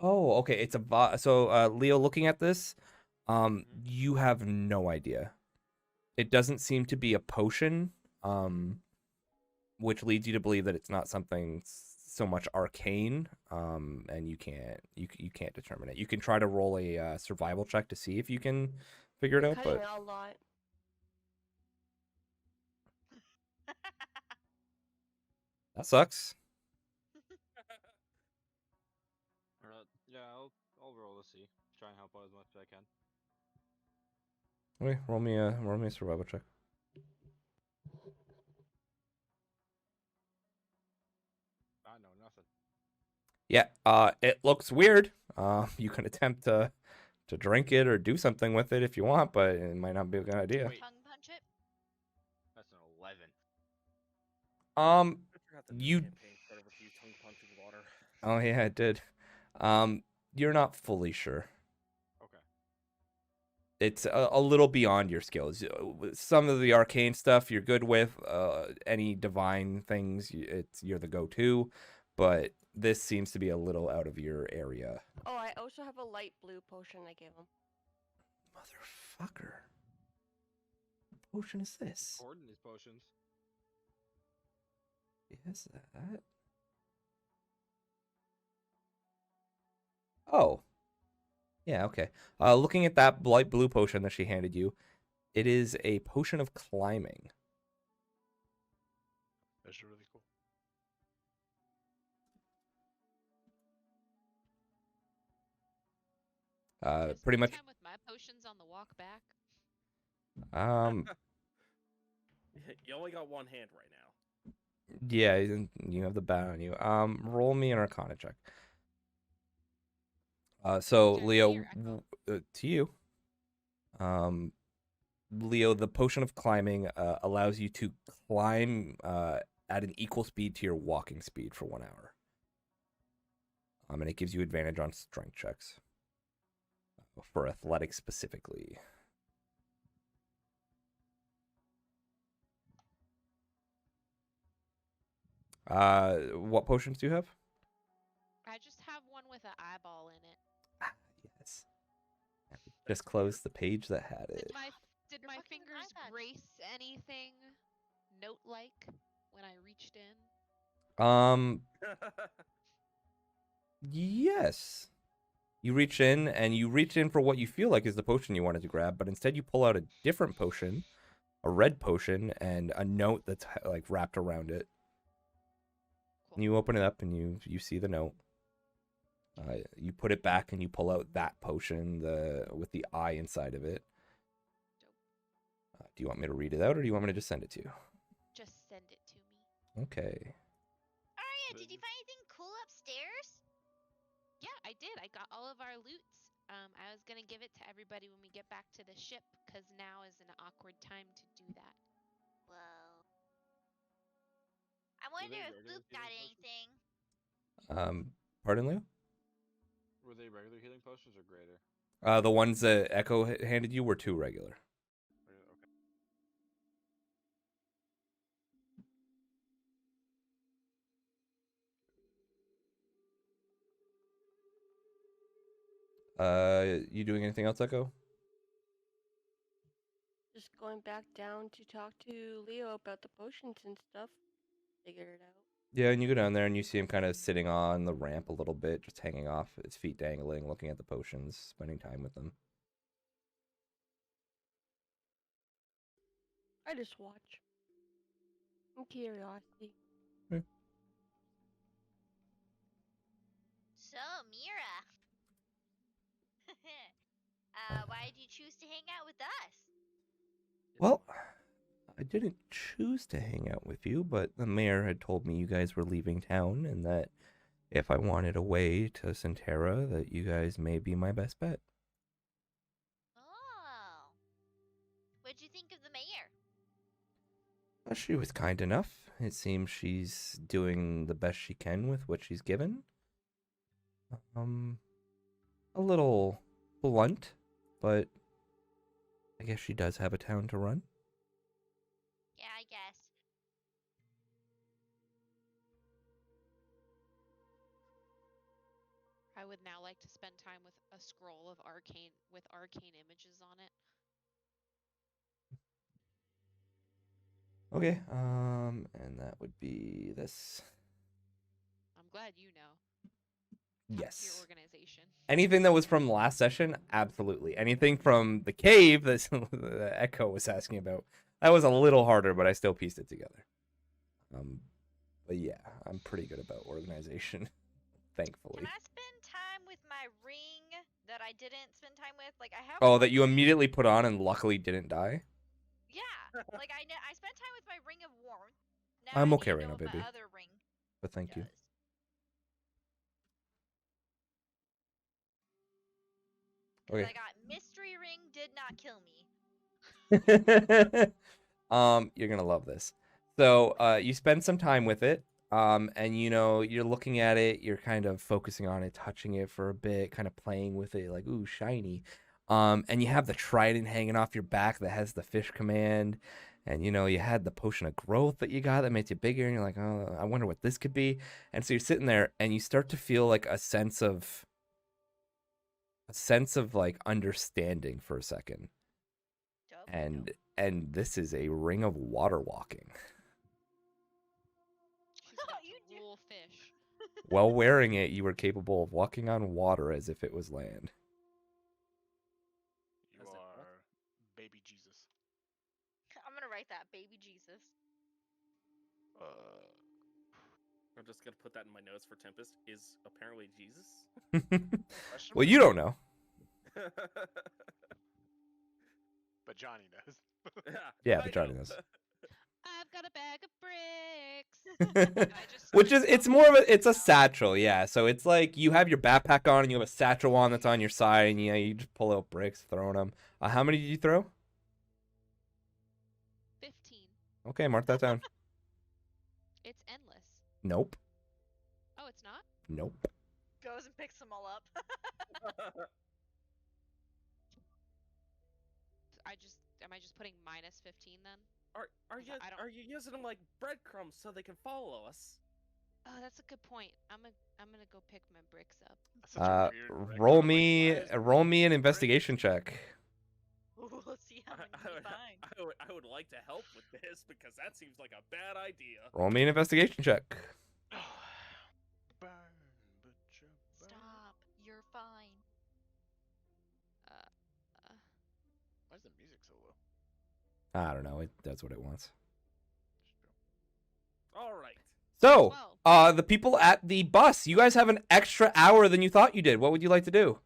Oh, okay. It's a so Leo, looking at this, you have no idea. It doesn't seem to be a potion, which leads you to believe that it's not something so much arcane, and you can't determine it. You can try to roll a survival check to see if you can figure it out, Cutting but out a lot. that sucks. Yeah, I'll roll to see. Try and help out as much as I can. Okay, roll me a survival check. No, nothing. Yeah, it looks weird. You can attempt to drink it or do something with it if you want, but it might not be a good idea. Wait. Tongue punch it? That's an 11. I forgot that You- campaign started with you tongue punching water. Oh yeah, it did. You're not fully sure. Okay. It's a little beyond your skills. Some of the arcane stuff you're good with. Any divine things, you're the go-to, but this seems to be a little out of your area. Oh, I also have a light blue potion I gave him. Motherfucker. What potion is this? Hoarding these potions. Is that? Oh. Yeah, okay. Looking at that light blue potion that she handed you, it is a potion of climbing. That's really cool. Pretty much. Time with my potions on the walk back. You only got one hand right now. Yeah, you have the bat on you. Roll me an Arcana check. So Turn to Leo, your echo. to you. Leo, the potion of climbing allows you to climb at an equal speed to your walking speed for 1 hour. And it gives you advantage on strength checks. For athletics specifically. What potions do you have? I just have one with an eyeball in it. Yes. Just close the page that had it. Did my Your fucking fingers iPad. grace anything note-like when I reached in? Yes. You reach in and you reach in for what you feel like is the potion you wanted to grab, but instead you pull out a different potion, a red potion, and a note that's like wrapped around it. Cool. You open it up and you see the note. You put it back and you pull out that potion with the eye inside of it. Do you want me to read it out or do you want me to just send it to you? Just send it to me. Okay. Aria, did you find anything cool upstairs? Yeah, I did. I got all of our loots. I was gonna give it to everybody when we get back to the ship, because now is an awkward time to do that. Whoa. I wonder if regular Luke got healing anything. Pardon, Lou? Were they regular healing potions or greater? The ones that Echo handed you were 2 regular. You doing anything else, Echo? Just going back down to talk to Leo about the potions and stuff. Figure it out. Yeah, and you go down there and you see him kind of sitting on the ramp a little bit, just hanging off, his feet dangling, looking at the potions, spending time with them. I just watch. In curiosity. So, Mira. Why did you choose to hang out with us? Well, I didn't choose to hang out with you, but the mayor had told me you guys were leaving town and that if I wanted a way to Centera, that you guys may be my best bet. Oh. What'd you think of the mayor? She was kind enough. It seems she's doing the best she can with what she's given. A little blunt, but I guess she does have a town to run. Yeah, I guess. I would now like to spend time with a scroll of arcane images on it. Okay, and that would be this. I'm glad you know. Talk to Yes. your organization. Anything that was from last session, absolutely. Anything from the cave that the Echo was asking about, that was a little harder, but I still pieced it together. But yeah, I'm pretty good about organization, thankfully. Can I spend time with my ring that I didn't spend time with? Like I have. Oh, that you immediately put on and luckily didn't die? Yeah, like I spent time with my ring of warmth. Now I'm I okay need to right know now, what baby. My other ring But thank you. does. 'Cause Okay. I got mystery ring did not kill me. You're gonna love this. So you spend some time with it, and you know you're looking at it, you're kind of focusing on it, touching it for a bit, kind of playing with it, like ooh shiny. And you have the trident hanging off your back that has the fish command, and you know you had the potion of growth that you got that makes you bigger, and you're like, oh, I wonder what this could be. And so you're sitting there, and you start to feel like a sense of like understanding for a second. Dope, And this is a ring of water walking. She's got You to rule fish. While wearing it, you were capable of walking on water as if it was land. You are baby Jesus. I'm gonna write that, baby Jesus. I'm just gonna put that in my notes for Tempest. Is apparently Jesus. Well, you don't know. But Johnny knows. Yeah, I but Johnny know. knows. I've got a bag of bricks. I just Which start is, it's throwing more of a, bricks it's a out. satchel, yeah. So it's like you have your backpack on and you have a satchel on that's on your side, and you just pull out bricks, throwing them. How many did you throw? 15. Okay, mark that down. It's endless. Nope. Oh, it's not? Nope. Goes and picks them all up. Am I just putting minus 15 then? Are you I don't- are you using them like breadcrumbs so they can follow us? Oh, that's a good point. I'm gonna go pick my bricks up. That's such a weird Roll record. me Like, why is roll me an brick- investigation check. We'll see how many. would, fine. I would like to help with this because that seems like a bad idea. Roll me an investigation check. Burn, butcher, burn. Stop. You're fine. Why is the music so low? I don't know. That's what it wants. All right. So, Whoa. the people at the bus, you guys have an extra hour than you thought you did. What would you like to do?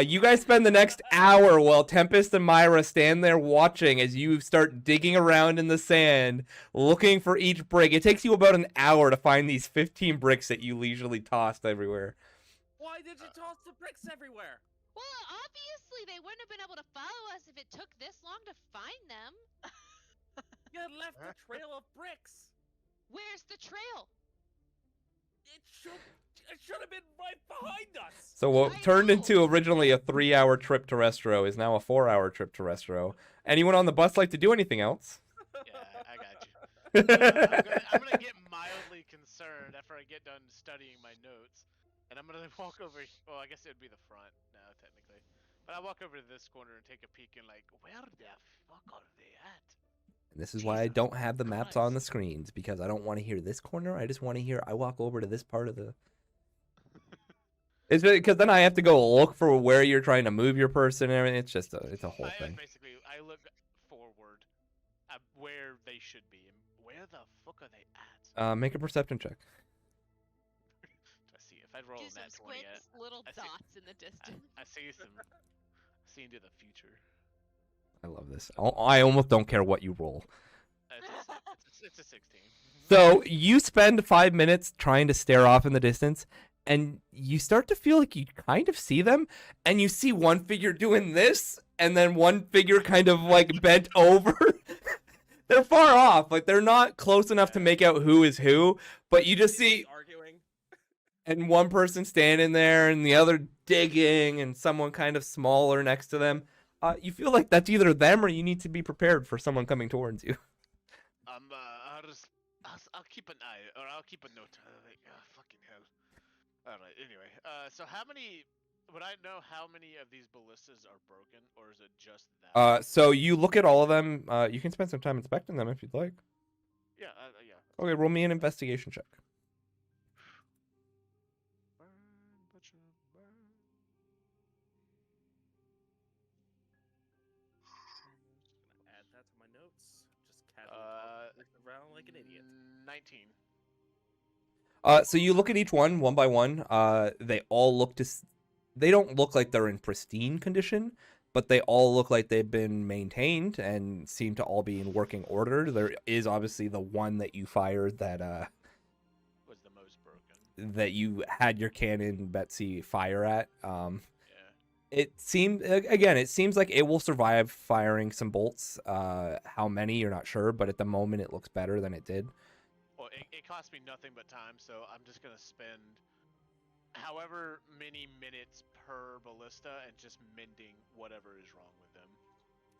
You guys spend the next hour while Tempest and Myra stand there watching as you start digging around in the sand, looking for each brick. It takes you about an hour to find these 15 bricks that you leisurely tossed everywhere. Why did you toss the bricks everywhere? Well, obviously they wouldn't have been able to follow us if it took this long to find them. You had left a trail of bricks. Where's the trail? It should have been right behind us. So what I turned know. into originally a 3-hour trip to Restro is now a 4-hour trip to Restro. Anyone on the bus like to do anything else? Yeah, I got you. I'm gonna get mildly concerned after I get done studying my notes, and I'm gonna walk over. Well, I guess it would be the front now, technically. But I walk over to this corner and take a peek and like, where the fuck are they at? And this is why I don't have the maps on the screens, because I don't want to hear this corner. I just want to hear I walk over to this part of the... It's because then I have to go look for where you're trying to move your person and everything. It's a whole thing. Basically, I look forward at where they should be, and where the fuck are they at? Make a perception check. I see if I roll Do a some nat 20 yet. squints. Little I see- dots in the distance. I see some. See into the future. I love this. I almost don't care what you roll. It's a 16. So you spend 5 minutes trying to stare off in the distance, and you start to feel like you kind of see them, and you see one figure doing this, and then one figure kind of like bent over. They're far off, like they're not close enough to make out who is who, but you just see, arguing. and one person standing there, and the other digging, and someone kind of smaller next to them. You feel like that's either them or you need to be prepared for someone coming towards you. I'll keep an eye, or I'll keep a note. Like, fucking hell. All right. Anyway, so how many? Would I know how many of these ballistas are broken, or is it just that? So you look at all of them. You can spend some time inspecting them if you'd like. Yeah. Yeah. Okay, roll me an investigation check. Burn, butcher, burn. Add that to my notes. Just casually around like an idiot. 19. So you look at each one by one. They all look they don't look like they're in pristine condition, but they all look like they've been maintained and seem to all be in working order. There is obviously the one that you fired that Was the most broken. that you had your cannon Betsy fire at. Yeah. It seems like it will survive firing some bolts. How many you're not sure, but at the moment it looks better than it did. Well, it cost me nothing but time, so I'm just gonna spend however many minutes per ballista and just mending whatever is wrong with them.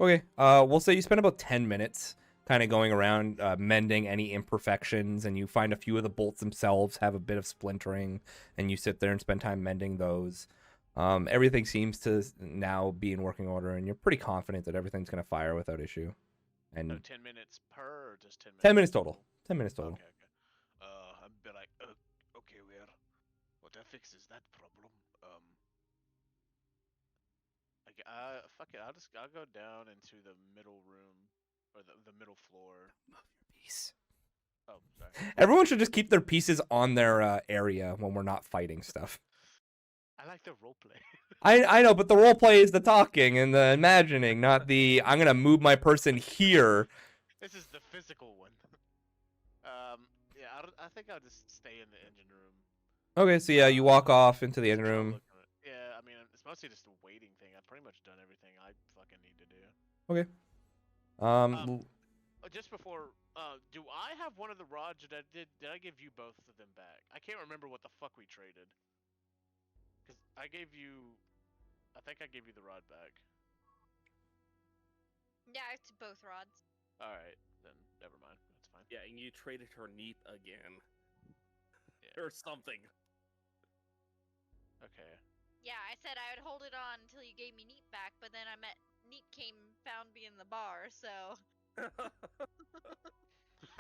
Okay, we'll say you spend about 10 minutes kind of going around mending any imperfections, and you find a few of the bolts themselves have a bit of splintering, and you sit there and spend time mending those. Everything seems to now be in working order, and you're pretty confident that everything's going to fire without issue. And So 10 minutes per, or just 10 minutes? 10 minutes total. 10 minutes total. Okay. I'd be like, okay, what fixes that problem? Fuck it. I'll go down into the middle room, or the middle floor. Piece. Oh, sorry. Everyone should just keep their pieces on their area when we're not fighting stuff. I like the roleplay. I know, but the role play is the talking and the imagining, not the I'm gonna move my person here. This is the physical one. Yeah, I think I'll just stay in the engine room. Okay, so yeah, you walk off into the Just engine kinda room. look at it. Yeah, I mean, it's mostly just a waiting thing. I've pretty much done everything I fucking need to do. Okay. Just before, do I have one of the rods that I did? Did I give you both of them back? I can't remember what the fuck we traded. Cause I think I gave you the rod back. Yeah, it's both rods. All right, then never mind. That's fine. Yeah, and you traded her neat again. Yeah. Or something. Okay. Yeah, I said I would hold it on until you gave me Neat back, but then I met Neat came found me in the bar, so.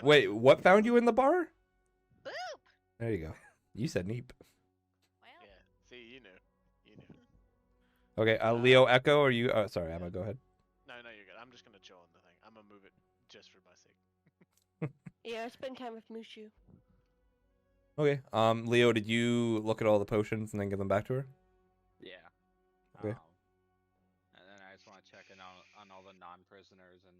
Wait, what found you in the bar? Boop! There you go. You said neep. Well, Yeah. See, you knew. You knew. Okay, Leo Echo, or you? Oh, sorry, Emma, go ahead. No, you're good. I'm just gonna chill on the thing. I'm gonna move it just for my sake. Yeah, I spend time with Mushu. Okay. Leo, did you look at all the potions and then give them back to her? Yeah. Okay. And then I just want to check in on all the non-prisoners and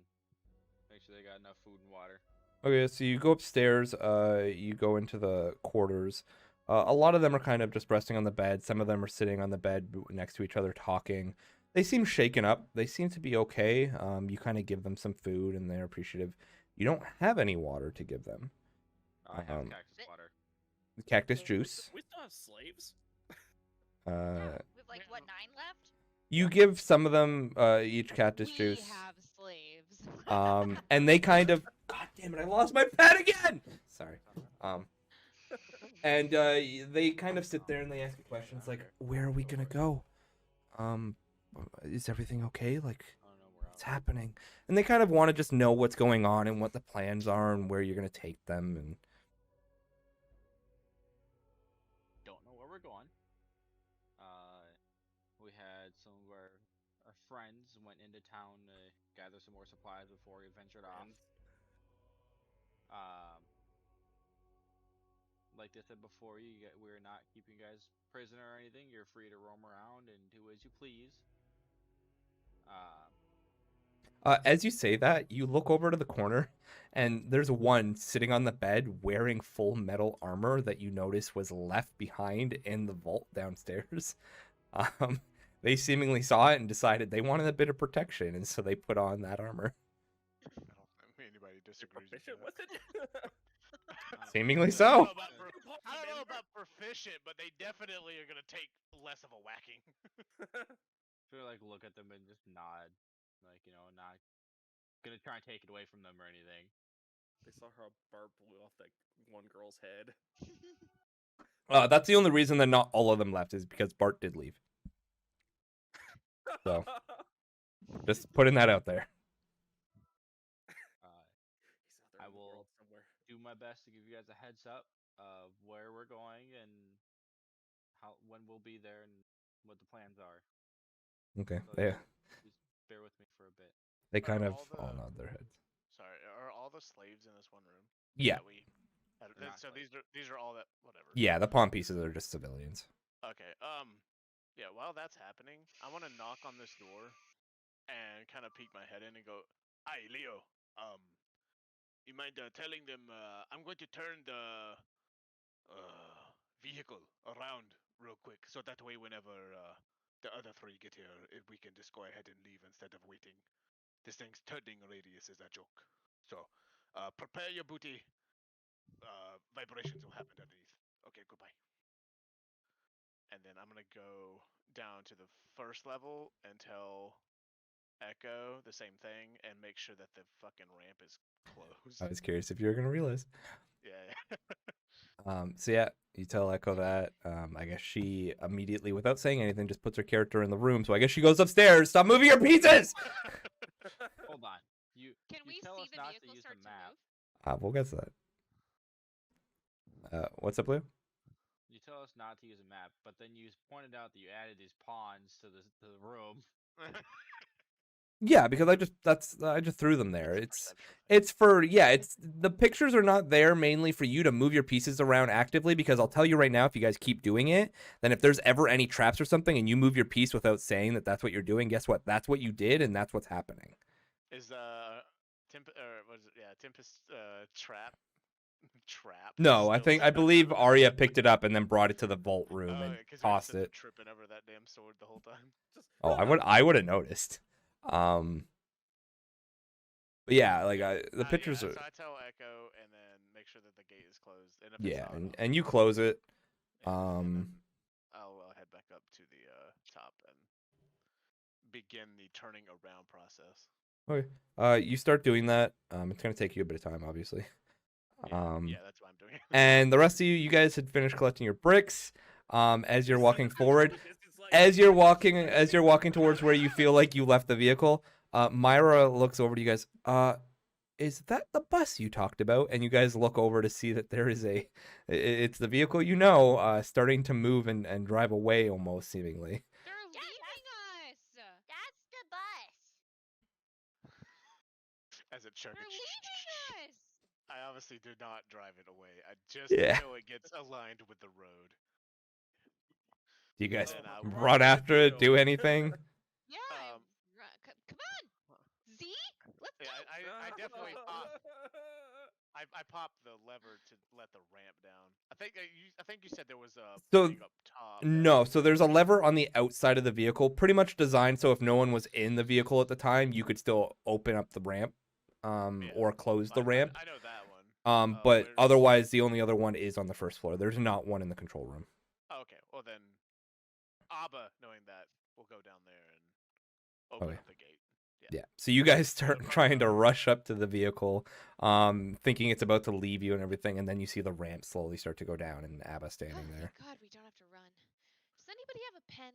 make sure they got enough food and water. Okay, so you go upstairs. You go into the quarters. A lot of them are kind of just resting on the bed. Some of them are sitting on the bed next to each other talking. They seem shaken up. They seem to be okay. You kind of give them some food and they're appreciative. You don't have any water to give them. I have cactus water. Cactus juice. We still have slaves. yeah, we've like, what, 9 left? You give some of them each cactus We juice. have slaves. And they kind of, God damn it, I lost my pen again. Sorry. And they kind of sit there and they ask you questions like, where are we gonna go? Is everything okay? Like, what's happening? And they kind of want to just know what's going on and what the plans are and where you're gonna take them. And Don't know where we're going. We had some of our friends went into town to gather some more supplies before we ventured off. Like I said before, we're not keeping you guys prisoner or anything. You're free to roam around and do as you please. as you say that, you look over to the corner, and there's one sitting on the bed wearing full metal armor that you notice was left behind in the vault downstairs. They seemingly saw it and decided they wanted a bit of protection, and so they put on that armor. I don't think anybody disagrees with Proficient that. with it? Seemingly so. I don't know about proficient, but they definitely are gonna take less of a whacking. So like look at them and just nod, like not gonna try and take it away from them or anything. They saw how Barb blew off that one girl's head. That's the only reason that not all of them left is because Bart did leave. So, just putting that out there. He's out there I in the will world somewhere. do my best to give you guys a heads up of where we're going and when we'll be there and what the plans are. Okay. So Yeah. just bear with me for a bit. They kind of all the- all nod their heads. Sorry, are all the slaves in this one room? Yeah. That we had, They're not so these are all that whatever. Yeah, the pawn pieces are just civilians. Okay. Yeah. While that's happening, I want to knock on this door and kind of peek my head in and go, "Hi, Leo. You mind telling them I'm going to turn the vehicle around real quick, so that way whenever the other 3 get here, we can just go ahead and leave instead of waiting. This thing's turning radius is a joke. So prepare your booty. Vibrations will happen underneath. Okay, goodbye." And then I'm gonna go down to the first level and tell Echo the same thing and make sure that the fucking ramp is closed. I was curious if you were gonna realize. Yeah. So yeah, you tell Echo that. I guess she immediately, without saying anything, just puts her character in the room. So I guess she goes upstairs. Stop moving your pieces. Hold on. Can we tell see us the not to vehicle use start the to map. move? We'll get to that. What's up, Lou? You tell us not to use a map, but then you pointed out that you added these pawns to the room. Yeah, because I just threw them there. It's It's the pictures are not there mainly for you to move your pieces around actively, because I'll tell you right now, if you guys keep doing it, then if there's ever any traps or something and you move your piece without saying that that's what you're doing, guess what? That's what you did, and that's what's happening. Is Tempest trap? No, still- I believe Arya picked it up and then brought it to the vault room and okay, 'cause we were tossed sitting it. tripping over that damn sword the whole time. Just Oh, I would have noticed. But yeah, like the pictures yeah, are So I tell Echo and then make sure that the gate is closed. And if yeah, it's not, and you close it. and then I'll head back up to the top and begin the turning around process. Okay. You start doing that. It's gonna take you a bit of time, obviously. Yeah, that's what I'm doing. And the rest of you guys had finished collecting your bricks. As you're walking forward, as you're walking towards where you feel like you left the vehicle, Myra looks over to you guys. Is that the bus you talked about? And you guys look over to see that there is it's the vehicle starting to move and drive away almost seemingly. They're leaving us. That's the bus. As it They're chugged. leaving us. I obviously did not drive it away. I just Yeah. until it gets aligned with the road. Do you guys And I run after it? Do anything? Yeah. Come on. Z. Let's go. Yeah, I definitely popped. I popped the lever to let the ramp down. I think you said there was a So- thing up top. No, so there's a lever on the outside of the vehicle, pretty much designed so if no one was in the vehicle at the time, you could still open up the ramp, or close the ramp. I know that one. But where's- otherwise, the only other one is on the first floor. There's not one in the control room. Oh, okay, well then, Abba, knowing that, will go down there and open Okay. up the gate. Yeah. So you guys start trying to rush up to the vehicle, thinking it's about to leave you and everything, and then you see the ramp slowly start to go down and Abba standing Oh, there. thank God we don't have to run. Does anybody have a pen?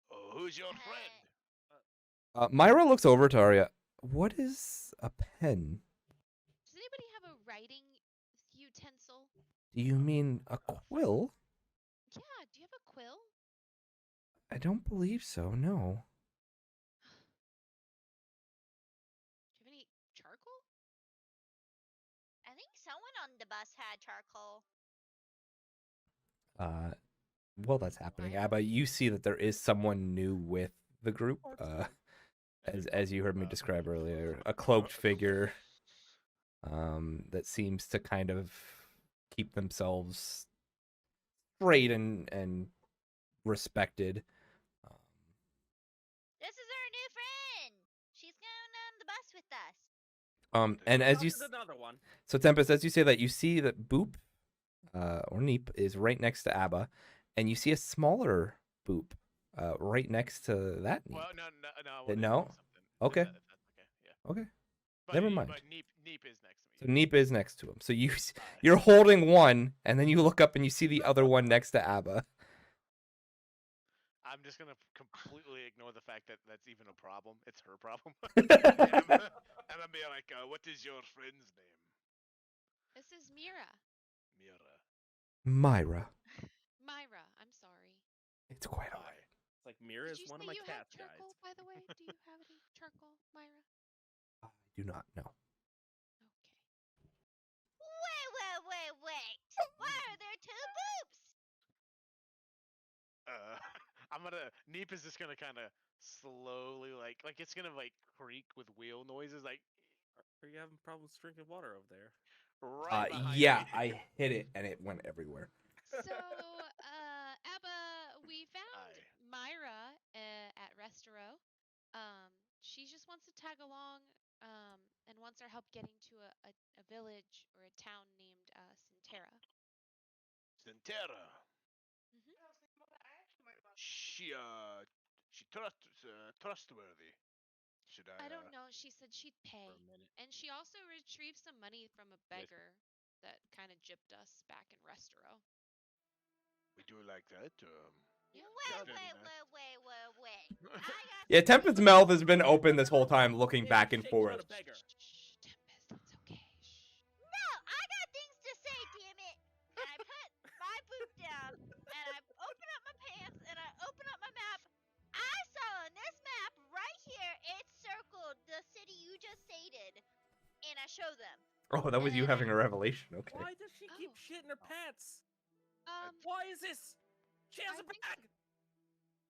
Oh, who's your friend? Myra looks over to Arya. What is a pen? Does anybody have a writing utensil? Do you mean a quill? Yeah. Do you have a quill? I don't believe so, no. Do you have any charcoal? I think someone on the bus had charcoal. Well, that's happening. Myra? Abba, you see that there is someone new with the group, as you heard me describe earlier, a cloaked figure, that seems to kind of keep themselves straight and respected. This is our new friend. She's going on the bus with us. And as you There's another one. So Tempest, as you say that, you see that Boop, or Neep, is right next to Abba, and you see a smaller Boop, right next to that Neep. Well, no. I wanted to No? say something, if Okay. if that's okay, yeah. Okay. But Never he- mind. But Neep is next to So me. Neep is next to him. So you're holding one, and then you look up and you see the other one next to Abba. I'm just gonna completely ignore the fact that that's even a problem. It's her problem. I'm gonna be like, what is your friend's name? This is Mira. Mira. Myra. Myra. I'm sorry. It's quite Hi. alright. It's like Mira Did is you one say of my you have cats, guys. charcoal, by the way? Do you have any charcoal, Myra? I do not know. Okay. Wait. Why are there two boobs? I'm gonna. Neep is just gonna kind of slowly, like it's gonna creak with wheel noises, like Are you having problems drinking water over there? right behind Yeah, me. I hit it and it went everywhere. So, Abba, we found Aye. Myra at Restoro. She just wants to tag along, and wants our help getting to a village or a town named Centera. Centera. Mhm. She trustworthy. Should I? I don't know. She said she'd pay, For a minute. and she also retrieved some money from a beggar that kind of gypped us back in Restoro. We do like that. Yeah. Wait. I got Yeah, some Tempest's things- mouth has been open this whole time, looking Yeah, back and shake what forth. a beggar. Shh, Tempest, it's okay. Shh. No, I got things to say, damn it. And I put my boot down, and I open up my pants, and I open up my map. I saw on this map right here, it circled the city you just stated, and I show them. Oh, that was you having a revelation. Okay. Why does she keep Oh. shit in her pants? Why? Why is this? She has I a think- bag.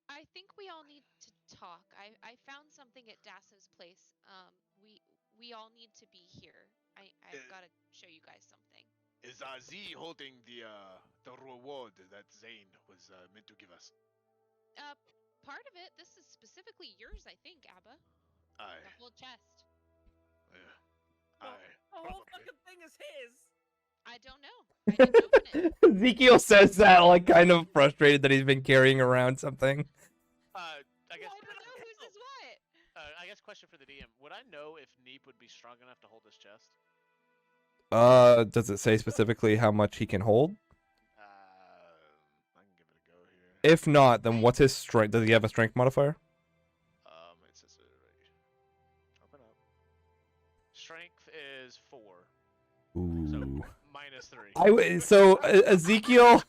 I think we all need to talk. I found something at Dasso's place. We all need to be here. I've got to show you guys something. Is Z holding the reward that Zane was meant to give us? Part of it. This is specifically yours, I think, Abba. Aye. The whole chest. Aye. The whole Probably. fucking thing is his. I don't know. I didn't open it. Ezekiel says that, like, kind of frustrated that he's been carrying around something. I guess. I don't know whose is what. I guess question for the DM: would I know if Neep would be strong enough to hold his chest? Does it say specifically how much he can hold? I can give it a go here. If not, then what's his strength? Does he have a strength modifier? It says it right. strength is 4. Ooh. So -3. So Ezekiel.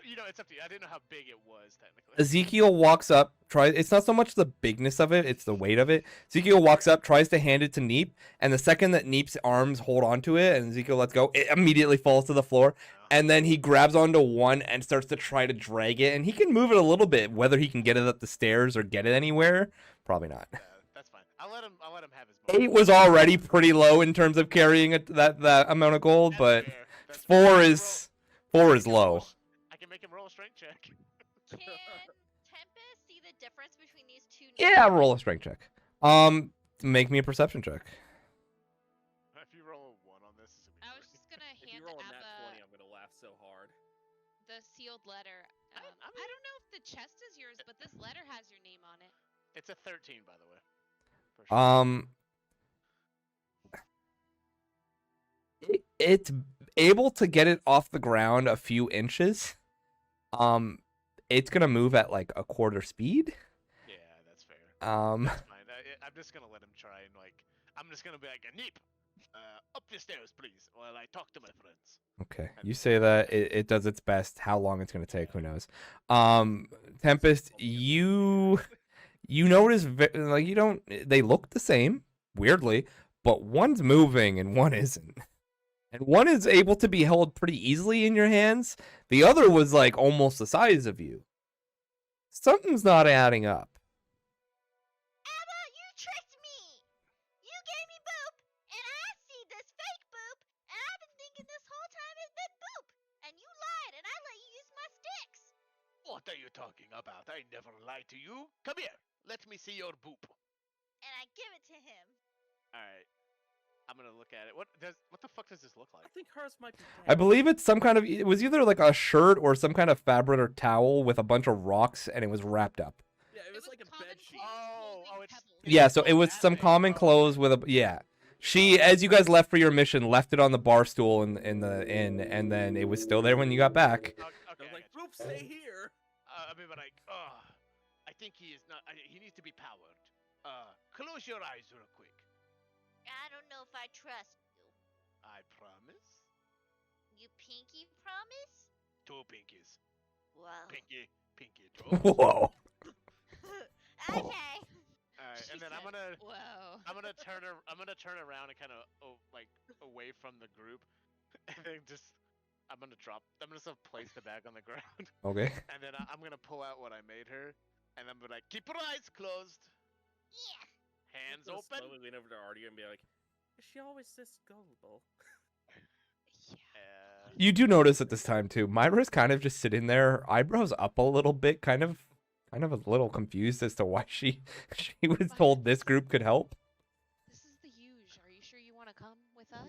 You know, it's up to you. I didn't know how big it was technically. Ezekiel walks up, it's not so much the bigness of it, it's the weight of it. Ezekiel walks up, tries to hand it to Neep, and the second that Neep's arms hold onto it and Ezekiel lets go, it immediately falls to the floor. And then he grabs onto one and starts to try to drag it, and he can move it a little bit. Whether he can get it up the stairs or get it anywhere, probably not. Yeah, that's fine. I'll let him have his. 8 was already pretty low in terms of carrying that amount of gold, but That's 4 fair. is 4 is low. I can make him roll a strength check. Can Tempest see the difference between these two? Yeah, roll a strength check. Make me a perception check. If you roll a 1 on this, it's gonna be I was great. just gonna If hand you roll a nat Abba 20, I'm gonna laugh so hard. the sealed letter. I I don't know if the chest is yours, but this letter has your name on it. It's a 13, by the way. For sure. It's able to get it off the ground a few inches. It's gonna move at like a quarter speed. Yeah, that's fair. That's fine. I'm just gonna let him try and like. I'm just gonna be like, Neep, up the stairs, please, while I talk to my friends. Okay, you say that it does its best. How long it's gonna take, who knows? Tempest, you notice like you don't. They look the same, weirdly, but one's moving and one isn't. And one is able to be held pretty easily in your hands. The other was like almost the size of you. Something's not adding up. Abba, you tricked me! You gave me Boop, and I see this fake Boop, and I've been thinking this whole time it's been Boop, and you lied, and I let you use my sticks. What are you talking about? I never lied to you. Come here. Let me see your boop. And I give it to him. All right. I'm gonna look at it. What the fuck does this look like? I think hers might be. I believe it's some kind of. It was either like a shirt or some kind of fabric or towel with a bunch of rocks, and it was wrapped up. Yeah, it was like a common bed sheet. clothes holding it's- pebbles. Yeah, so it was some common clothes with a She, as you guys left for your mission, left it on the bar stool in the inn, and then it was still there when you got back. Okay, I was I like, got you. "Boop, stay here." I mean, but like, I think he is not. He needs to be powered. Close your eyes real quick. I don't know if I trust you. I promise. You pinky promise? 2 pinkies. Well. Pinky. Whoa. Okay. All right, and then I'm gonna Whoa. I'm gonna turn around and kind of like away from the group, and then I'm gonna just place the bag on the ground, Okay. and then I'm gonna pull out what I made her, and I'm gonna like keep her eyes closed, Yeah. hands I'm gonna open. slowly lean over to Artie and be like, "Is she always this gullible?" You do notice at this time too, Myra's kind of just sitting there, eyebrows up a little bit, kind of a little confused as to why she was told this group could help. This is the huge. Are you sure you want to come with us?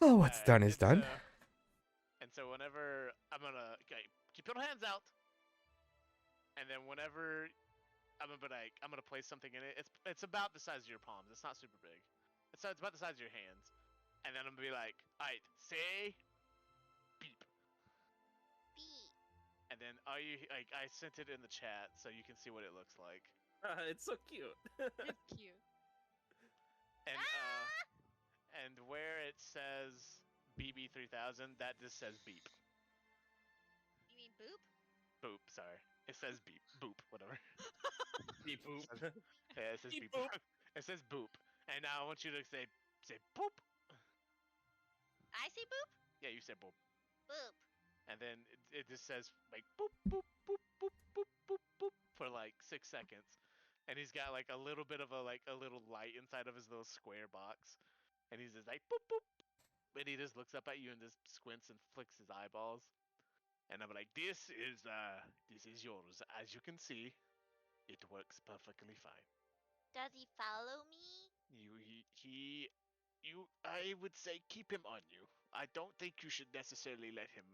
Oh, what's done is done. And so whenever I'm gonna keep your hands out, and then whenever I'm gonna place something in it. It's about the size of your palms. It's not super big. It's about the size of your hands. And then I'm gonna be like, alright, say beep. Beep. And then are you like I sent it in the chat so you can see what it looks like. It's so cute. It's cute. And where it says BB3000, that just says beep. You mean Boop? Boop, sorry. It says beep. Boop, whatever. Beep boop. Yeah, it says Beep beep. boop. It says boop. And now I want you to say boop. I say Boop? Yeah, you said boop. Boop. And then it just says like boop boop boop boop boop boop boop for like 6 seconds, and he's got like a little bit of a little light inside of his little square box, and he's just like boop boop, and he just looks up at you and just squints and flicks his eyeballs, and I'm like, this is yours. As you can see, it works perfectly fine. Does he follow me? I would say keep him on you. I don't think you should necessarily let him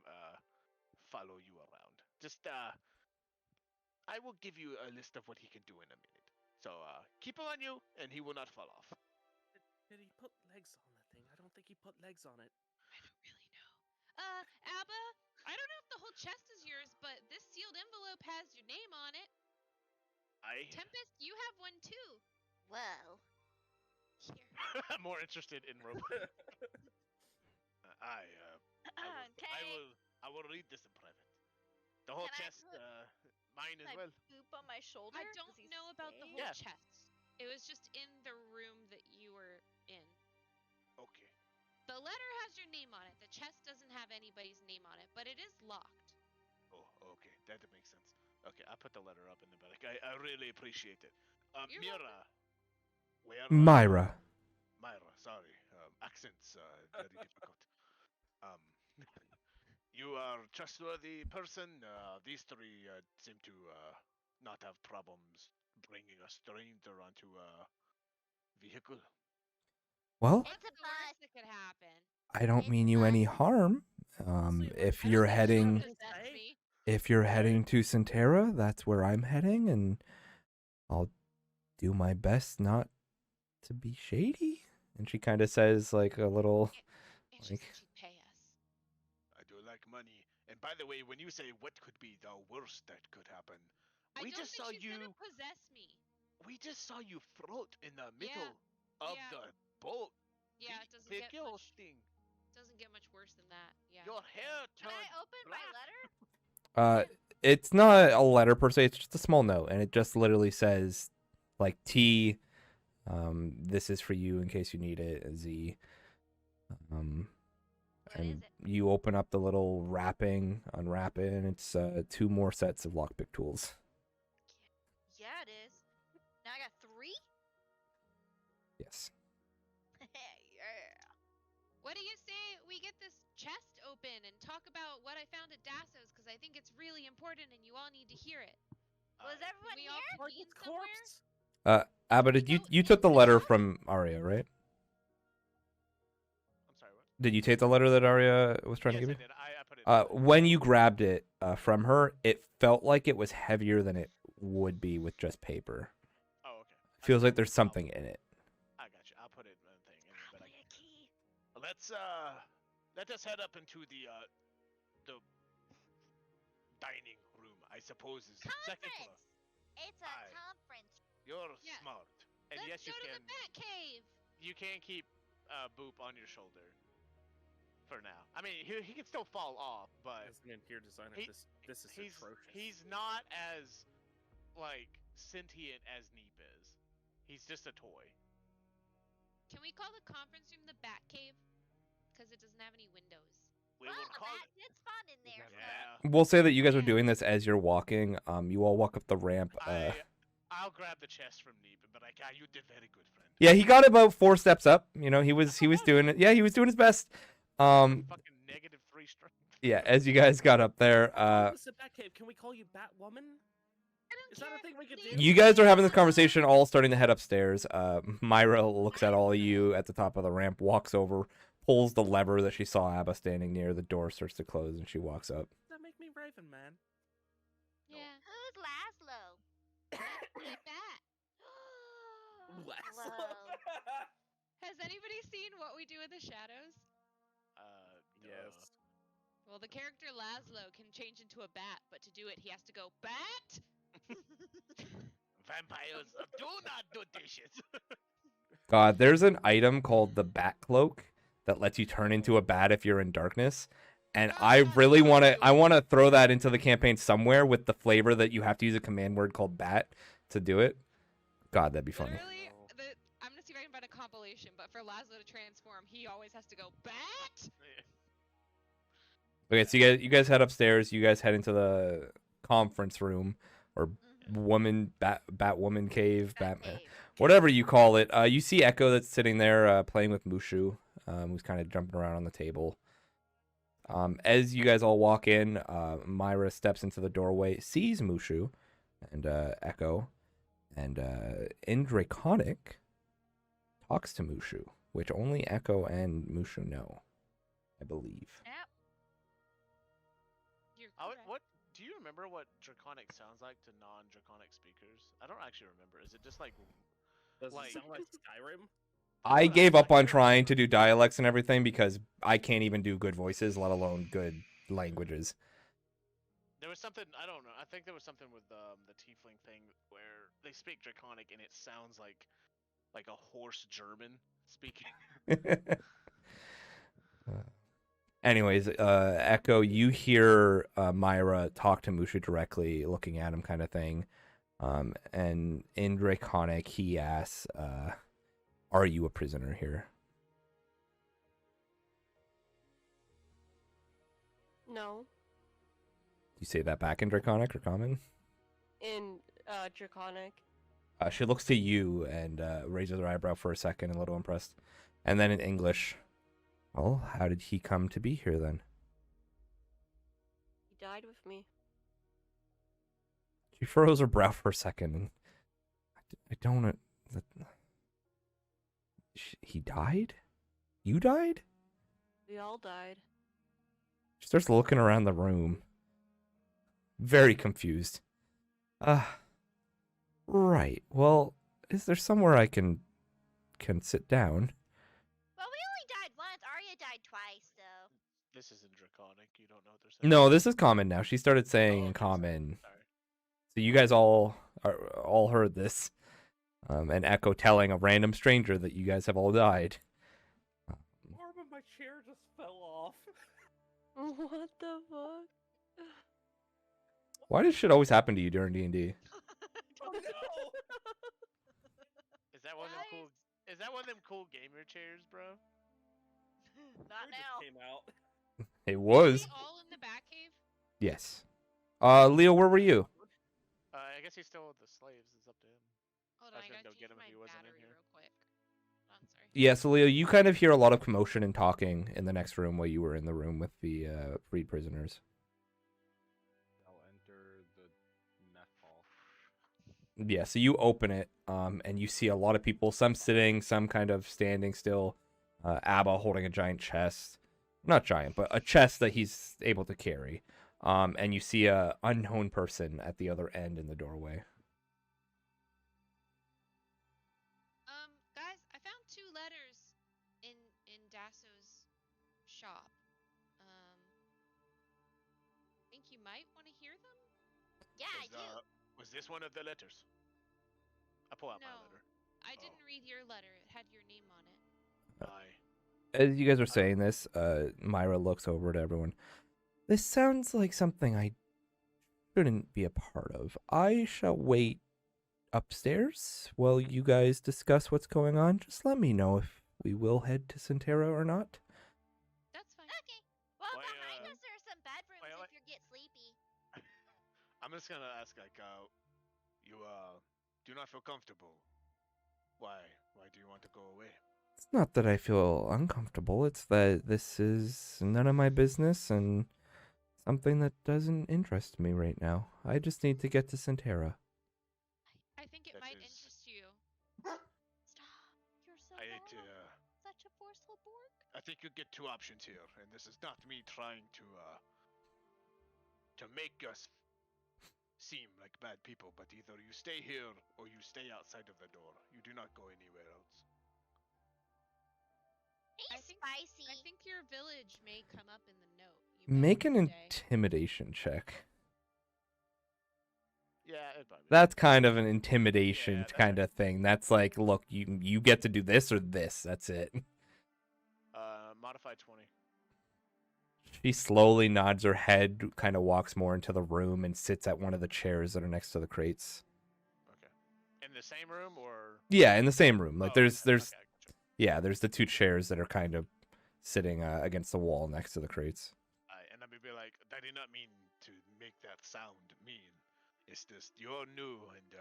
follow you around. Just I will give you a list of what he can do in a minute. So keep him on you, and he will not fall off. Did he put legs on the thing? I don't think he put legs on it. I don't really know. Abba, I don't know if the whole chest is yours, but this sealed envelope has your name on it. Tempest, you have one too. Well. Here. I'm more interested in rope. Okay. I will read this in private. The whole Can I chest, put mine as my well. boop on my shoulder? I Does don't he know about the stay? whole Yeah. chest. It was just in the room that you were in. Okay. The letter has your name on it. The chest doesn't have anybody's name on it, but it is locked. Oh, okay. That makes sense. Okay, I put the letter up in the back. I really appreciate it. You're Mira, where? Myra. Myra, sorry. Accents very difficult. Um, you are a trustworthy person. These three seem to not have problems bringing a stranger onto a vehicle. Well, What's the worst that could happen? I don't mean you any harm. If I you're don't think heading, so. Possess me. if you're heading to Centera, that's where I'm heading, and I'll do my best not to be shady. And she kind of says like a little, And she like, said she'd pay us. I do like money. And by the way, when you say what could be the worst that could happen, I we don't just think saw she's you. gonna possess me. We just saw you float in the middle Yeah, of yeah. the boat. Yeah, it doesn't get much. thing. Doesn't get much worse than that. Yeah. Your hair Can turned I open black. my letter? it's not a letter per se. It's just a small note, and it just literally says, like, T. This is for you in case you need it. Z. What And is it? you open up the little wrapping, unwrap it, and it's 2 more sets of lockpick tools. Yeah, it is. Now I got 3? Yes. Yeah. What do you say we get this chest open and talk about what I found at Dasso's? Because I think it's really important and you all need to hear it. Was Can everyone we all here? convene somewhere? Abba, we did you go took the in the letter house? from Arya, right? I'm sorry, what? Did you take the letter that Arya was trying Yes, to I give you? did. I put it. When you grabbed it from her, it felt like it was heavier than it would be with just paper. Oh, okay. Feels like there's something in it. I got you. I'll put it in the thing. But Probably a key. let us head up into the dining room. I suppose is second floor. Conference! It's a Aye. conference. You're Yeah. smart. And Let's yes, you go to can. the Bat Cave. You can keep Boop on your shoulder. For now. I mean, he can still fall off, but As an interior designer, He- this is he's atrocious. he's not as like sentient as Neep is. He's just a toy. Can we call the conference room the Bat Cave? Because it doesn't have any windows. We Well, will the call bat it. did spawn in there. Yeah. We'll say that you guys are Yeah. doing this as you're walking. You all walk up the ramp. I'll grab the chest from Neep, but you did very good, friend. Yeah, he got about 4 steps up. You know, he was doing it. Yeah, he was doing his best. Fucking -3 strength. Yeah, as you guys got up there, This is a Batcave. Can we call you Batwoman? I don't Is that a care. thing we could Please do? you guys are having this conversation, all starting to head upstairs. Myra looks at all of you at the top of the ramp, walks over, pulls the lever that she saw Abba standing near. The door starts to close, and she walks up. Does that make me Raven, man? Yeah. Who's Laszlo? My bat. Laszlo. Has anybody seen What We Do in the Shadows? Yes. Well, the character Laszlo can change into a bat, but to do it, he has to go bat. Vampires do not do dishes. God, there's an item called the Bat Cloak that lets you turn into a bat if you're in darkness. And I really want to throw that into the campaign somewhere with the flavor that you have to use a command word called bat to do it. God, that'd be funny. Literally, I'm gonna see if I can find a compilation, but for Laszlo to transform, he always has to go bat. Okay, so you guys head upstairs. You guys head into the conference room or Batwoman cave, Batman, whatever you call it. You see Echo that's sitting there playing with Mushu, who's kind of jumping around on the table. As you guys all walk in, Myra steps into the doorway, sees Mushu and Echo, and in Draconic talks to Mushu, which only Echo and Mushu know, I believe. Yep. You're What correct. do you remember what Draconic sounds like to non-Draconic speakers? I don't actually remember. Is it just like Does Like- it sound like Skyrim? I Well, gave that's up on like- trying to do dialects and everything because I can't even do good voices, let alone good languages. there was something I don't know. I think there was something with the tiefling thing where they speak Draconic and it sounds like like a hoarse German speaking. Anyways, Echo, you hear Myra talk to Mushu directly, looking at him, kind of thing. And in Draconic, he asks, "Are you a prisoner here?" No. You say that back in Draconic or Common? In Draconic. She looks to you and raises her eyebrow for a second, a little impressed. And then in English, "Well, how did he come to be here then?" He died with me. She furrows her brow for a second. And I don't... He died? You died? We all died. She starts looking around the room. Very confused. Right. Well, is there somewhere I can sit down? Well, we only died once. Arya died twice, though. This isn't Draconic. You don't know what they're saying. No, this is Common now. She started saying in okay, Common. Sorry. So you guys all heard this. And Echo telling a random stranger that you guys have all died. Arm of my chair just fell off. What the fuck? Why does shit always happen to you during D&D? Oh no! Is that one of them cool? Is that one of them cool gamer chairs, bro? Not Who now. just came out? It Are was. we all in the Batcave? Yes. Leo, where were you? I guess he's still with the slaves. It's up to him. Hold I on, was I gonna gotta go get change him if my he wasn't in battery here. real quick. Hold on, sorry. Yeah, so Leo, you kind of hear a lot of commotion and talking in the next room while you were in the room with the freed prisoners. I'll enter the mess hall. Yeah, so you open it, and you see a lot of people, some sitting, some kind of standing still. Abba holding a giant chest. Not giant, but a chest that he's able to carry. And you see a unknown person at the other end in the doorway. Guys, I found 2 letters in Dasso's shop. Think you might want to hear them? Yeah, I do. Was this one of the letters? I pull out my No. letter. I didn't read your letter. It had your name on it. Aye. As you guys are saying this, Myra looks over to everyone. This sounds like something I shouldn't be a part of. I shall wait upstairs while you guys discuss what's going on. Just let me know if we will head to Centera or not. That's fine. Okay. Well, Why, behind us there are some bedrooms wait, if you get sleepy. I'm just gonna ask, you do not feel comfortable. Why? Why do you want to go away? It's not that I feel uncomfortable. It's that this is none of my business and something that doesn't interest me right now. I just need to get to Centera. I think it That might is- interest you. Stop. You're so I hate to, loud. Such a forceful bork. I think you get 2 options here, and this is not me trying to make us seem like bad people, but either you stay here or you stay outside of the door. You do not go anywhere else. I He's think- spicy. I think your village may come up in the note. You may Make an want to stay. intimidation check. Yeah, it'd probably. That's kind of an intimidation Yeah, that- kind of thing. That's like, look, you get to do this or this. That's it. Modified 20. She slowly nods her head, kind of walks more into the room and sits at one of the chairs that are next to the crates. Okay. In the same room or? Yeah, in the same room. Like Oh, there's okay, gotcha. yeah, there's the 2 chairs that are kind of sitting against the wall next to the crates. And I would be like, I did not mean to make that sound mean. It's just you're new and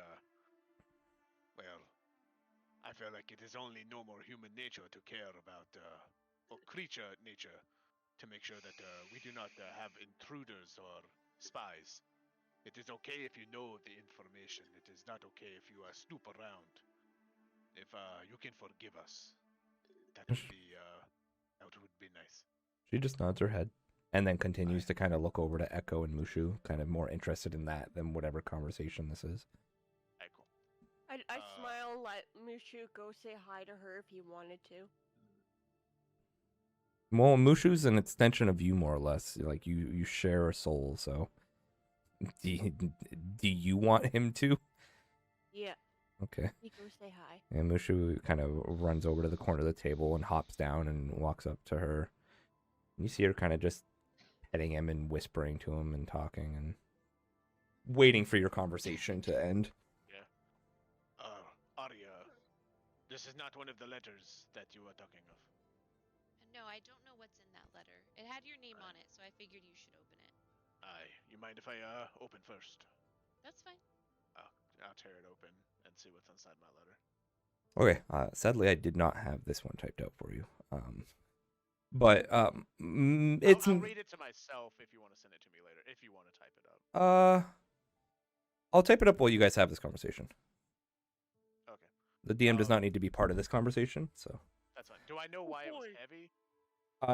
well, I feel like it is only normal human nature to care about or creature nature to make sure that we do not have intruders or spies. It is okay if you know the information. It is not okay if you snoop around. If you can forgive us, that would be nice. She just nods her head and then continues to kind of look over to Echo and Mushu, kind of more interested in that than whatever conversation this is. Alright, cool. I smile and let Mushu go say hi to her if he wanted to. Well, Mushu's an extension of you, more or less. Like you share a soul, so do you want him to? Yeah. Okay. You go say hi. And Mushu kind of runs over to the corner of the table and hops down and walks up to her. You see her kind of just petting him and whispering to him and talking and waiting for your conversation to end. Arya, this is not one of the letters that you were talking of. No, I don't know what's in that letter. It had your name on it, so I figured you should open it. Aye, you mind if I open first? That's fine. I'll tear it open and see what's inside my letter. Okay. Sadly, I did not have this one typed out for you. But it's. I'll read it to myself if you want to send it to me later. If you want to type it up. I'll type it up while you guys have this conversation. Okay. The DM does not need to be part of this conversation, so. That's fine. Do I know why it was heavy?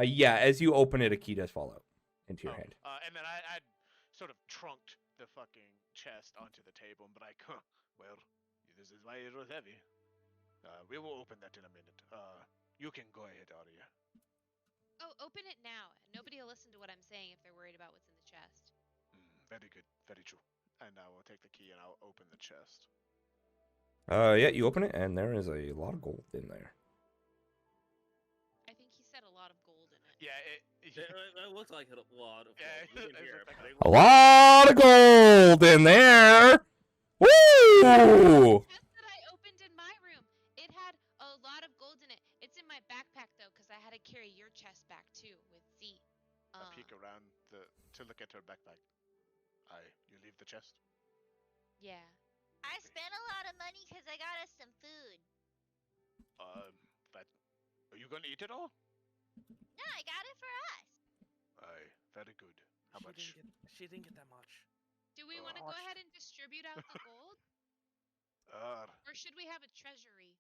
Yeah. As you open it, a key does fall out into your hand. And then I sort of trunked the fucking chest onto the table and be like, huh, well, this is why it was heavy. We will open that in a minute. You can go ahead, Arya. Oh, open it now. Nobody will listen to what I'm saying if they're worried about what's in the chest. Very good. Very true. And I will take the key and I'll open the chest. Yeah, you open it, and there is a lot of gold in there. I think he said a lot of gold in it. Yeah, It looked like a lot of Yeah, gold. You can it hear looked it, like but A lot of gold in there! Woo! Chest that I opened in my room. It had a lot of gold in it. It's in my backpack though, because I had to carry your chest back too with Z. I peek around to look at her backpack. You leave the chest? Yeah. I spent a lot of money because I got us some food. Are you gonna eat it all? No, I got it for us. Very good. How much? She didn't get that much. Do we want to go ahead and distribute out the gold? Or should we have a treasury?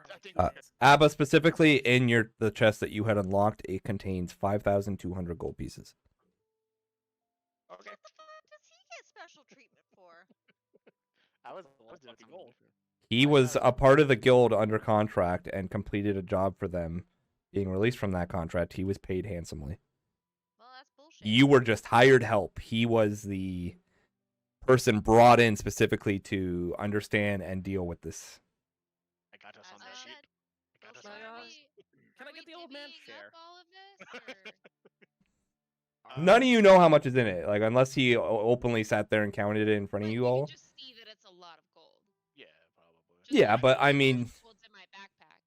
I think Abba, specifically in the chest that you had unlocked, it contains 5,200 gold pieces. Okay. What the fuck does he get special treatment for? I was fucking doing gold. He was a part of the guild under contract and completed a job for them. Being released from that contract, he was paid handsomely. Well, that's bullshit. You were just hired help. He was the person brought in specifically to understand and deal with this. I got us As on I the sheet. said, I got us So on are the we, Can I are get we the old man divvying share? up all of this? Or? None of you know how much is in it, like unless he openly sat there and counted it in front of Right, you we all. can just see that it's a lot of gold. Yeah, probably. Just Yeah, like but how I much mean, gold's in my backpack.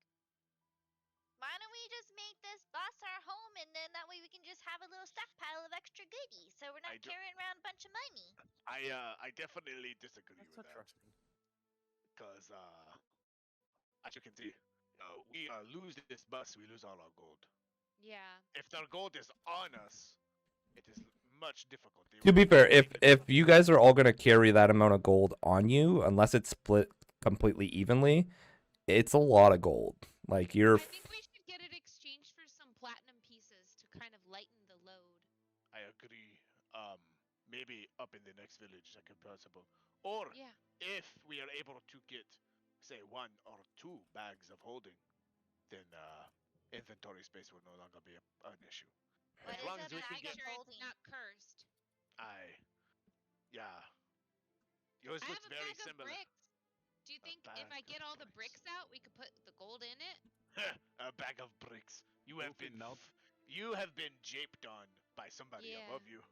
why don't we just make this bus our home, and then that way we can just have a little stockpile of extra goodies, so we're not I do- carrying around a bunch of money. I definitely disagree That's with that. interesting. Because, as you can see, we lose this bus, we lose all our gold. Yeah. If their gold is on us, it is much difficult. to be fair, if you guys are all gonna carry that amount of gold on you, unless it's split completely evenly, it's a lot of gold. Like I think we should get it exchanged for some platinum pieces to kind of lighten the load. I agree. Maybe up in the next village, that could be possible. Or Yeah. if we are able to get, say, 1 or 2 bags of holding, then inventory space will no longer be an issue. What As is long a as we Make can bag get, of sure it's holding? not cursed. yeah. Yours I have looks a very bag similar. of bricks. Do you think if I bag get of all the bricks. bricks out, we could put the gold in it? A bag of bricks. You have Open been mouth. you have been japed on by somebody Yeah. above you.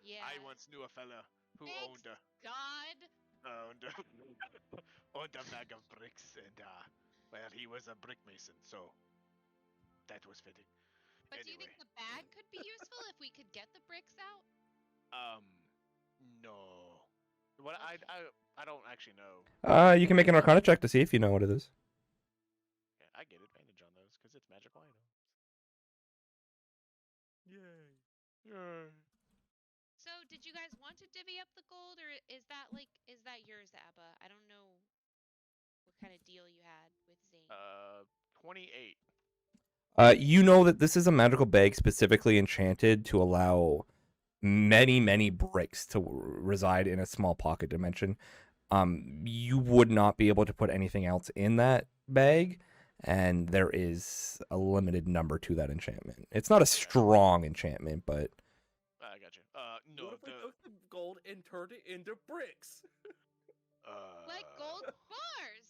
Yeah. I once knew a fella who Thanks, owned a God. owned a bag of bricks, and well, he was a brick mason, so that was fitting. But do you think Anyway. the bag could be useful if we could get the bricks out? No. What I don't actually know. you can make an Arcana check to see if you know what it is. Yeah, I get advantage on those because it's magical items. Yay! Yay! So, did you guys want to divvy up the gold, or is that yours, Abba? I don't know what kind of deal you had with Zane. 28. You know that this is a magical bag specifically enchanted to allow many, many bricks to reside in a small pocket dimension. You would not be able to put anything else in that bag, and there is a limited number to that enchantment. It's not a strong enchantment, but I got you. No, What if we took the gold and turned it into bricks? Like gold bars.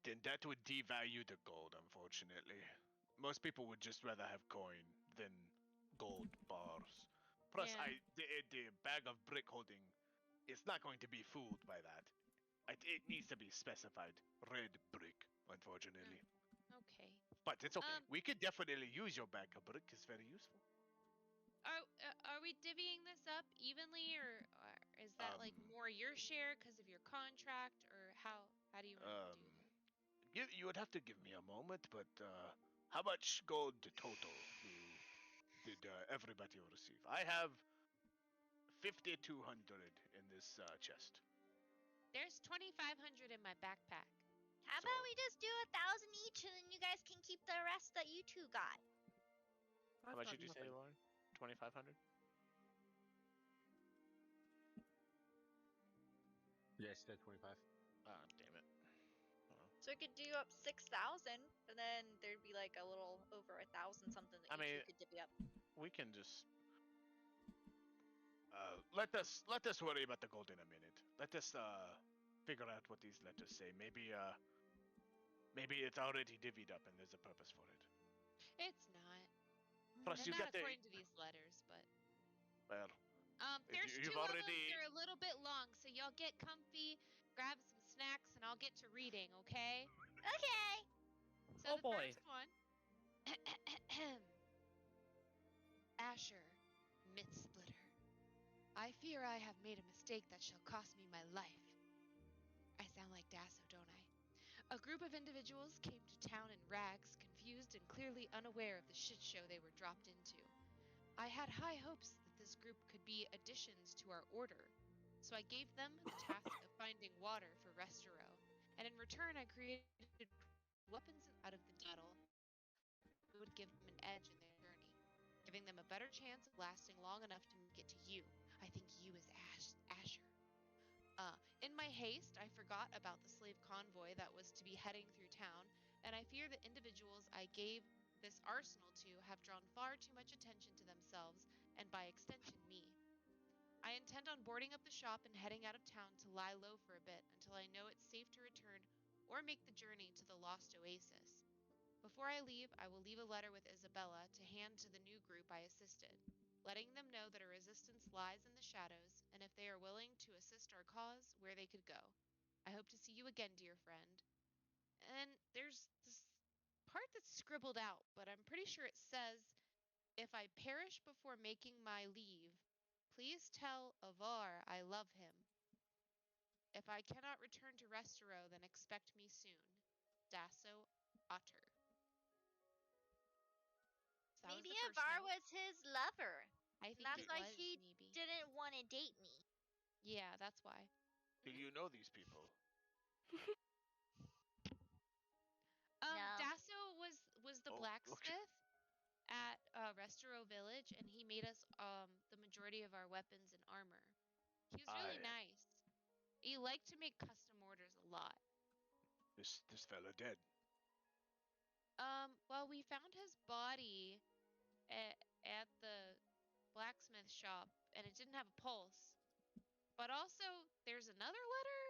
Then that would devalue the gold, unfortunately. Most people would just rather have coin than gold bars. Plus, Yeah. the bag of brick holding is not going to be fooled by that. It needs to be specified red brick, unfortunately. Okay. But it's okay. Um, We could definitely use your bag of brick. It's very useful. Are we divvying this up evenly, or is that like more your share because of your contract, or how do you want to do that? You would have to give me a moment, but how much gold total did everybody receive? I have 5,200 in this chest. There's 2,500 in my backpack. How about we just do 1,000 each, and then you guys can keep the rest that you two got. How much did you say, Lauren? 2,500. Yeah, she said 25. Ah, damn it. So we could do up 6,000, and then there'd be like a little over 1,000 something that I you mean, two could divvy up. We can just. Let us worry about the gold in a minute. Let us figure out what these letters say. Maybe it's already divvied up and there's a purpose for it. It's not. Plus, you Not got the according to these letters, but well. there's you've two of them. already- They're a little bit long, so y'all get comfy, grab some snacks, and I'll get to reading. Okay? Okay. So Oh, the boy. first one. Asher, Myth Splitter. I fear I have made a mistake that shall cost me my life. I sound like Dasso, don't I? A group of individuals came to town in rags, confused and clearly unaware of the shit show they were dropped into. I had high hopes that this group could be additions to our order, so I gave them the task of finding water for Restero, and in return I created weapons out of the battle that would give them an edge in their journey, giving them a better chance of lasting long enough to make it to you. I think you is Asher. In my haste, I forgot about the slave convoy that was to be heading through town, and I fear the individuals I gave this arsenal to have drawn far too much attention to themselves, and by extension me. I intend on boarding up the shop and heading out of town to lie low for a bit until I know it's safe to return or make the journey to the Lost Oasis. Before I leave, I will leave a letter with Isabella to hand to the new group I assisted, letting them know that a resistance lies in the shadows, and if they are willing to assist our cause, where they could go. I hope to see you again, dear friend. And there's this part that's scribbled out, but I'm pretty sure it says, if I perish before making my leave, please tell Avar I love him. If I cannot return to Restero, then expect me soon. Dasso Otter. So that was Maybe the first Avar note. was his lover. I think That's it why was, he maybe. didn't want to date me. Yeah, that's why. Do you know these people? No. Dasso was the Oh, blacksmith at Restero Village, and he made us the majority of our weapons and armor. He was really nice. He liked to make custom orders a lot. This fella dead. Well, we found his body at the blacksmith shop, and it didn't have a pulse. But also, there's another letter.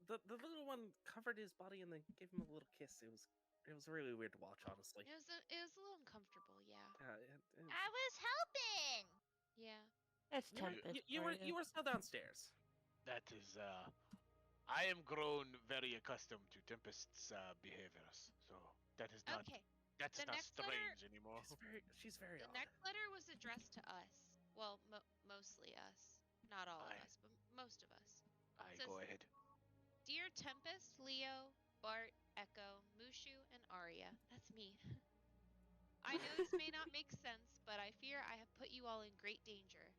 The little one covered his body and then gave him a little kiss. It was really weird to watch, honestly. It was a little uncomfortable, yeah. I was helping. Yeah. That's Tempest. You were still downstairs. That is I am grown very accustomed to Tempest's behaviors, so that is not Okay. that's The not next letter- strange anymore. She's very The odd. next letter was addressed to us. Well, mostly us. Not all of us, but most of us. Says, Go ahead. Dear Tempest, Leo, Bart, Echo, Mushu, and Arya. That's me. I know this may not make sense, but I fear I have put you all in great danger.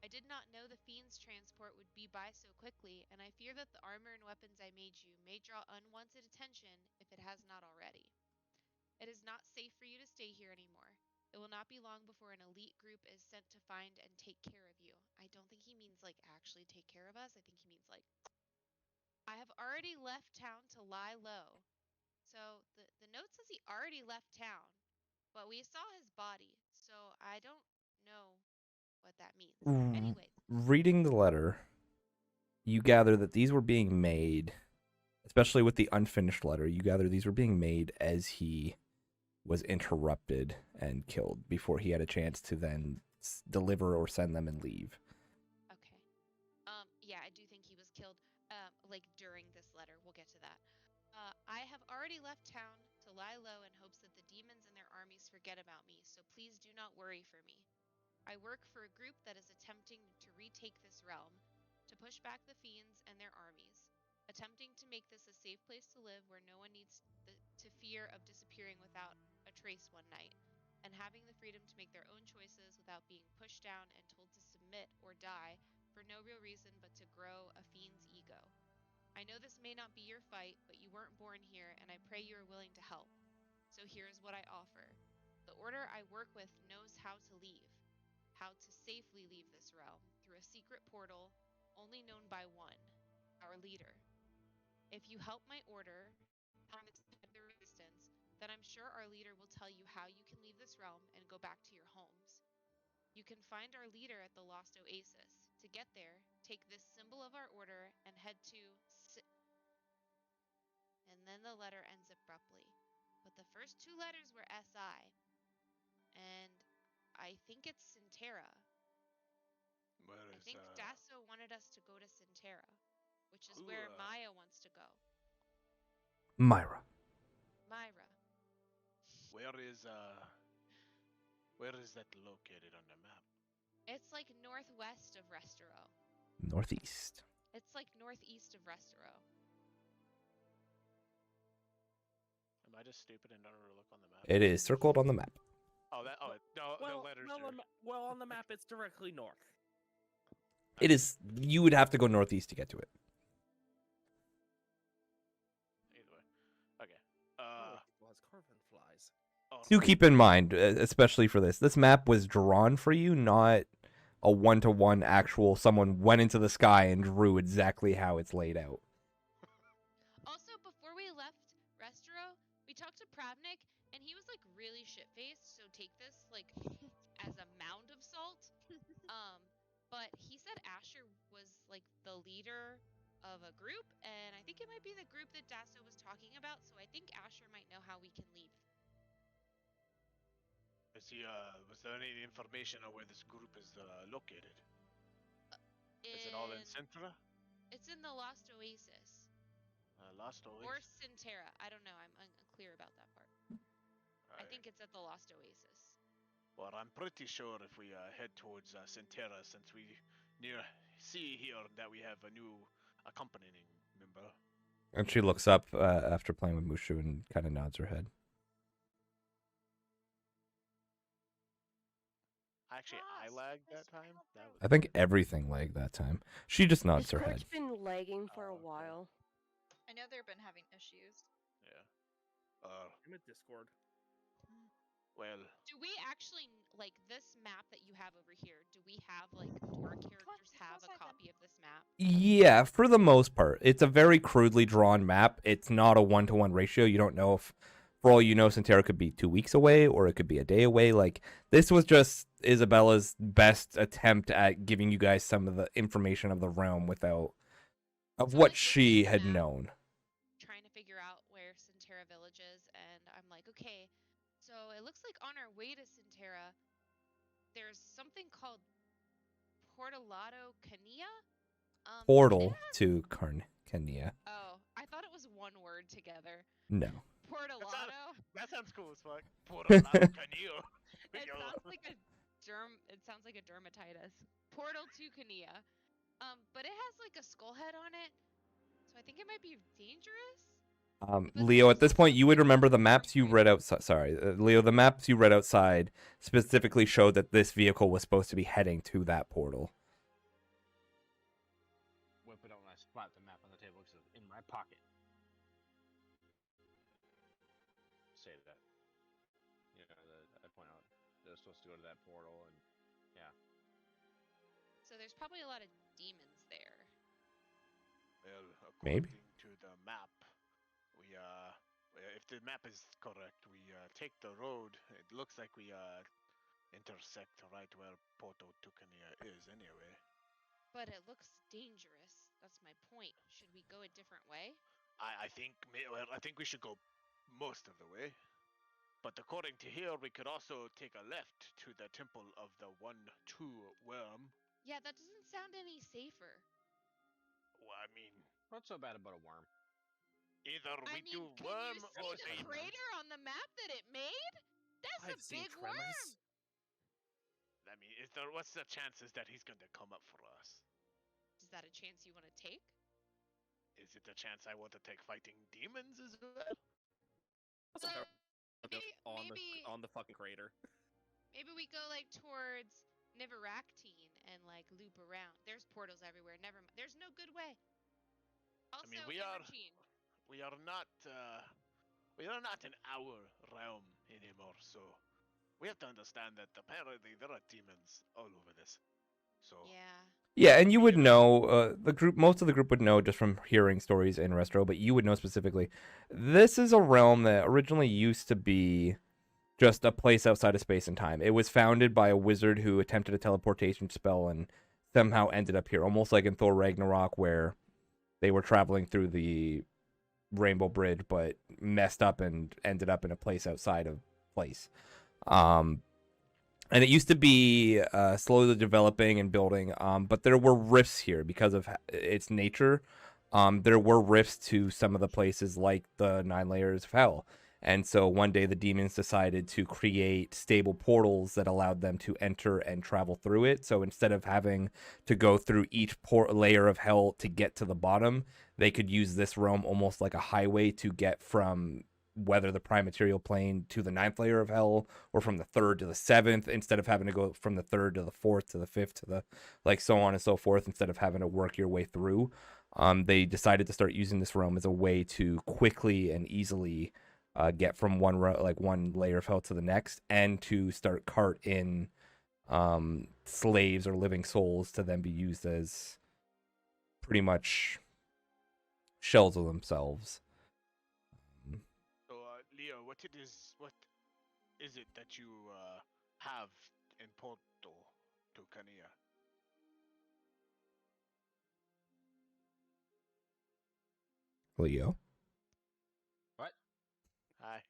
I did not know the Fiend's transport would be by so quickly, and I fear that the armor and weapons I made you may draw unwanted attention if it has not already. It is not safe for you to stay here anymore. It will not be long before an elite group is sent to find and take care of you. I don't think he means like actually take care of us. I think he means like I have already left town to lie low. So the note says he already left town, but we saw his body, so I don't know what that means. Anyways, Reading the letter, you gather that these were being made, especially with the unfinished letter, you gather these were being made as he was interrupted and killed before he had a chance to then deliver or send them and leave. Okay. Yeah, I do think he was killed, like during this letter. We'll get to that. I have already left town to lie low in hopes that the demons and their armies forget about me, so please do not worry for me. I work for a group that is attempting to retake this realm, to push back the fiends and their armies, attempting to make this a safe place to live where no one needs to fear of disappearing without a trace one night, and having the freedom to make their own choices without being pushed down and told to submit or die for no real reason but to grow a fiend's ego. I know this may not be your fight, but you weren't born here, and I pray you are willing to help. So here's what I offer. The order I work with knows how to leave, how to safely leave this realm through a secret portal only known by one, our leader. If you help my order, on the side of the resistance, then I'm sure our leader will tell you how you can leave this realm and go back to your homes. You can find our leader at the Lost Oasis. To get there, take this symbol of our order and head to and then the letter ends abruptly. But the first two letters were SI, and I think it's Sintera. Where I is think Dasso wanted us to go to Sintera, which is where Maya wants to go. Myra. Myra. where is that located on the map? It's like northwest of Restero. Northeast. It's like northeast of Restero. Am I just stupid and don't ever look on the map? It is circled on the map. Oh, no, Well, the letters well, are. well, on the map, it's directly north. It is. You would have to go northeast to get to it. Either way. Okay. Was carven flies. Do keep in mind, especially for this map was drawn for you, not a one-to-one actual. Someone went into the sky and drew exactly how it's laid out. Also, before we left Restero, we talked to Pravnik, and he was like really shit-faced. So take this like as a mound of salt. But he said Asher was like the leader of a group, and I think it might be the group that Dasso was talking about. So I think Asher might know how we can leave. Was there any information on where this group is located? Is it all in Sintra? It's in the Lost Oasis. Lost Oasis? Or Sintera. I don't know. I'm unclear about that part. I think it's at the Lost Oasis. Well, I'm pretty sure if we head towards Sintera, since we see here that we have a new accompanying member. And she looks up after playing with Mushu and kind of nods her head. Actually, I lagged that time. I think everything lagged that time. She just nods her Discord's head. been lagging for a while. I know they've been having issues. Yeah. I'm at Discord. Well. Do we actually, like, this map that you have over here, do our characters have a copy of this map? Yeah, for the most part. It's a very crudely drawn map. It's not a one-to-one ratio. You don't know if, for all you know, Sintera could be 2 weeks away or it could be a day away. Like, this was just Isabella's best attempt at giving you guys some of the information of the realm of what she had known. Trying to figure out where Sintera Village is, and I'm like, okay, so it looks like on our way to Sintera, there's something called Portalato Cania? Portal to Cania. Oh, I thought it was one word together. No. Portalato? That sounds cool as fuck. Portalato Cania. It sounds like a dermatitis. Portal to Cania. But it has like a skull head on it, so I think it might be dangerous. Leo, at this point, you would remember the maps you read outside. Sorry, Leo, the maps you read outside specifically showed that this vehicle was supposed to be heading to that portal. Whip it out and I splat the map on the table because it's in my pocket. Say that. You know, I point out they're supposed to go to that portal, and yeah. So there's probably a lot of demons there. Well, Maybe. according to the map, if the map is correct, we take the road. It looks like we intersect right where Porto Tucania is anyway. But it looks dangerous. That's my point. Should we go a different way? I think I think we should go most of the way. But according to here, we could also take a left to the temple of the 1-2 worm. Yeah, that doesn't sound any safer. Well, I mean, What's so bad about a worm? either we do can worm you or see the demon. crater on the map that it made? That's I've a seen big tremors. worm. I mean, what's the chances that he's going to come up for us? Is that a chance you want to take? Is it a chance I want to take fighting demons as well? Also, Maybe on the fucking crater. maybe we go like towards Niveractine and like loop around. There's portals everywhere. Never mind. There's no good way. Also, mean, we are not in our realm anymore, so we have to understand that apparently there are demons all over this. So Yeah. Yeah, and you would know most of the group would know just from hearing stories in Restro, but you would know specifically. This is a realm that originally used to be just a place outside of space and time. It was founded by a wizard who attempted a teleportation spell and somehow ended up here, almost like in Thor Ragnarok, where they were traveling through the Rainbow Bridge, but messed up and ended up in a place outside of place. And it used to be slowly developing and building, but there were rifts here because of its nature. There were rifts to some of the places, like the 9 layers of hell. And so one day the demons decided to create stable portals that allowed them to enter and travel through it. So instead of having to go through each layer of hell to get to the bottom, they could use this realm almost like a highway to get from whether the prime material plane to the 9th layer of hell, or from the 3rd to the 7th, instead of having to go from the 3rd to the 4th to the 5th to the, like, so on and so forth, instead of having to work your way through. They decided to start using this realm as a way to quickly and easily get from one layer of hell to the next, and to start cart in slaves or living souls to then be used as pretty much shells of themselves. So, Leo, what is it that you have in Porto to Kania? Leo? What? Hi.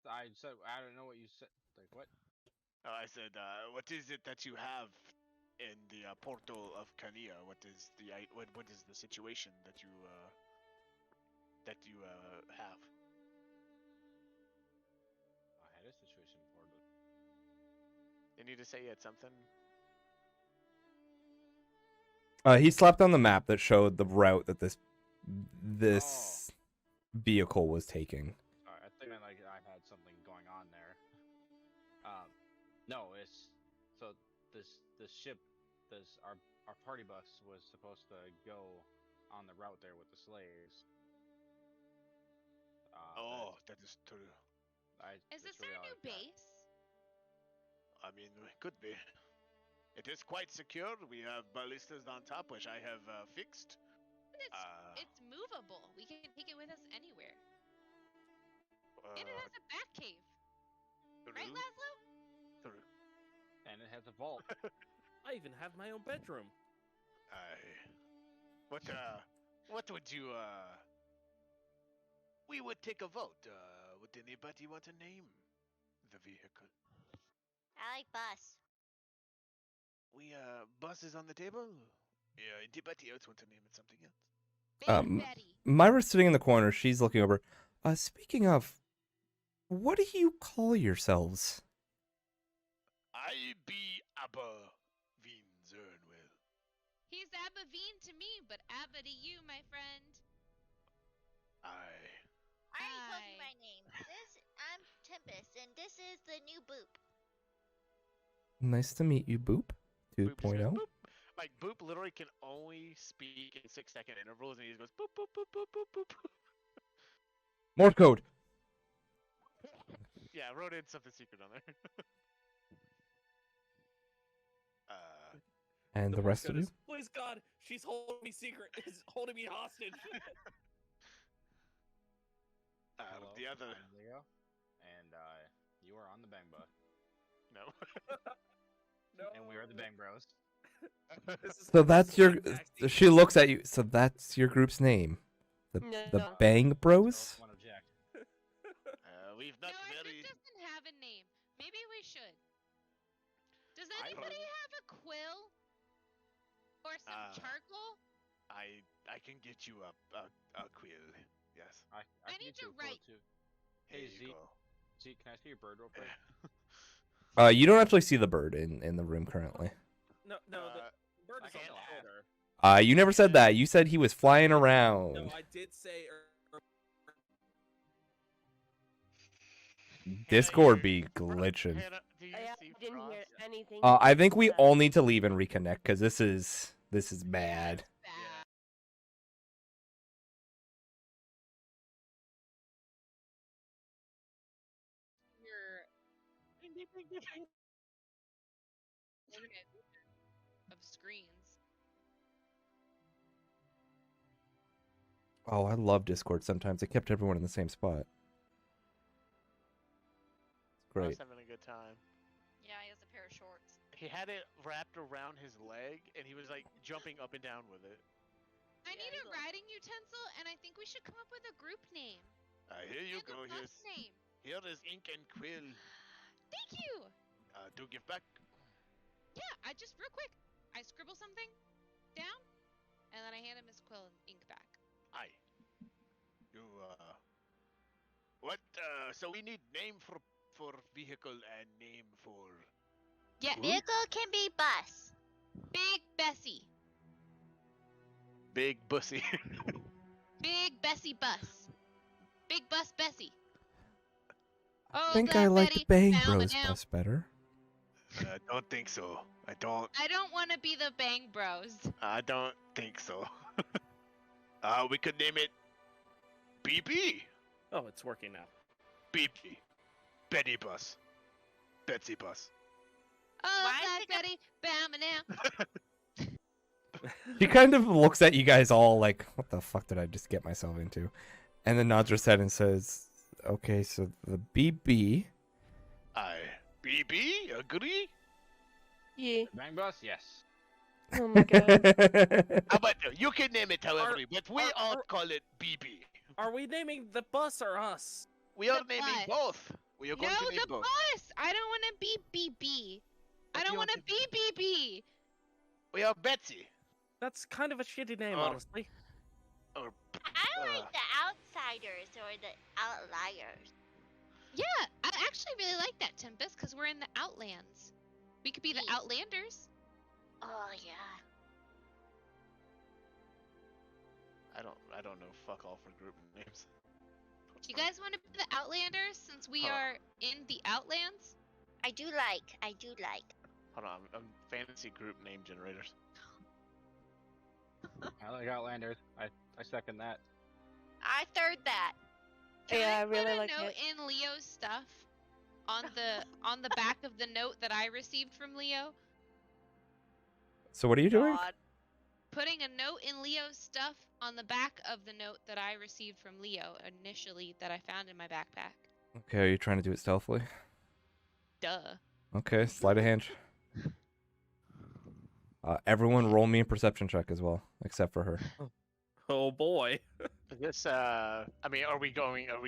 I said I don't know what you said. Like what? Oh, I said, what is it that you have in the portal of Kania? What is the situation that you have? I had a situation before. You need to say you had something. He slapped on the map that showed the route that this vehicle was taking. Sorry, I think like I had something going on there. No, it's so this ship, our party bus was supposed to go on the route there with the slaves. That is true. Is this our new base? I mean, it could be. It is quite secure. We have ballistas on top, which I have fixed. It's movable. We can take it with us anywhere. And it has a bat cave. Right, Laszlo? True. And it has a vault. I even have my own bedroom. What would you We would take a vote. Would anybody want to name the vehicle? I like bus. Bus is on the table? Yeah, anybody else want to name it something else? Betty. Myra's sitting in the corner. She's looking over. Speaking of, what do you call yourselves? I be Abba Veen Zernwell. He's Abba Veen to me, but Abba to you, my friend. I already told you my name. I'm Tempest, and this is the new Boop. Nice to meet you, Boop 2.0. Boop. Like, Boop literally can only speak in 6-second intervals, and he just goes boop, boop, boop, boop, boop, boop. Morse code. Yeah, I wrote in something secret on there. And the rest of you? Please God, she's holding me secret. Is holding me hostage. Hello, the other. I'm Leo, and you are on the Bang Bus. No. No. And we are the Bang Bros. So that's your. tactic. She looks at you. So that's your group's name, the No. Bang Bros. One object. We've No, not our very. group doesn't have a name. Maybe we should. Does I- anybody have a quill? Or some charcoal? I can get you a quill. Yes. I I can need get you to a quill, write. too. Here Hey, you Zeke. go. Zeke, can I see your bird real quick? You don't actually see the bird in the room currently. No, the bird is I on can't the laugh. shoulder. You never said that. You said he was flying around. No, I did say. Discord be glitching. Hannah, do you I see didn't hear frogs? anything. I think we you said. all need to leave and reconnect because this is bad. Bad. Your of screens. Oh, I love Discord sometimes. It kept everyone in the same spot. It's I great. was having a good time. Yeah, he has a pair of shorts. He had it wrapped around his leg, and he was like jumping up and down with it. I need a writing utensil, and I think we should come up with a group name. Here you And a go. bus name. Here is ink and quill. Thank you. Do give back. Yeah, I just real quick. I scribble something down, and then I hand him his quill and ink back. Aye. You What? So we need name for vehicle and name for. Yeah, Vehicle can be bus. Big Bessie. Big Bussy. Big Bessie bus. Big bus Bessie. Oh, I think Black I like Betty, the Bang bow Bros down. bus better. I don't think so. I don't want to be the Bang Bros. think so. We could name it BB. Oh, it's working now. BB. Betty Bus. Betsy Bus. Oh, Why is Black it Betty, bow me now. She kind of looks at you guys all like, what the fuck did I just get myself into? And then nods her head and says, okay, so the BB. Aye. BB? Agree? Yeah. Bang bus? Yes. Oh my god. How about you can name it however, but we all are- call it BB. Are we naming the bus or us? We are The naming bus. both. We are No, going to name the both. bus. I don't want to be BB. I What don't do you want to want be BB. We are Betsy. That's kind of a shitty name, Or- honestly. Or I like the outsiders or the outliers. Yeah, I actually really like that, Tempest, because we're in the Outlands. We could be the Yeah. Outlanders. Oh yeah. I don't know fuck all for group names. Do you guys want to be the Outlanders since we Huh. are in the Outlands? I do like. Hold on, I'm fantasy group name generators. I like Outlanders. I second that. I third that. Can Yeah, I I really put a like note it. in Leo's stuff on the back of the note that I received from Leo? So what are you doing? God. Putting a note in Leo's stuff on the back of the note that I received from Leo initially that I found in my backpack. Okay, are you trying to do it stealthily? Duh. Okay, sleight of hand. Everyone roll me a perception check as well, except for her. Oh boy. This I mean, are we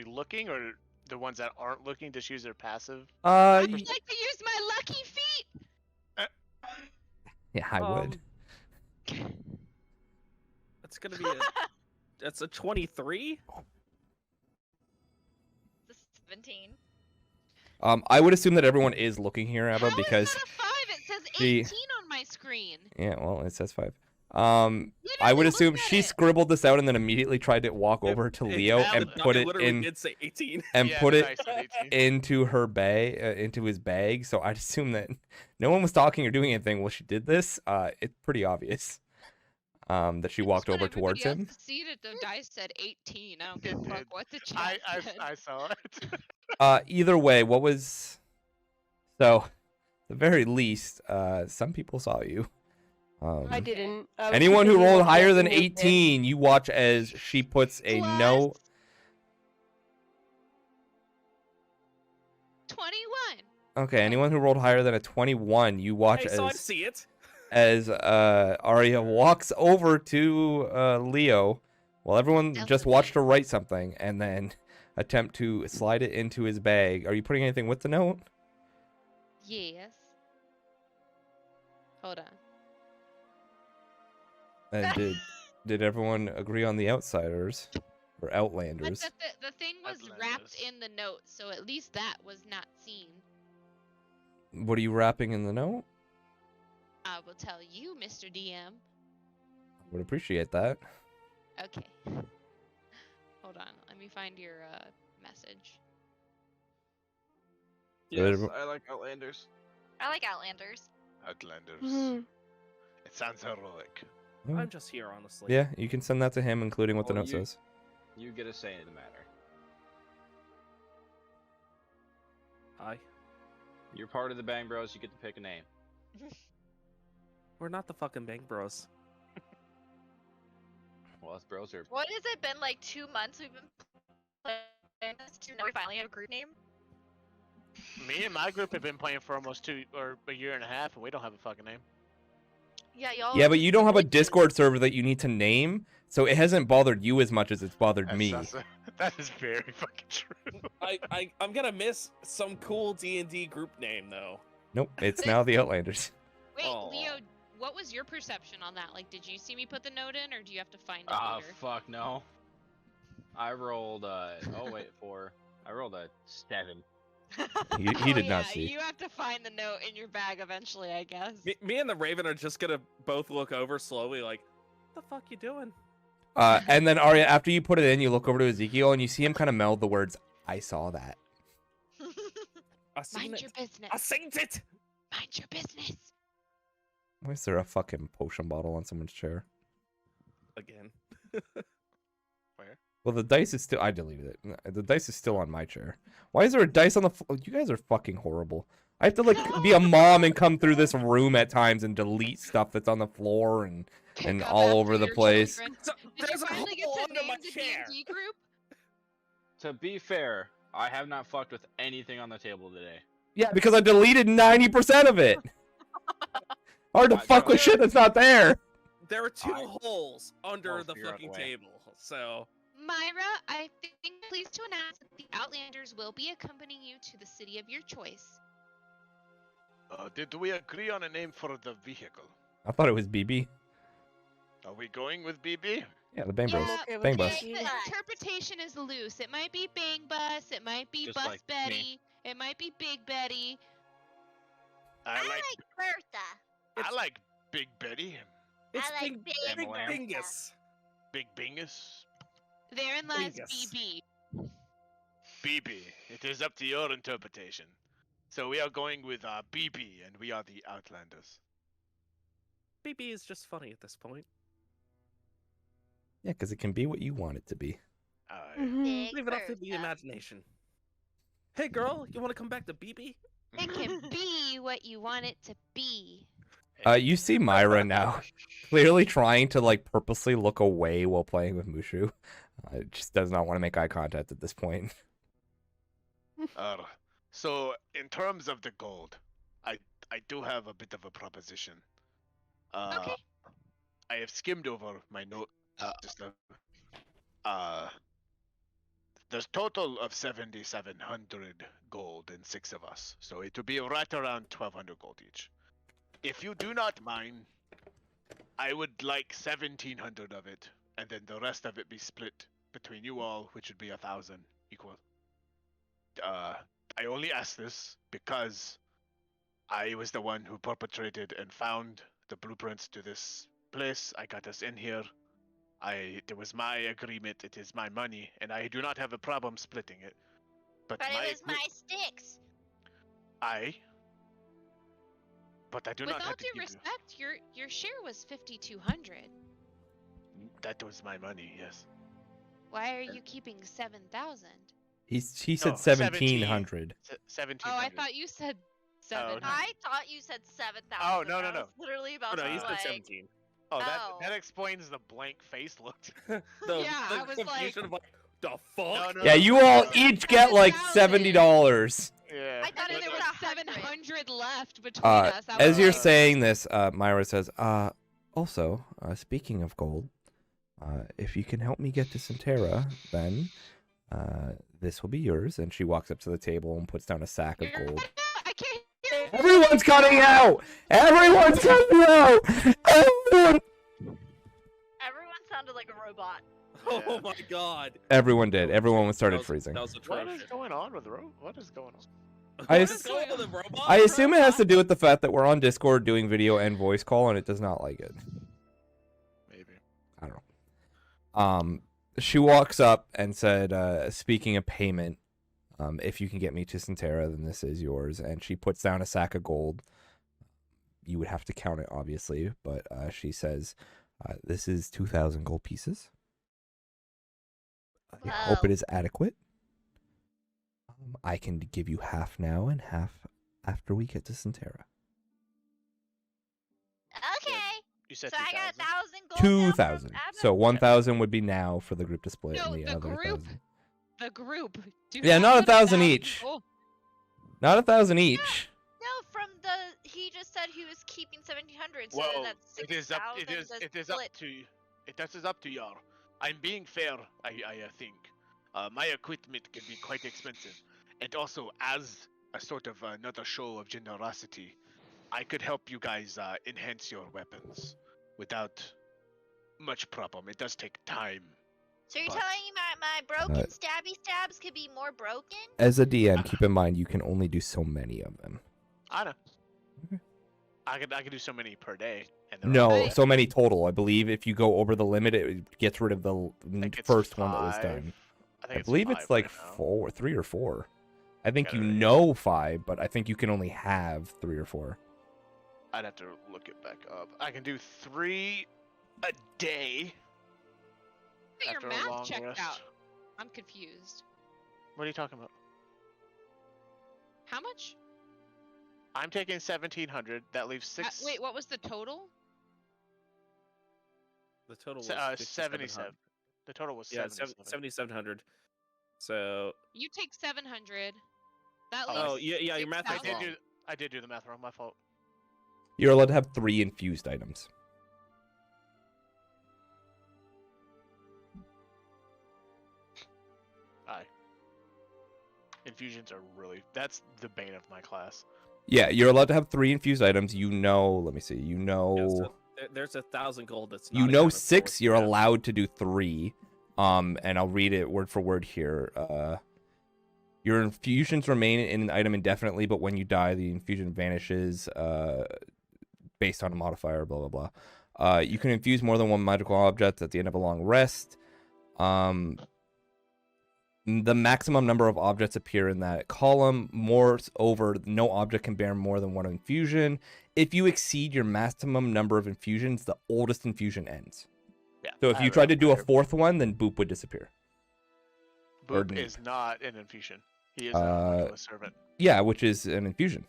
looking, or the ones that aren't looking just use their passive? I'd like to use my lucky feet. Yeah, I would. That's gonna be that's a 23. The 17. I would assume that everyone is looking here, Abba, How because is that a 5? It says she- 18 on my screen. yeah, well, it says 5. I would Literally assume look at she it. scribbled this out and then immediately tried to walk over to Leo and put it in Did say 18. and Yeah, put it nice, at 18. into her bag, into his bag. So I'd assume that no one was talking or doing anything while she did this. It's pretty obvious that she walked over towards him. See that the dice said 18. I don't give It a fuck did. what the chat said. I saw it. Either way, what was so? At the very least, some people saw you. I didn't. I was Anyone too who busy rolled looking higher at than the movement. 18, you watch as she puts a no. Plus 21. Okay, anyone who rolled higher than a 21, you watch Hey, so I as see it. as Arya walks over to Leo while everyone just watched her write something and then attempt to slide it into his bag. Are you putting anything with the note? Yes. Hold on. And did everyone agree on the outsiders or But outlanders? the thing was wrapped Outlanders. in the note, so at least that was not seen. What are you wrapping in the note? I will tell you, Mr. DM. Would appreciate that. Okay. Hold on. Let me find your message. Yes, I like Outlanders. I like Outlanders. Outlanders. Mhm. It sounds heroic. I'm just here, honestly. Yeah, you can send that to him, including what the Oh, note you- says. You get a say in the matter. Hi. You're part of the Bang Bros. You get to pick a name. We're not the fucking Bang Bros. Well, us bros are. What has it been, like 2 months we've been playing this to now we finally have a group name? Me and my group have been playing for almost a year and a half, and we don't have a fucking name. Yeah, y'all. Yeah, but you don't have a Discord server that you need to name, so it hasn't bothered you as much as it's bothered That's- me. that is very fucking true. I'm gonna miss some cool D&D group name though. Nope, it's now the Outlanders. Wait, Aw. Leo, what was your perception on that? Like, did you see me put the note in, or do you have to find it Ah, later? fuck no. I rolled. Oh wait, 4. I rolled a 7. He did Oh, not yeah, see. You have to find the note in your bag eventually, I guess. Me and the Raven are just gonna both look over slowly, like, what the fuck you doing? And then Arya, after you put it in, you look over to Ezekiel and you see him kind of meld the words, "I saw that." I seen Mind your it. business. I seen it. Mind your business. Why is there a fucking potion bottle on someone's chair? Again. Where? Well, the dice is still. I deleted it. The dice is still on my chair. Why is there a dice on the floor? You guys are fucking horrible. I have to like be a mom and come through this room at times and delete stuff that's on the floor and Pick up all after over the your place. children. So, Did there's you a finally get hole to under my name the chair. D&D group? To be fair, I have not fucked with anything on the table today. Yeah, because I deleted 90% of it. Hard to I fuck with tried. shit that's not there. There are 2 I- holes under I'll the figure out a fucking way. table, so Myra, I think pleased to announce that the Outlanders will be accompanying you to the city of your choice. Did we agree on a name for the vehicle? I thought it was BB. Are we going with BB? Yeah, the Bang Bros. Yeah, okay with Bang that. Bus. The interpretation is loose. It might be Bang Bus, it might be Just Bus like me. Betty, it might be Big Betty. I like Bertha. I like Big Betty, it's I like Big, Big Big Bertha. Bingus. Big Bingus, Therein lies Bingus. BB. BB. It is up to your interpretation. So we are going with BB, and we are the Outlanders. BB is just funny at this point. Yeah, because it can be what you want it to be. Aye. Mhm. Big Leave it up to the Bertha. imagination. Hey girl, you want to come back to BB? It can be what you want it to be. You see Myra now, clearly trying to like purposely look away while playing with Mushu. It just does not want to make eye contact at this point. So in terms of the gold, I do have a bit of a proposition. Okay. I have skimmed over my note just now. There's total of 7,700 gold in 6 of us, so it would be right around 1,200 gold each. If you do not mind, I would like 1,700 of it, and then the rest of it be split between you all, which would be 1,000 equal. I only ask this because I was the one who perpetrated and found the blueprints to this place. I got us in here. It was my agreement. It is my money, and I do not have a problem splitting it. But But my it was my sticks. But I do With not all have to due give respect, your share was 5,200. you. That was my money. Yes. Why are you keeping 7,000? He said No, 1,700. 17. Oh, I thought you said 7. no. I thought you said 7,000. Oh, no, I no, no. was literally about Oh no, to you be said like, 17. Oh, that Oh. explains the blank face look. The, Yeah, the I was confusion of like, the fuck? No, no, Yeah, no. you all each get like 7,000. $70. Yeah. I thought And it then was there was 700 left between us. I As was you're like, saying this, Myra says, also, speaking of gold, if you can help me get to Centera, then this will be yours. And she walks up to the table and puts down a sack of "You're gold. cutting out, I can't hear you." Everyone's cutting out! Everyone's cutting out! Everyone! Everyone sounded like a robot. Oh Yeah. my god. Everyone did. Everyone started That freezing. was What atrocious. is going on with What is going on? I What ass- is going on with the robot? I assume it has to do with the fact that we're on Discord doing video and voice call, and it does not like it. Maybe. I don't know. She walks up and said, speaking of payment, if you can get me to Centera, then this is yours. And she puts down a sack of gold. You would have to count it, obviously, but she says, this is 2,000 gold pieces. I hope it Wow. is adequate. I can give you half now and half after we get to Centera. Okay. You said So I got 2,000? 1,000 gold. now from 2,000. Abba? So 1,000 would be now for the group to split, No, and the the other group. 1,000. The group. Do Yeah, not put 1,000 each. gold. Not 1,000 each. No, from he just said he was keeping 1,700. So Well, that's it is up. 6,000 It is to up split. to. That is up to y'all. I'm being fair. I think. My equipment can be quite expensive, and also as a sort of another show of generosity, I could help you guys enhance your weapons without much problem. It does take time. So you're but- telling me my broken stabby stabs could be more broken? As a DM, keep in mind you can only do so many of them. I know. Okay. I could do so many per day. And they're all No, good. so many total. I believe if you go over the limit, it gets rid of the think it's first one that was 5. done. I think I believe five it's like right now. 3 or 4. I think Okay, you right. know 5, but I think you can only have 3 or 4. I'd have to look it back up. I can do 3 a day. Your After a math long checked rest. out. I'm confused. What are you talking about? How much? I'm taking 1,700. That leaves 6. Wait, what was the total? The total was 77. The total was Yeah, 77. 7,700. So, You take 700. That Oh, leaves yeah, your math is 6,000. wrong. I did do the math wrong. My fault. You're allowed to have 3 infused items. Infusions are really. That's the bane of my class. Yeah, you're allowed to have 3 infused items. You know, let me see. You know, Yeah, so there's 1,000 gold that's not you know accounted for 6. with You're math. allowed to do 3. And I'll read it word for word here. Your infusions remain in an item indefinitely, but when you die, the infusion vanishes. Based on a modifier. Blah blah blah. You can infuse more than one magical object at the end of a long rest. The maximum number of objects appear in that column. Moreover, no object can bear more than 1 infusion. If you exceed your maximum number of infusions, the oldest infusion ends. Yeah. So if you tried to do a 4th one, then Boop would disappear. Boop Burden. is not an infusion. He is a servant. Yeah, which is an infusion.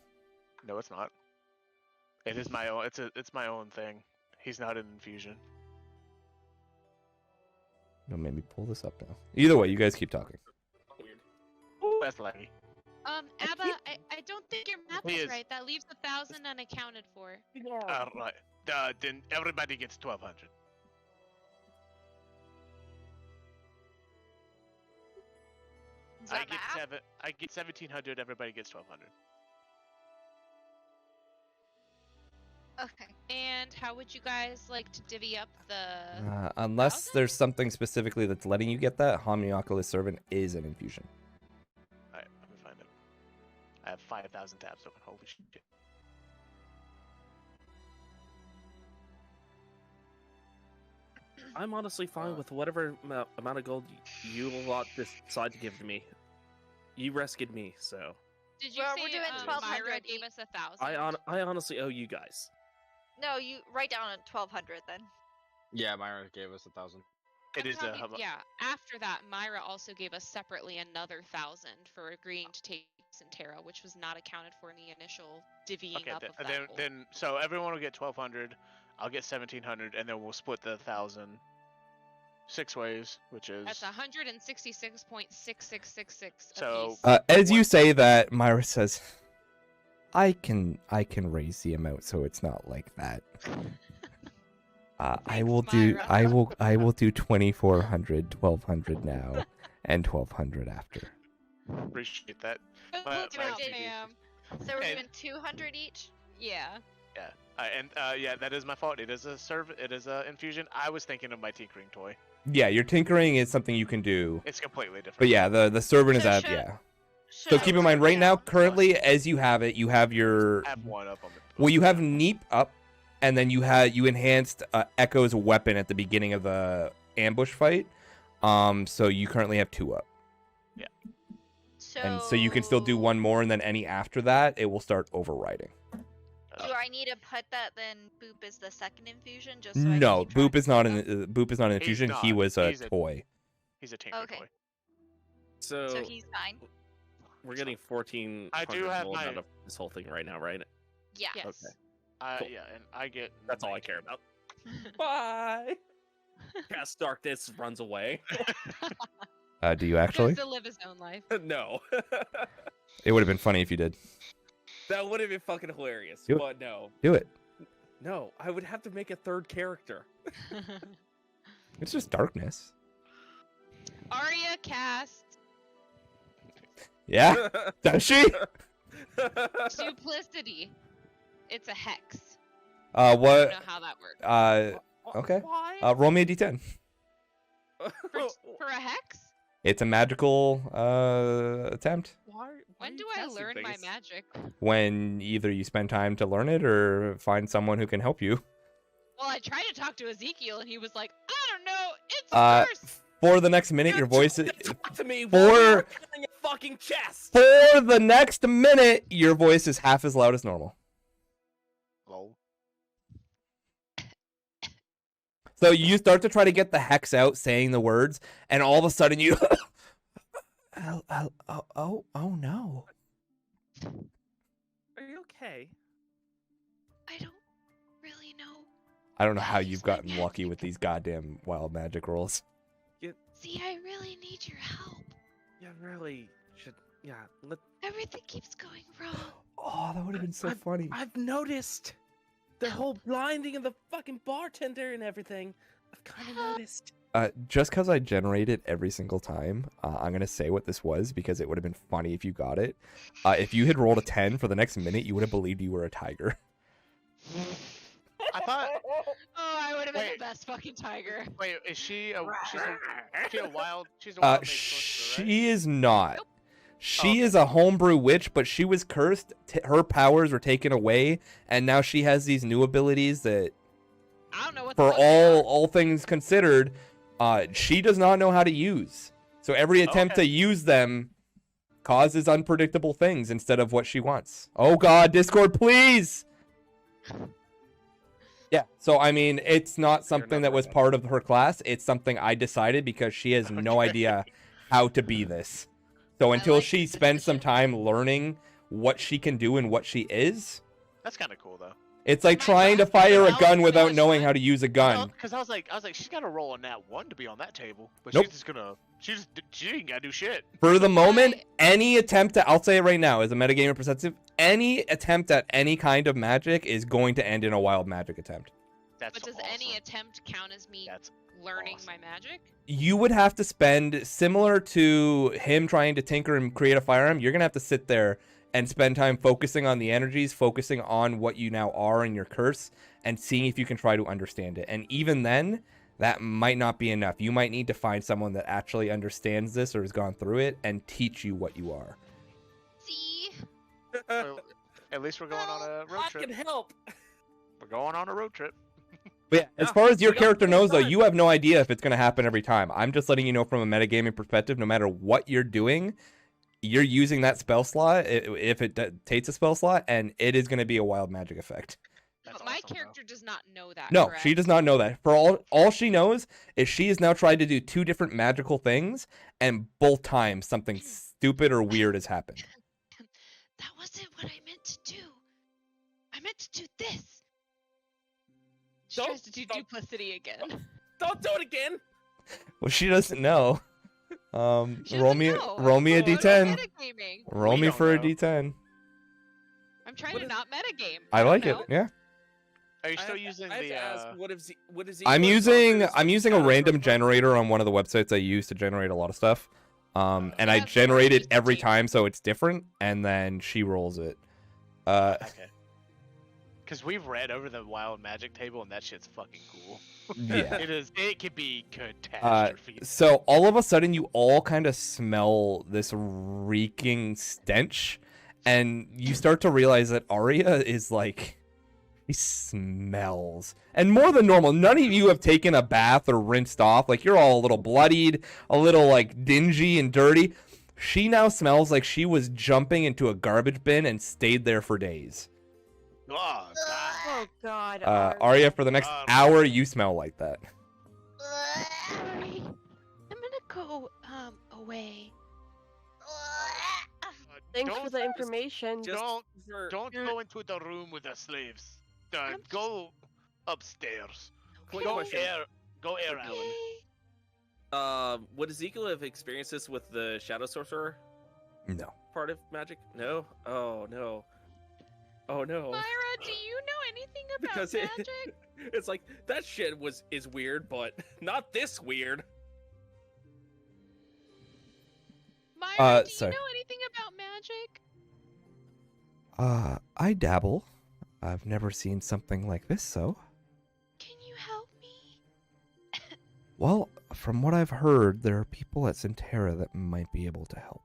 No, it's not. It is my own. It's my own thing. He's not an infusion. Don't make me pull this up now. Either way, you guys keep talking. Weird. That's lucky. Abba, I don't think your math He is is. right. That leaves 1,000 unaccounted for. Right. Then everybody gets 1,200. Is I that get math? I get 1,700. Everybody gets 1,200. Okay. And how would you guys like to divvy up the? Unless 1,000? there's something specifically that's letting you get that, Homunculus Servant is an infusion. Alright, let me find it. I have 5,000 tabs open. Holy shit. I'm honestly fine with whatever amount of gold you lot decide to give to me. You rescued me, so Did you Well, say we're doing Myra 1,200 gave each. us 1,000? I honestly owe you guys. No, you write down 1,200 then. Yeah, Myra gave us 1,000. It is a. Yeah. After that, Myra also gave us separately another 1,000 for agreeing to take Centera, which was not accounted for in the initial divvying Okay, up then, of that. gold. then so everyone will get 1,200. I'll get 1,700, and then we'll split the 1,000 6 ways, which is. That's 166.6666 So- apiece. As you say that, Myra says, I can raise the amount so it's not like that. I will do Myra. I will do 2,400, 1,200 now, and 1,200 after. Appreciate that. Good My- looking my out, TV. fam. So we're And- doing 200 each. Yeah. Yeah, that is my fault. It is a infusion. I was thinking of my tinkering toy. Yeah, your tinkering is something you can do. It's completely different. But yeah, the servant is So at should- yeah. Should So I keep in write mind, right now, down- currently, as you have it, you have your I have one up on the. well, you have Neep up, and then you enhanced Echo's weapon at the beginning of the ambush fight. So you currently have 2 up, and so you can still do 1 more, and then any after that, it will start overriding. Do I need to put that then? Boop is the second infusion, just so I No, can keep track Boop is not of an stuff? Boop is not an He's infusion. He not. was a He's a- toy. He's a tinkering Okay. toy. So, So he's fine. we're getting 14. I do have gold my- out of this whole thing right now, right? Yeah. Yes. Okay. Cool. Cool. Yeah, and I get. That's all I care about. Bye. Cast Darkness runs away. Do you actually? Goes to live his own life. No. It would have been funny if you did. That would have been fucking hilarious. Do it. But no. Do it. No, I would have to make a 3rd character. It's just darkness. Arya cast Yeah. Does she? duplicity. It's a hex. What? I don't know how that works. Okay. Why? Roll me a d10. For a hex? It's a magical attempt. Why When are do you I casting learn my things? magic? When either you spend time to learn it or find someone who can help you. Well, I tried to talk to Ezekiel, and he was like, "I don't know. It's Uh, a curse." For the next minute, your voice is... Talk to me For- while you're killing a fucking chest. For the next minute, your voice is half as loud as normal. Lol. So you start to try to get the hex out, saying the words, and all of a sudden you... oh no. Are you okay? I don't really know. I don't know how Use you've my gotten lucky with magic. these goddamn wild magic rolls. See, I really need your help. You really should. Yeah. Let. Everything keeps going wrong. Oh, that would have been so funny. I've noticed the whole blinding of the fucking bartender and everything. I've kind of noticed. Just because I generate it every single time, I'm going to say what this was because it would have been funny if you got it. If you had rolled a 10 for the next minute, you would have believed you were a tiger. I thought. Oh, I would have been Wait. the best fucking tiger. Wait, is she a? She's a wild. She's a wild mage sorcerer, right? She is not. Nope. She Okay. is a homebrew witch, but she was cursed. Her powers were taken away, and now she has these new abilities that, I don't know what. for the fuck they are. all things considered, she does not know how to use. So every attempt Okay. to use them causes unpredictable things instead of what she wants. Oh God, Discord, please. Yeah, so I mean, it's not something that was part of her class. It's something I decided because she has no Okay. idea how to be this. So until like she this spends some decision. time learning what she can do and what she is, That's kind of cool though. it's like My trying to God, fire a that gun was without so knowing fun. how to use a gun. Because I was like, she's got to roll on that 1 to be on that table, but Nope. she ain't gotta do shit. For the moment, Right. any attempt to, I'll say it right now, as a metagame representative, any attempt at any kind of magic is going to end in a wild magic attempt. That's But does awesome. any attempt count as me That's learning awesome. my magic? You would have to spend, similar to him trying to tinker and create a firearm, you're going to have to sit there and spend time focusing on the energies, focusing on what you now are in your curse, and seeing if you can try to understand it. And even then, that might not be enough. You might need to find someone that actually understands this or has gone through it and teach you what you are. See? Well, at least we're going on a road I trip. can help. We're going on a road trip. But yeah, as Yeah, far as your we got character plenty of knows, though, time. you have no idea if it's going to happen every time. I'm just letting you know from a metagaming perspective, no matter what you're doing, you're using that spell slot, if it takes a spell slot, and it is going to be a wild magic effect. That's But my awesome, though. character does not know that. No, correct? she does not know that. For all she knows is she has now tried to do 2 different magical things, and both times something stupid or weird has happened. That wasn't what I meant to do. I meant to do this. She Don't- tries to do don't- duplicity again. Don't do it again. Well, she doesn't know. She Roll doesn't me, know. roll me a Oh, I don't d10. Metagaming. Roll We me don't for a know. d10. I'm trying What to is- not metagame. I like it. know. Yeah. Are you I still have- using I have the? to ask, what is I'm Equus using offers I'm with using a Shadow random Surfer? generator on one of the websites I use to generate a lot of stuff. And Yeah, I that's generate what I it every used to. time, so it's different, and then she rolls it. Okay. Because we've read over the wild magic table, and that shit's fucking cool. Yeah. It is. It could be catastrophe. So all of a sudden, you all kind of smell this reeking stench, and you start to realize that Arya is like, he smells, and more than normal. None of you have taken a bath or rinsed off. Like, you're all a little bloodied, a little like dingy and dirty. She now smells like she was jumping into a garbage bin and stayed there for days. Oh god. Oh God. Arya, for the next hour, you smell like that. Sorry. I'm gonna go away. Thanks for Don't- the information. Just Don't for- go into the room with the slaves. I'm Go upstairs. Quick Go question. air Alan. Okay. Would Ezekiel have experienced this with the Shadow Sorcerer No. part of magic? No. Oh no. Oh no. Myra, do you know anything about Because magic? it's like that shit is weird, but not this weird. Myra, do sorry. you know anything about magic? I dabble. I've never seen something like this, so. Can you help me? Well, from what I've heard, there are people at Centera that might be able to help.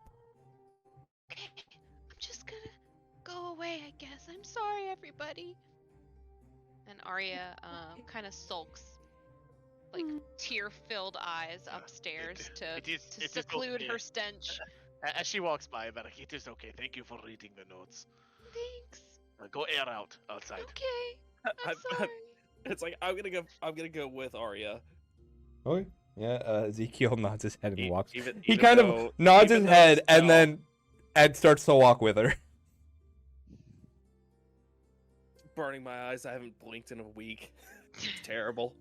Okay, I'm just gonna go away, I guess. I'm sorry, everybody. And Arya kind of sulks, like tear-filled eyes upstairs to it is seclude okay. her stench. As she walks by, but it is okay. Thank you for reading the notes. Thanks. Go air out outside. Okay. I'm I'm- sorry. It's like I'm gonna go with Arya. Okay. Yeah, Ezekiel nods his head and E- walks. even- He even kind though- of nods even his though head, and smell- then Ed starts to walk with her. burning my eyes. I haven't blinked in a week. It's terrible.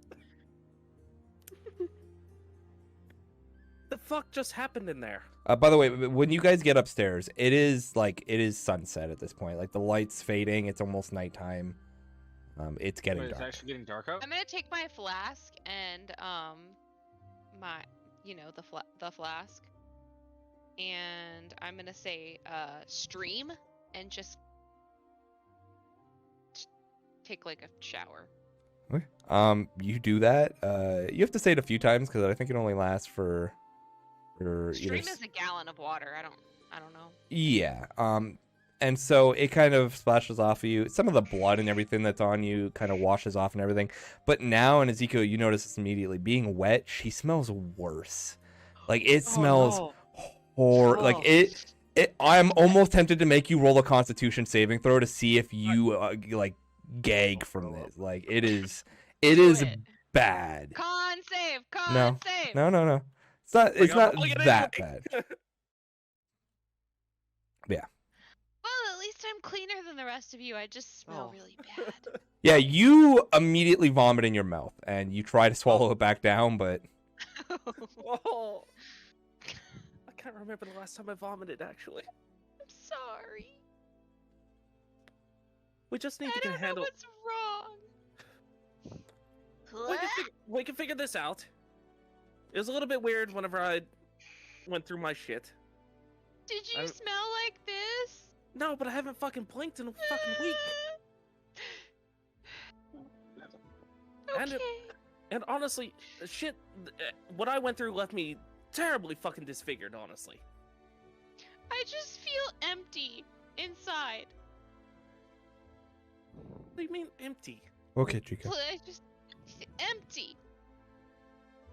The fuck just happened in there? By the way, when you guys get upstairs, it is sunset at this point. Like, the light's fading. It's almost nighttime. It's getting Wait, it's dark. actually getting dark out? I'm gonna take my flask and my the flask, and I'm gonna say stream and just take like a shower. Okay. You do that. You have to say it a few times because I think it only lasts for either. Stream is a gallon of water. I don't know. Yeah. And so it kind of splashes off of you. Some of the blood and everything that's on you kind of washes off and everything. But now, in Ezekiel, you notice this immediately. Being wet, she smells worse. Like, it smells like it. I'm almost tempted to make you roll a Constitution saving throw to see if you gag from this. Like, it is it. bad. Con save. Con No. save. No. It's not. It's I'm not pulling it that anyway. bad. Yeah. Well, at least I'm cleaner than the rest of you. I just smell really bad. Yeah. You immediately vomit in your mouth, and you try to swallow it back down, but Oh, I can't remember the last time I vomited. Actually, I'm sorry. we just need I to don't get a know handle. what's wrong. We can figure this out. It was a little bit weird whenever I went through my shit. Did you I'm- smell like this? No, but I haven't fucking blinked in a fucking week. And Okay. And honestly, shit, what I went through left me terribly fucking disfigured, honestly. I just feel empty inside. What do you mean empty? okay, Chica. I just empty.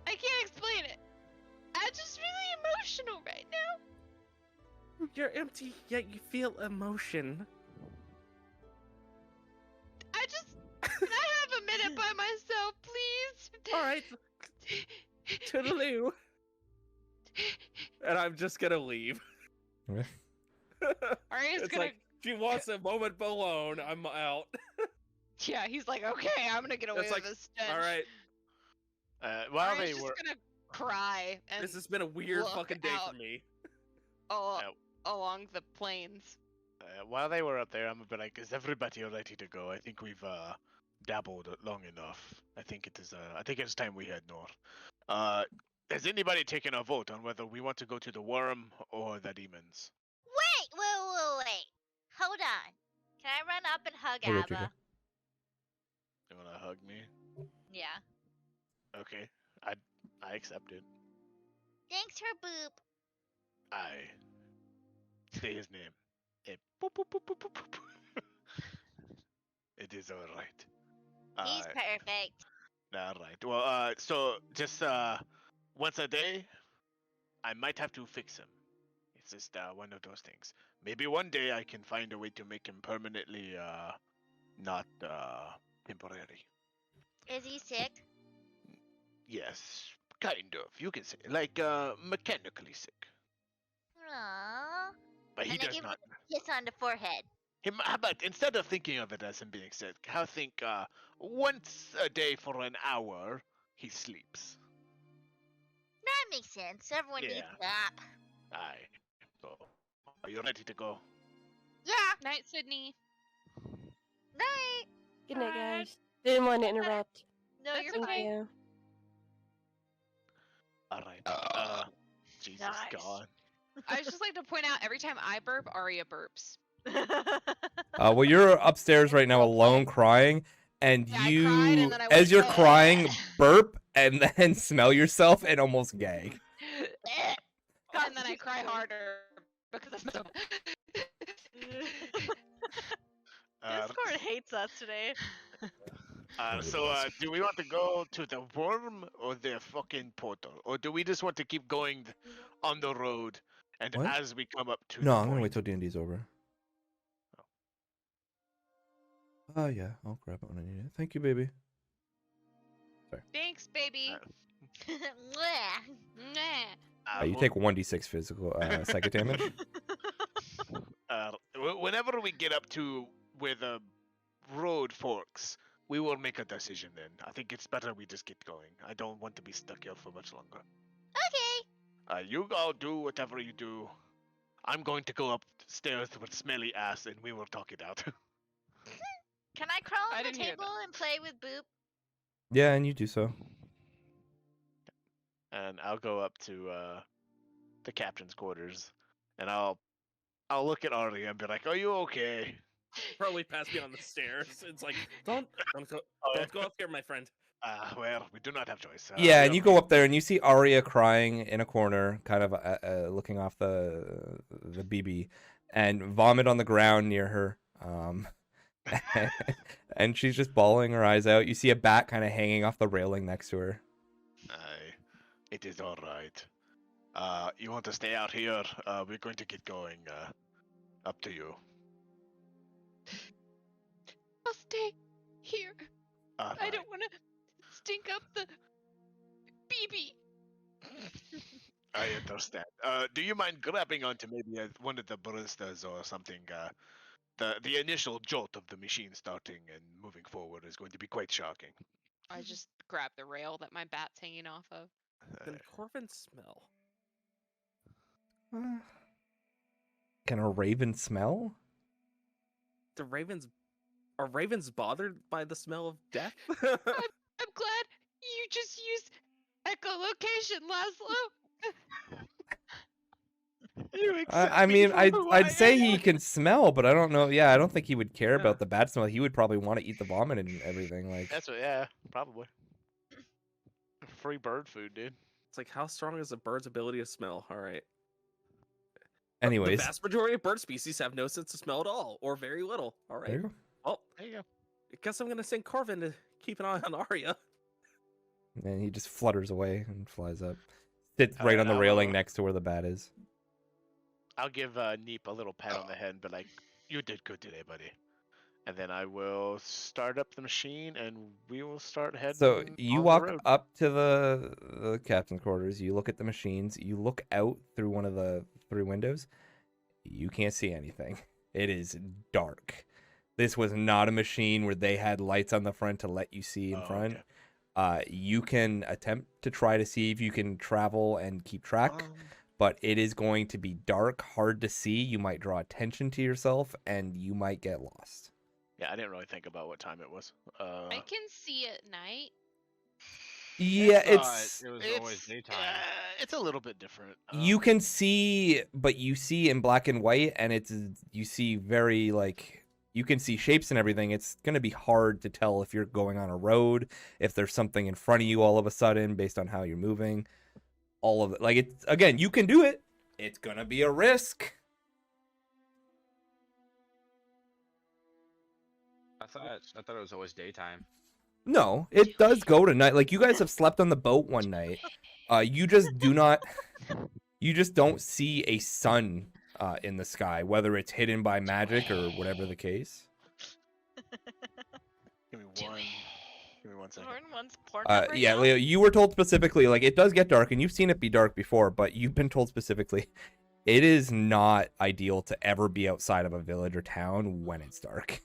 I can't explain it. I'm just really emotional right now. You're empty, yet you feel emotion. I just can I have a minute by myself, please? Alright. Toodaloo. And I'm just gonna leave. Okay. Arya's It's gonna. like, she wants a moment alone, I'm out. Yeah, he's like, okay, I'm gonna get away It's with like, this stench. Alright, While Arya's they just were, gonna cry and this has been a weird look fucking day out. for me. all, Yeah. along the plains. While they were up there, I'm gonna be like, is everybody ready to go? I think we've dabbled long enough. I think it's time we head north. Has anybody taken a vote on whether we want to go to the worm or the demons? Wait. Hold on. Can I run up and hug Hey, Richard. Abba? You wanna hug me? Yeah. Okay, I accept it. Thanks for boop. I say his name. Boop, boop, boop, boop, boop, boop. It is all right. He's perfect. All right. Well, so just once a day, I might have to fix him. It's just one of those things. Maybe one day I can find a way to make him permanently not temporary. Is he sick? Yes, kind of. You can say like mechanically sick. Aww. But he And I does give not. him a kiss on the forehead. How about instead of thinking of it as him being sick, how think once a day for an hour he sleeps. That makes sense. Everyone needs Yeah. that. Aye. So, are you ready to go? Yeah. Night, Sydney. Night. Good night, Bye. guys. Didn't want to interrupt. No, That's you're Thank fine. you. All right. Jesus Nice. God. I would just like to point out every time I burp, Arya burps. Well, you're upstairs right now alone crying, and Yeah, I you, cried, and then I as went, you're "Ugh." crying, burp and then smell yourself and almost gag. And then I cry harder because I'm so. Discord hates us today. Do we want to go to the worm or the fucking portal, or do we just want to keep going on the road? And What? as we come up to No, the I'm gonna point, wait till D&D's over. Oh yeah, I'll grab it when I need it. Thank you, baby. Thanks, baby. Mwah. Nah. You take 1d6 physical psychic damage. Whenever we get up to where the road forks, we will make a decision then. I think it's better we just get going. I don't want to be stuck here for much longer. Okay. You go do whatever you do. I'm going to go upstairs with smelly ass and we will talk it out. Can I crawl I on the didn't hear table and play with Boop? Yeah, and you do so. And I'll go up to the captain's quarters and I'll look at Arlie and be like, "Are you okay?" Probably pass me on the stairs. It's like, don't go up here, my friend. Well, we do not have choice. Yeah, and you go up there and you see Arya crying in a corner, kind of looking off the BB, and vomit on the ground near her. And she's just bawling her eyes out. You see a bat kind of hanging off the railing next to her. Aye, it is all right. You want to stay out here? We're going to get going. Up to you. I'll stay here. I Alright. don't want to stink up the BB. I understand. Do you mind grabbing onto maybe one of the ballistas or something? The initial jolt of the machine starting and moving forward is going to be quite shocking. I just grab the rail that my bat's hanging off of. Can Corvin smell? Can a raven smell? Are ravens bothered by the smell of death? I'm glad you just used echolocation, Laszlo. I mean, I'd say he can smell, but I don't know. Yeah, I don't think he would care about the bad smell. He would probably want to eat the vomit and everything. Like, That's probably. Free bird food, dude. It's like, how strong is a bird's ability to smell? All right. anyways. The vast majority of bird species have no sense of smell at all, or very little. All right. There you go. Well, There you go. I guess I'm gonna send Corvin to keep an eye on Arya. And he just flutters away and flies up. Sits right on the I railing will- next to where the bat is. I'll give Neep a little pat on the head and be like, "You did good today, buddy." And then I will start up the machine and we will start heading. So you on the walk road. up to the captain's quarters. You look at the machines. You look out through one of the 3 windows. You can't see anything. It is dark. This was not a machine where they had lights on the front to let you see in Oh, front. okay. You can attempt to try to see if you can travel and keep track, but it is going to be dark, hard to see. You might draw attention to yourself, and you might get lost. Yeah, I didn't really think about what time it was. I can see at night. Yeah, I thought it's it was always daytime. It's a little bit different. you can see, but you see in black and white, and you see very like you can see shapes and everything. It's gonna be hard to tell if you're going on a road, if there's something in front of you all of a sudden based on how you're moving. All of it, like it's again, you can do it. It's gonna be a risk. I thought it was always daytime. No, it does go to night. Like you guys have slept on the boat one night. You just do not. You just don't see a sun in the sky, whether it's hidden by magic or whatever the case. Give me one second. Yeah, Leo, you were told specifically, like it does get dark, and you've seen it be dark before, but you've been told specifically, it is not ideal to ever be outside of a village or town when it's dark.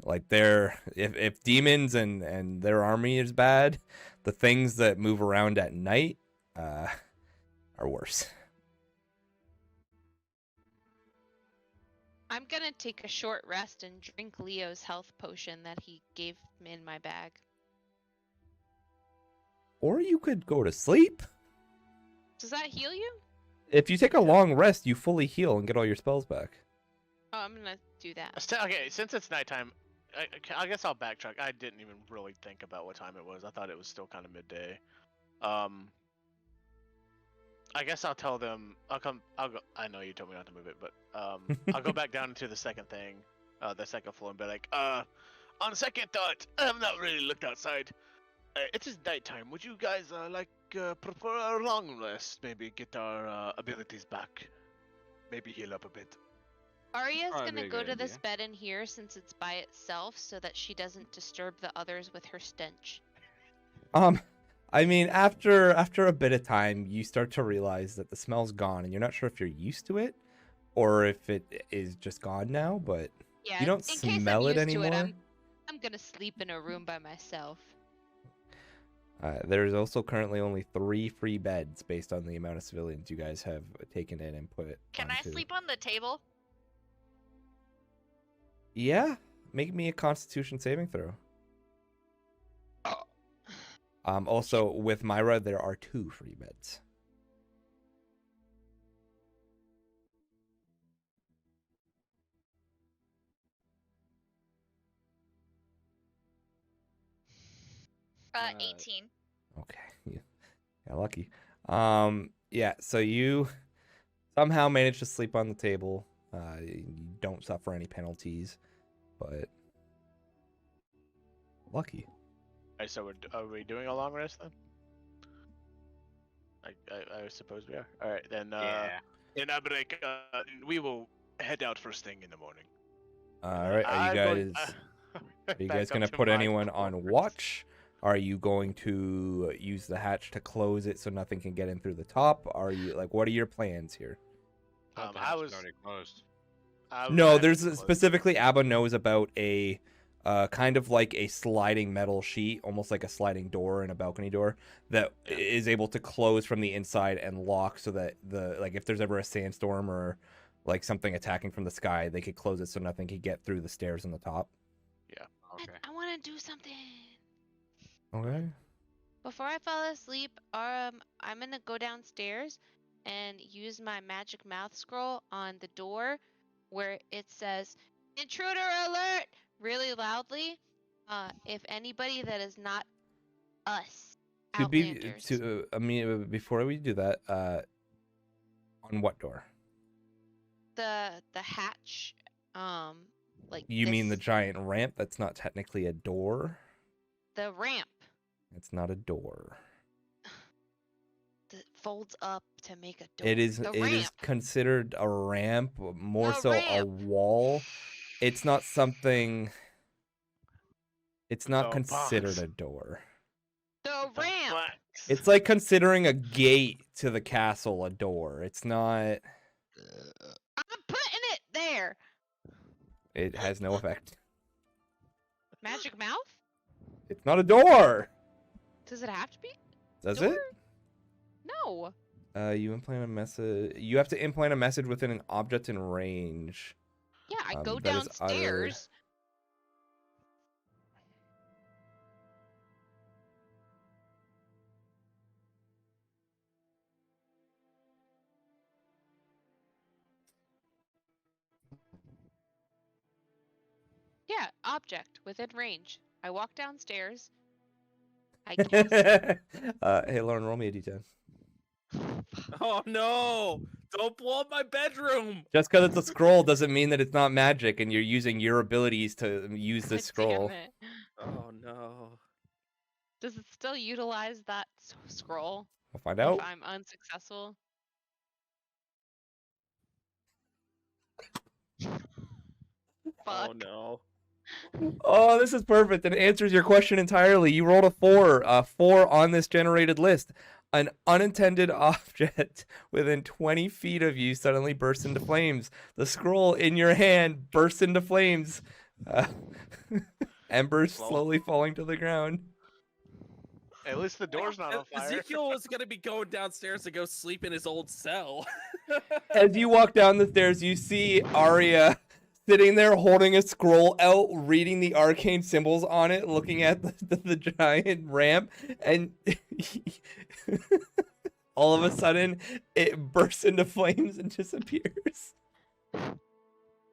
Like if demons and their army is bad, the things that move around at night are worse. I'm gonna take a short rest and drink Leo's health potion that he gave me in my bag. Or you could go to sleep. Does that heal you? If you take a long rest, you fully heal and get all your spells back. Oh, I'm gonna do that. Okay, since it's nighttime, I guess I'll backtrack. I didn't even really think about what time it was. I thought it was still kind of midday. I guess I'll tell them. I'll go. I know you told me not to move it, but I'll go back down to the second thing, the second floor, and be like, on second thought, I have not really looked outside. It is nighttime. Would you guys prefer a long rest? Maybe get our abilities back. Maybe heal up a bit. Arya's Probably gonna a go good to this idea. bed in here since it's by itself, so that she doesn't disturb the others with her stench. I mean, after a bit of time, you start to realize that the smell's gone, and you're not sure if you're used to it or if it is just gone now. But Yeah, you don't in case smell I'm it used to anymore. I'm gonna sleep in a room by myself. There's also currently only 3 free beds based on the amount of civilians you guys have taken in and put. Can I onto. sleep on the table? Yeah, make me a Constitution saving throw. Also, with Myra, there are 2 free beds. Uh, 18. Okay, yeah, lucky. Yeah, so you somehow managed to sleep on the table. You don't suffer any penalties, but lucky. Alright, so are we doing a long rest then? I suppose we are. All right, then. yeah. In a break, we will head out first thing in the morning. All right, are you guys gonna put anyone on watch? Are you going to use the hatch to close it so nothing can get in through the top? Are you like, what are your plans here? I was already closed. No, there's specifically Abba knows about a kind of like a sliding metal sheet, almost like a sliding door and a balcony door that is able to close from the inside and lock so that if there's ever a sandstorm or like something attacking from the sky, they could close it so nothing could get through the stairs on the top. Okay. I want to do something. Okay. Before I fall asleep, I'm gonna go downstairs and use my magic mouth scroll on the door where it says "Intruder alert!" really loudly. If anybody that is not us, Outlanders. Before we do that, on what door? the hatch, like You mean the this- giant ramp? That's not technically a door. the ramp It's not a door. that folds up to make a door. It is the it is ramp. considered a ramp, more The so a ramp. wall. It's not something. It's not The considered box. a door. The ramp. It's like considering a gate to the castle a door. It's not. I'm putting it there. It has no effect. Magic mouth? It's not a door. Does it have to be? Does door? it? No. You implant a message. You have to implant a message within an object in range. Yeah, I go that is uttered. downstairs. Yeah, object within range. I walk downstairs. I cast. Hey, Lauren, roll me a d10. Oh no! Don't blow up my bedroom! Just because it's a scroll doesn't mean that it's not magic, and you're using your abilities to use this scroll. Damn it. Oh no. Does it still utilize that scroll We'll find out. if I'm unsuccessful? Oh Fuck. no. Oh, this is perfect. It answers your question entirely. You rolled a 4. 4 on this generated list. An unintended object within 20 feet of you suddenly bursts into flames. The scroll in your hand bursts into flames. Embers slowly falling to the ground. At least the door's not on fire. Ezekiel was gonna be going downstairs to go sleep in his old cell. As you walk down the stairs, you see Arya sitting there holding a scroll out, reading the arcane symbols on it, looking at the giant ramp, and all of a sudden it bursts into flames and disappears.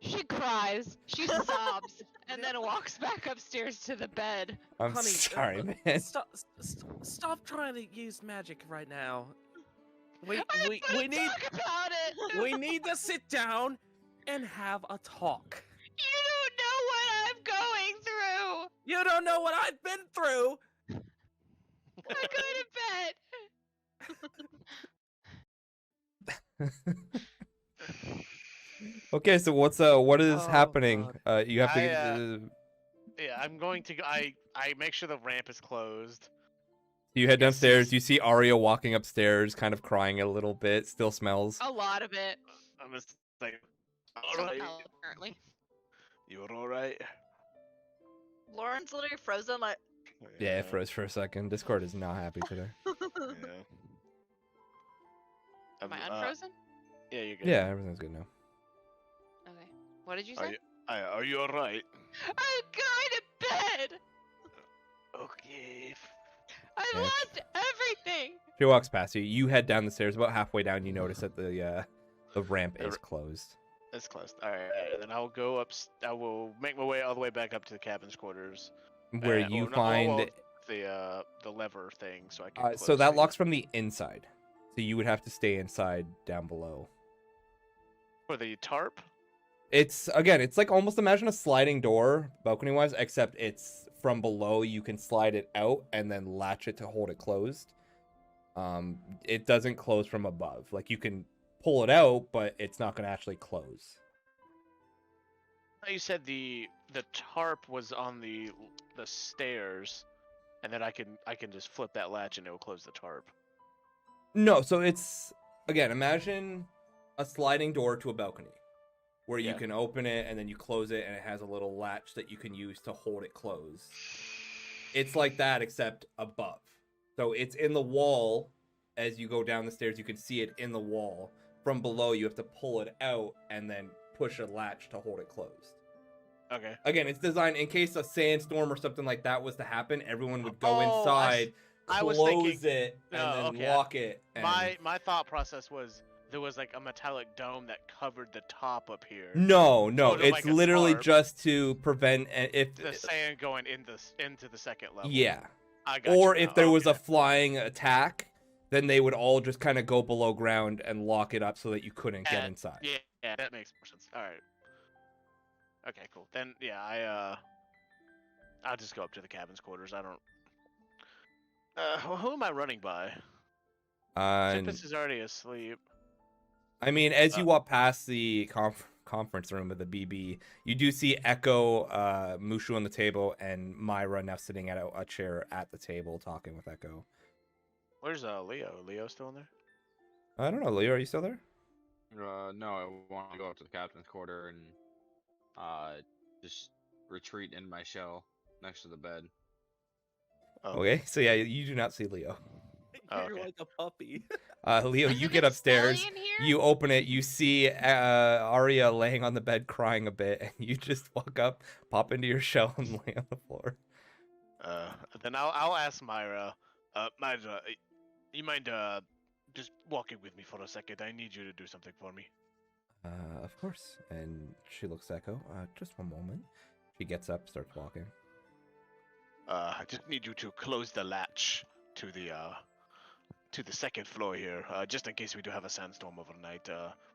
She cries, she sobs, and then walks back upstairs to the bed. I'm Honey, sorry, man. Stop trying to use magic right now. I We need talk about it. we need to sit down and have a talk. You don't know what I'm going through. You don't know what I've been through. I go to bed. Okay, so what is Oh, happening? You have to. Yeah, I'm going to go. I make sure the ramp is closed. You head downstairs. You see Arya walking upstairs, kind of crying a little bit. Still smells. A lot of it. I'm just like, Some alright. hell, apparently. You're alright. Lauren's literally frozen. Like, Yeah, it froze for a second. Discord is not happy today. Yeah. Am I unfrozen? Yeah, you're good. Yeah, everything's good now. Okay. What did you Are say? you, are you alright? I'm going to bed. Okay. I Yeah. lost everything. She walks past you. You head down the stairs. About halfway down, you notice that the ramp is closed. It's closed. Alright, then I'll go up. I will make my way all the way back up to the cabin's quarters. Where you find the lever thing, so I can. so close that the- locks from the inside. So you would have to stay inside down below. for the tarp. It's like almost imagine a sliding door, balcony wise, except it's from below. You can slide it out and then latch it to hold it closed. It doesn't close from above. Like you can pull it out, but it's not going to actually close. You said the tarp was on the stairs, and then I can just flip that latch and it will close the tarp. No, so it's again, imagine a sliding door to a balcony where you Yeah. can open it and then you close it and it has a little latch that you can use to hold it closed. It's like that except above. So it's in the wall. As you go down the stairs, you can see it in the wall. From below, you have to pull it out and then push a latch to hold it closed. Okay. Again, it's designed in case a sandstorm or something like that was to happen, everyone would go Oh, inside, I was close thinking- it, and No, then okay. lock it. And... My thought process was there was like a metallic dome that covered the top up here. No, Sort of it's like a literally tarp. just to prevent if The sand going into the second level. yeah, I got or you if now, there was a okay. flying attack, then they would all just kind of go below ground and lock it up so that you couldn't get And- inside. Yeah, that makes more sense. All right. Okay, cool. Then yeah, I'll just go up to the cabin's quarters. I don't. Who am I running by? And Tempest is already asleep. I mean, as you walk past the conference room of the BB, you do see Echo, Mushu on the table, and Myra now sitting at a chair at the table talking with Echo. Where's Leo? Leo still in there? I don't know, Leo, are you still there? No, I want to go up to the captain's quarter and just retreat in my shell next to the bed. Oh. Okay, so yeah, you do not see Leo. You're okay. like a puppy. Leo, Is you it get upstairs. smelly in here? You open it. You see Arya laying on the bed crying a bit, and you just walk up, pop into your shell, and lay on the floor. Then I'll ask Myra. Myra, you mind just walking with me for a second? I need you to do something for me. Of course. And she looks at Echo. Just one moment. She gets up, starts walking. I just need you to close the latch to the second floor here, just in case we do have a sandstorm overnight.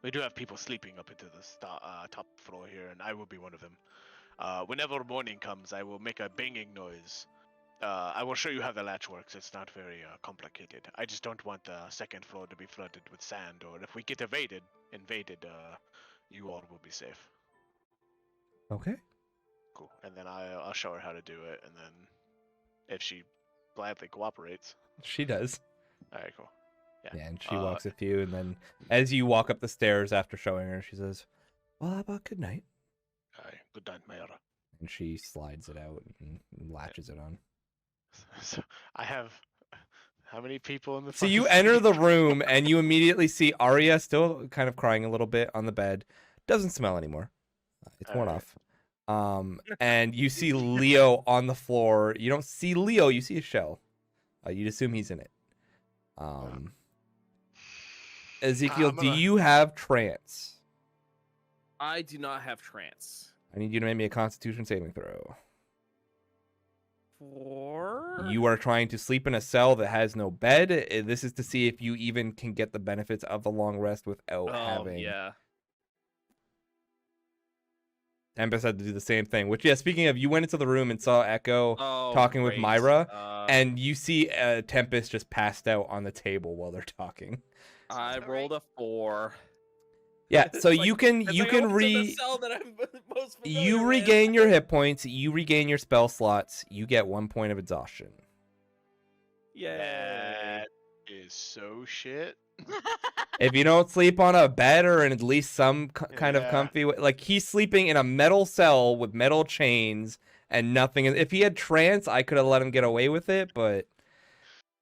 We do have people sleeping up into the top floor here, and I will be one of them. Whenever morning comes, I will make a banging noise. I will show you how the latch works. It's not very complicated. I just don't want the second floor to be flooded with sand, or if we get invaded, you all will be safe. Okay. Cool. And then I'll show her how to do it, and then if she gladly cooperates. She does. All right, cool. Yeah, and she walks with you, and then as you walk up the stairs after showing her, she says, "Well, how about good night?" Good night, Mayra. And she slides it out and latches it on. So I have how many people in the? So you enter the room, and you immediately see Arya still kind of crying a little bit on the bed. Doesn't smell anymore. It's worn Alright. off. And you see Leo on the floor. You don't see Leo, you see a shell. You'd assume he's in it. Ezekiel, do you have trance? I do not have trance. I need you to make me a Constitution saving throw. 4? You are trying to sleep in a cell that has no bed. This is to see if you even can get the benefits of the long rest without having. Yeah. Tempest had to do the same thing. Which, yeah, speaking of, you went into the room and saw Echo talking with great. Myra, and you see Tempest just passed out on the table while they're talking. I rolled a 4. Yeah, so It's you like- can it's you like can I went to the cell that I'm most familiar you with. regain your hit points, you regain your spell slots, you get 1 point of exhaustion. Yeah. That is so shit. If you don't sleep on a bed or in at least some kind of Yeah. comfy way, like he's sleeping in a metal cell with metal chains and nothing. If he had trance, I could have let him get away with it, but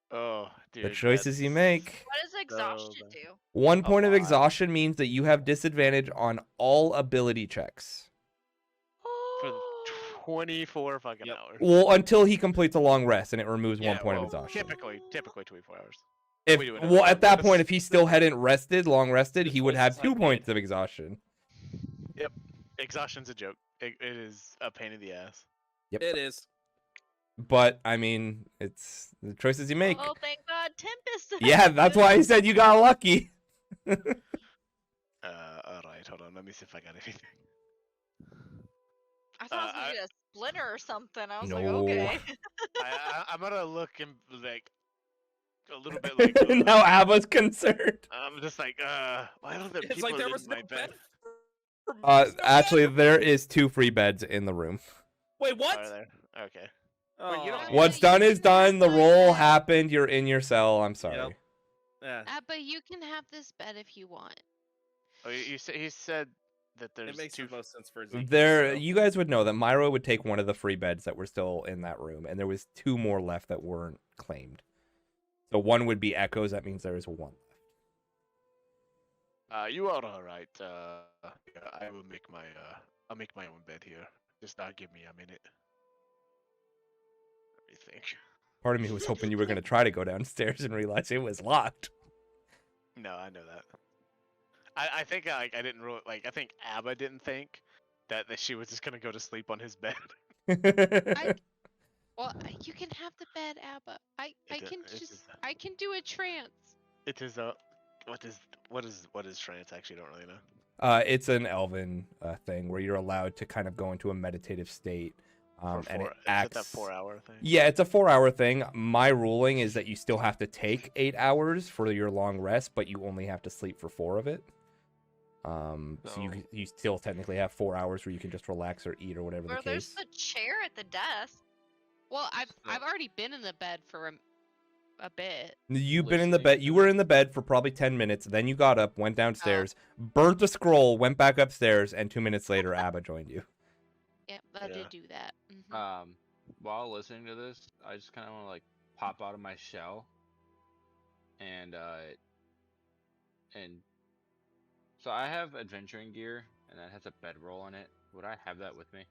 Oh, dude. the choices you make. What does exhaustion do? 1 point of lot. exhaustion means that you have disadvantage on all ability checks. For 24 fucking hours. Well, until he completes a long rest, and it removes 1 point of well, exhaustion. Typically 24 hours. If we do it well, every at that time. point, if he still hadn't rested, long rested, he would have choices I 2 made. points of exhaustion. Yep. Exhaustion's a joke. It is a pain in the ass. Yep. It is. But I mean, it's the choices you make. Oh, thank God, Tempest. Yeah, that's why I said you got lucky. Alright, hold on. Let me see if I got anything. I thought I was I- gonna get a splinter or something. I was No. like, okay. I'm gonna look and like a little bit like. Now Abba's concerned. I'm just like, why don't the It's people like there in was my no bed? bed. There's no Actually, bed. there is 2 free beds in the room. Wait, what? Are there? Okay. Oh. you don't- What's you done is can have done. The my roll bed. happened. You're in your cell. I'm sorry. Yeah. But you can have this bed if you want. Oh, you said he said that there's It makes two. the most sense for Ezekiel. There, so. you guys would know that Myra would take one of the free beds that were still in that room, and there was 2 more left that weren't claimed. So one would be Echoes. That means there is 1 left. You are all right. Yeah, I will make my I'll make my own bed here. Just give me a minute. Let me think. Part of me was hoping you were going to try to go downstairs and realize it was locked. No, I know that. I think I didn't really I think Abba didn't think that she was just gonna go to sleep on his bed. Well, you can have the bed, Abba. I It can is- just I can do a trance. It is what is trance? Actually, don't really know. It's an elven thing where you're allowed to kind of go into a meditative state. And it Is acts. it that 4-hour thing? Yeah, it's a 4-hour thing. My ruling is that you still have to take 8 hours for your long rest, but you only have to sleep for 4 of it. So you still technically have 4 hours where you can just relax or eat or whatever Or the there's case. the chair at the desk. Well, I've already been in the bed for a bit. You've been in the bed. You were in the bed for probably 10 minutes. Then you got up, went downstairs, burnt a scroll, went back upstairs, and 2 minutes later, Abba joined you. Yep, I Yeah. did do that. Mhm. While listening to this, I just kind of want to like pop out of my shell and so I have adventuring gear, and that has a bedroll on it. Would I have that with me?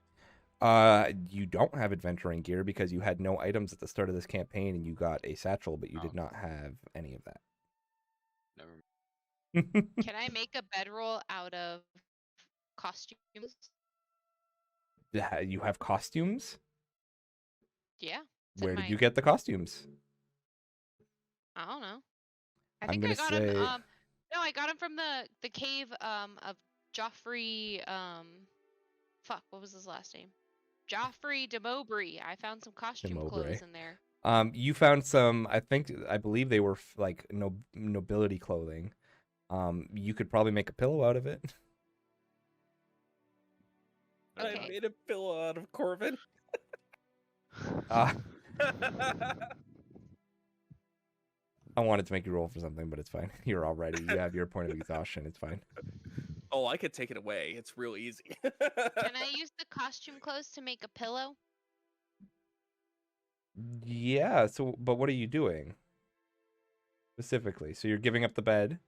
You don't have adventuring gear because you had no items at the start of this campaign, and you got a satchel, but you did not have any of that. Never mind. Can I make a bedroll out of costumes? You have costumes? Yeah. Where did you get the costumes? I don't know. I I'm think gonna I got say- them. No, I got them from the cave of Joffrey. Fuck, what was his last name? Joffrey de Mowbray. I found some costume clothes in there. You found some. I believe they were like nobility clothing. You could probably make a pillow out of it. Okay. I made a pillow out of Corvin. I wanted to make you roll for something, but it's fine. You're all ready. You have your point of exhaustion. It's fine. Oh, I could take it away. It's real easy. Can I use the costume clothes to make a pillow? Yeah. So, but what are you doing specifically? So you're giving up the bed.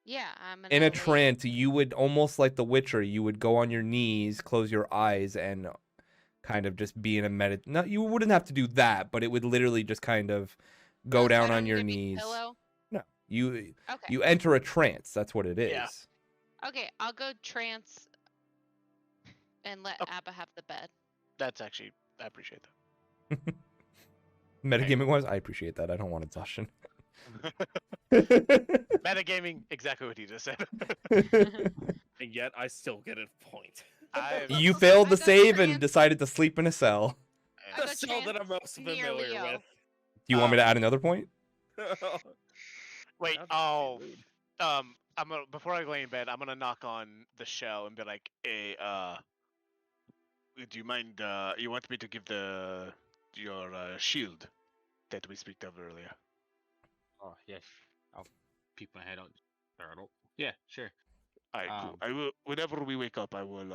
Yeah, I'm gonna In a lay- trance, you would almost like the Witcher. You would go on your knees, close your eyes, and kind of just be in a No, you wouldn't have to do that, but it would literally just kind of go Oh, so I down don't on need your to make a knees. pillow? No, you Okay. you enter a trance. That's what it is. Yeah. Okay, I'll go trance and let Oh. Abba have the bed. That's actually, I appreciate Metagaming wise, I appreciate that. I don't want exhaustion. that. Metagaming, exactly what he just said. And yet I still get a point. You failed the I got save and trance. decided to sleep in a cell. I The got cell that I'm trance most near familiar Leo. with. Do you want me to add another point? Wait, That'd be oh, rude. I'm gonna, before I lay in bed, I'm gonna knock on the shell and be like, "Hey, do you mind? You want me to give your shield that we speak of earlier?" Oh yes. I'll peek my head out. Startled. Yeah, sure. Alright, cool. I will. Whenever we wake up, I will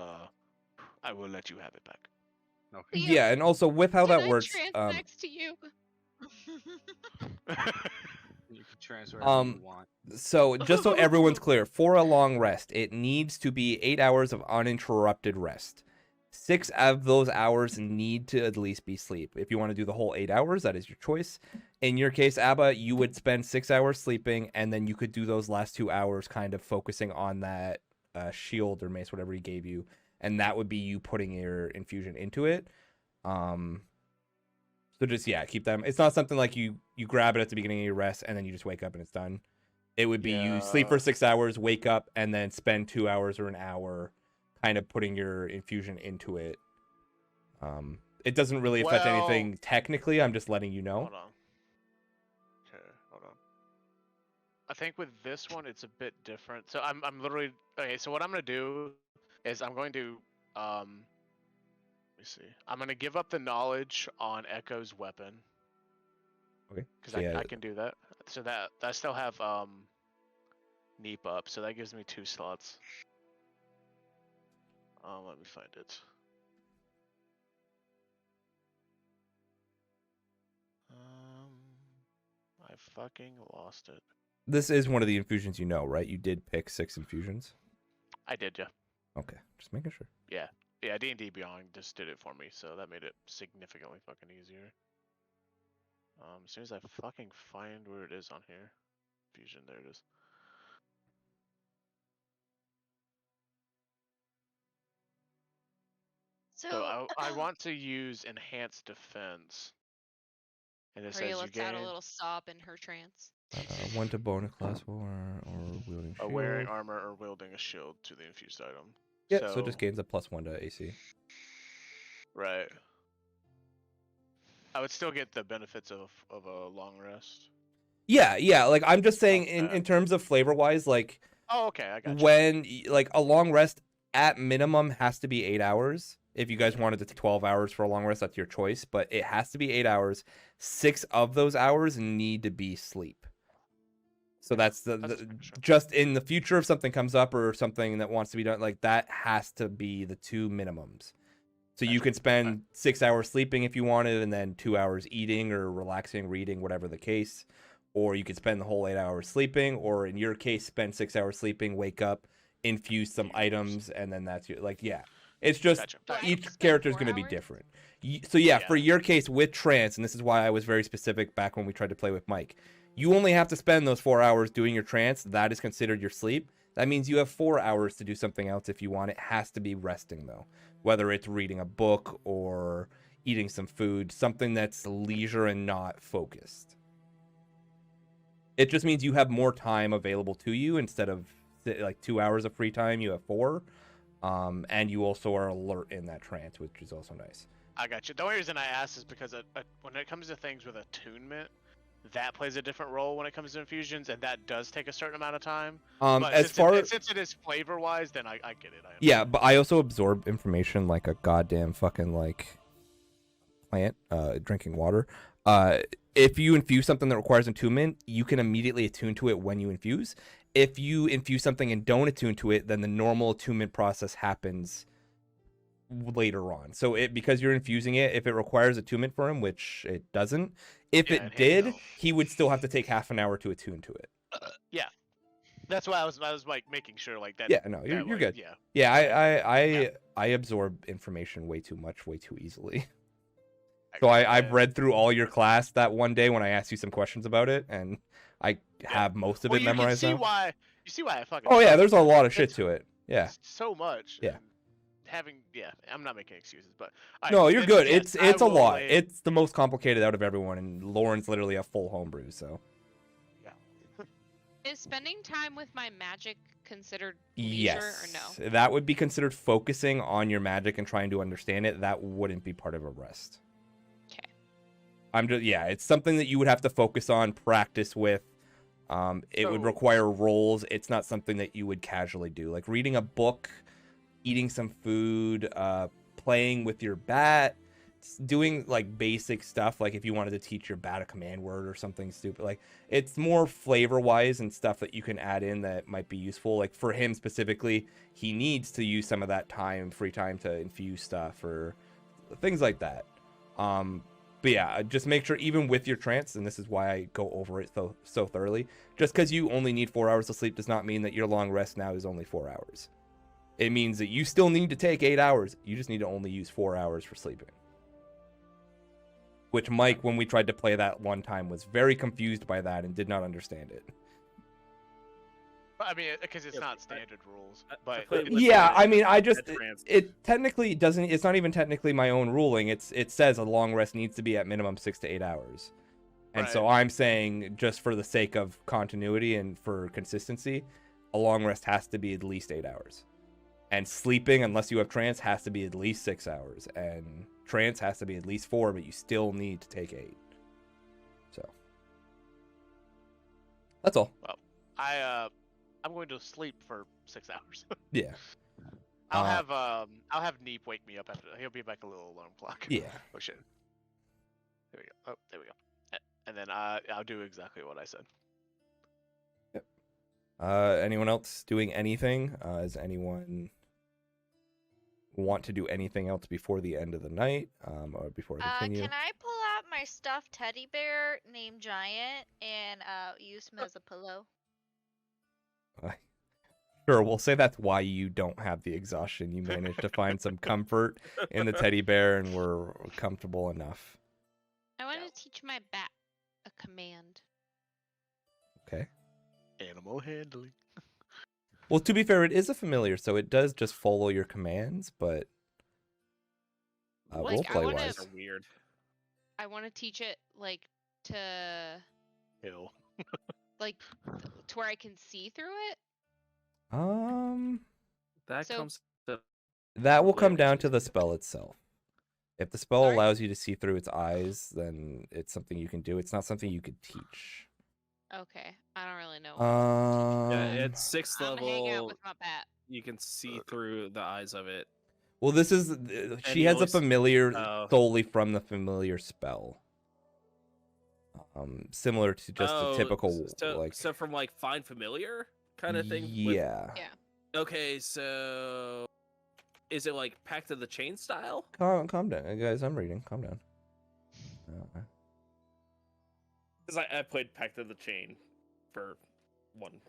let you have it back. Okay. Leo, Yeah, and also with how can that I works, trance next to you? You can transfer whatever you want. so just so everyone's clear, for a long rest, it needs to be 8 hours of uninterrupted rest. 6 of those hours need to at least be sleep. If you want to do the whole 8 hours, that is your choice. In your case, Abba, you would spend 6 hours sleeping, and then you could do those last 2 hours kind of focusing on that shield or mace, whatever he gave you, and that would be you putting your infusion into it. So just, yeah, keep them. It's not something like you grab it at the beginning of your rest, and then you just wake up and it's done. It would be you sleep for 6 hours, wake up, and then spend 2 hours or an hour kind of putting your infusion into it. It doesn't really affect anything technically. I'm just letting you know. Hold on. Okay, hold on. I think with this one, it's a bit different. So I'm literally okay. So what I'm gonna do is I'm going to let me see. I'm gonna give up the knowledge on Echo's weapon. Okay. Because So, yeah, I can do that. So that I still have Neep up. So that gives me 2 slots. Let me find it. I fucking lost it. this is one of the infusions, you know, right? You did pick 6 infusions. I did, yeah. Okay, just making sure. Yeah, D&D Beyond just did it for me, so that made it significantly fucking easier. As soon as I fucking find where it is on here. Fusion, there it is. So I want to use Enhanced Defense. And it says Maria you lets out a gain little sob in her trance. 1 to bonus class or wielding shield. wearing armor or wielding a shield to the infused item. Yeah, so it just gains a +1 to AC. Right. I would still get the benefits of a long rest. Yeah. Like I'm just saying, in terms of flavor wise, like Oh, okay, I got you. when like a long rest at minimum has to be 8 hours. If you guys wanted to 12 hours for a long rest, that's your choice. But it has to be 8 hours. 6 of those hours need to be sleep. So that's just in the future if something comes up or something that wants to be done, like that has to be the 2 minimums. So you can spend 6 hours sleeping if you wanted, and then 2 hours eating or relaxing, reading, whatever the case. or you could spend the whole 8 hours sleeping, or in your case, spend 6 hours sleeping, wake up, infuse some items, and then that's your it's just Gotcha. Do I have to each spend character is 4 going to be hours? different. So yeah, for Yeah. your case with trance, and this is why I was very specific back when we tried to play with Mike, you only have to spend those 4 hours doing your trance. That is considered your sleep. That means you have 4 hours to do something else if you want. It has to be resting though, whether it's reading a book or eating some food, something that's leisure and not focused. It just means you have more time available to you. Instead of like 2 hours of free time, you have 4. And you also are alert in that trance, which is also nice. I got you. The only reason I asked is because when it comes to things with attunement, that plays a different role when it comes to infusions, and that does take a certain amount of time. But As since it is flavor wise, then I get it. Yeah, but I also absorb information like a goddamn fucking plant drinking water. If you infuse something that requires attunement, you can immediately attune to it when you infuse. If you infuse something and don't attune to it, then the normal attunement process happens later on. So because you're infusing it, if it requires attunement for him, which it doesn't, if it did, he would still have to take half an hour to attune to it. Yeah, that's why I was like making sure like that. Yeah, no, you're good. Yeah. Yeah, I absorb information way too much, way too easily. So I've read through all your class that one day when I asked you some questions about it, and I have most of it memorized now. You see why I fucking. Oh yeah, there's a lot of shit to it. Yeah. So much. Yeah. I'm not making excuses, but no, you're good. It's a lot. It's the most complicated out of everyone, and Lauren's literally a full homebrew. So. Yeah. Is spending time with my magic considered leisure or no? That would be considered focusing on your magic and trying to understand it. That wouldn't be part of a rest. It's something that you would have to focus on, practice with. It would require roles. It's not something that you would casually do. Like reading a book, eating some food, playing with your bat, doing like basic stuff. Like if you wanted to teach your bat a command word or something stupid, like it's more flavor wise and stuff that you can add in that might be useful. Like for him specifically, he needs to use some of that free time to infuse stuff or things like that. But yeah, just make sure even with your trance, and this is why I go over it so thoroughly, just because you only need 4 hours of sleep does not mean that your long rest now is only 4 hours. It means that you still need to take 8 hours. You just need to only use 4 hours for sleeping. Which Mike, when we tried to play that one time, was very confused by that and did not understand it. I mean, because it's not standard rules. But yeah, I mean, it technically doesn't. It's not even technically my own ruling. It says a long rest needs to be at minimum 6 to 8 hours, and so I'm saying just for the sake of continuity and for consistency, a long rest has to be at least 8 hours, and sleeping, unless you have trance, has to be at least 6 hours, and trance has to be at least 4, but you still need to take 8. So that's all. Well, I'm going to sleep for 6 hours. Yeah. I'll have Neep wake me up after. He'll be like a little alarm clock. Yeah. Oh shit. There we go. Oh, there we go. And then I'll do exactly what I said. Yep. Anyone else doing anything? Does anyone want to do anything else before the end of the night? Or before I continue? Can I pull out my stuffed teddy bear named Giant and use him as a pillow? Sure, we'll say that's why you don't have the exhaustion. You managed to find some comfort in the teddy bear and were comfortable enough. I want to teach my bat a command. Okay. Animal handling. Well, to be fair, it is a familiar, so it does just follow your commands, but roleplay-wise. Weird. I want to teach it, to... Hill. to where I can see through it? That will come down to the spell itself. If the spell allows you to see through its eyes, then it's something you can do. It's not something you could teach. Okay, I don't really know. Yeah, it's 6th level. I'm gonna hang out with my bat. You can see through the eyes of it. Well, this is she has a familiar solely from the familiar spell. Similar to just a typical so from find familiar kind of thing. Yeah. Okay, so is it Pact of the Chain style? Calm down, guys. I'm reading. Calm down. Because I played Pact of the Chain for one.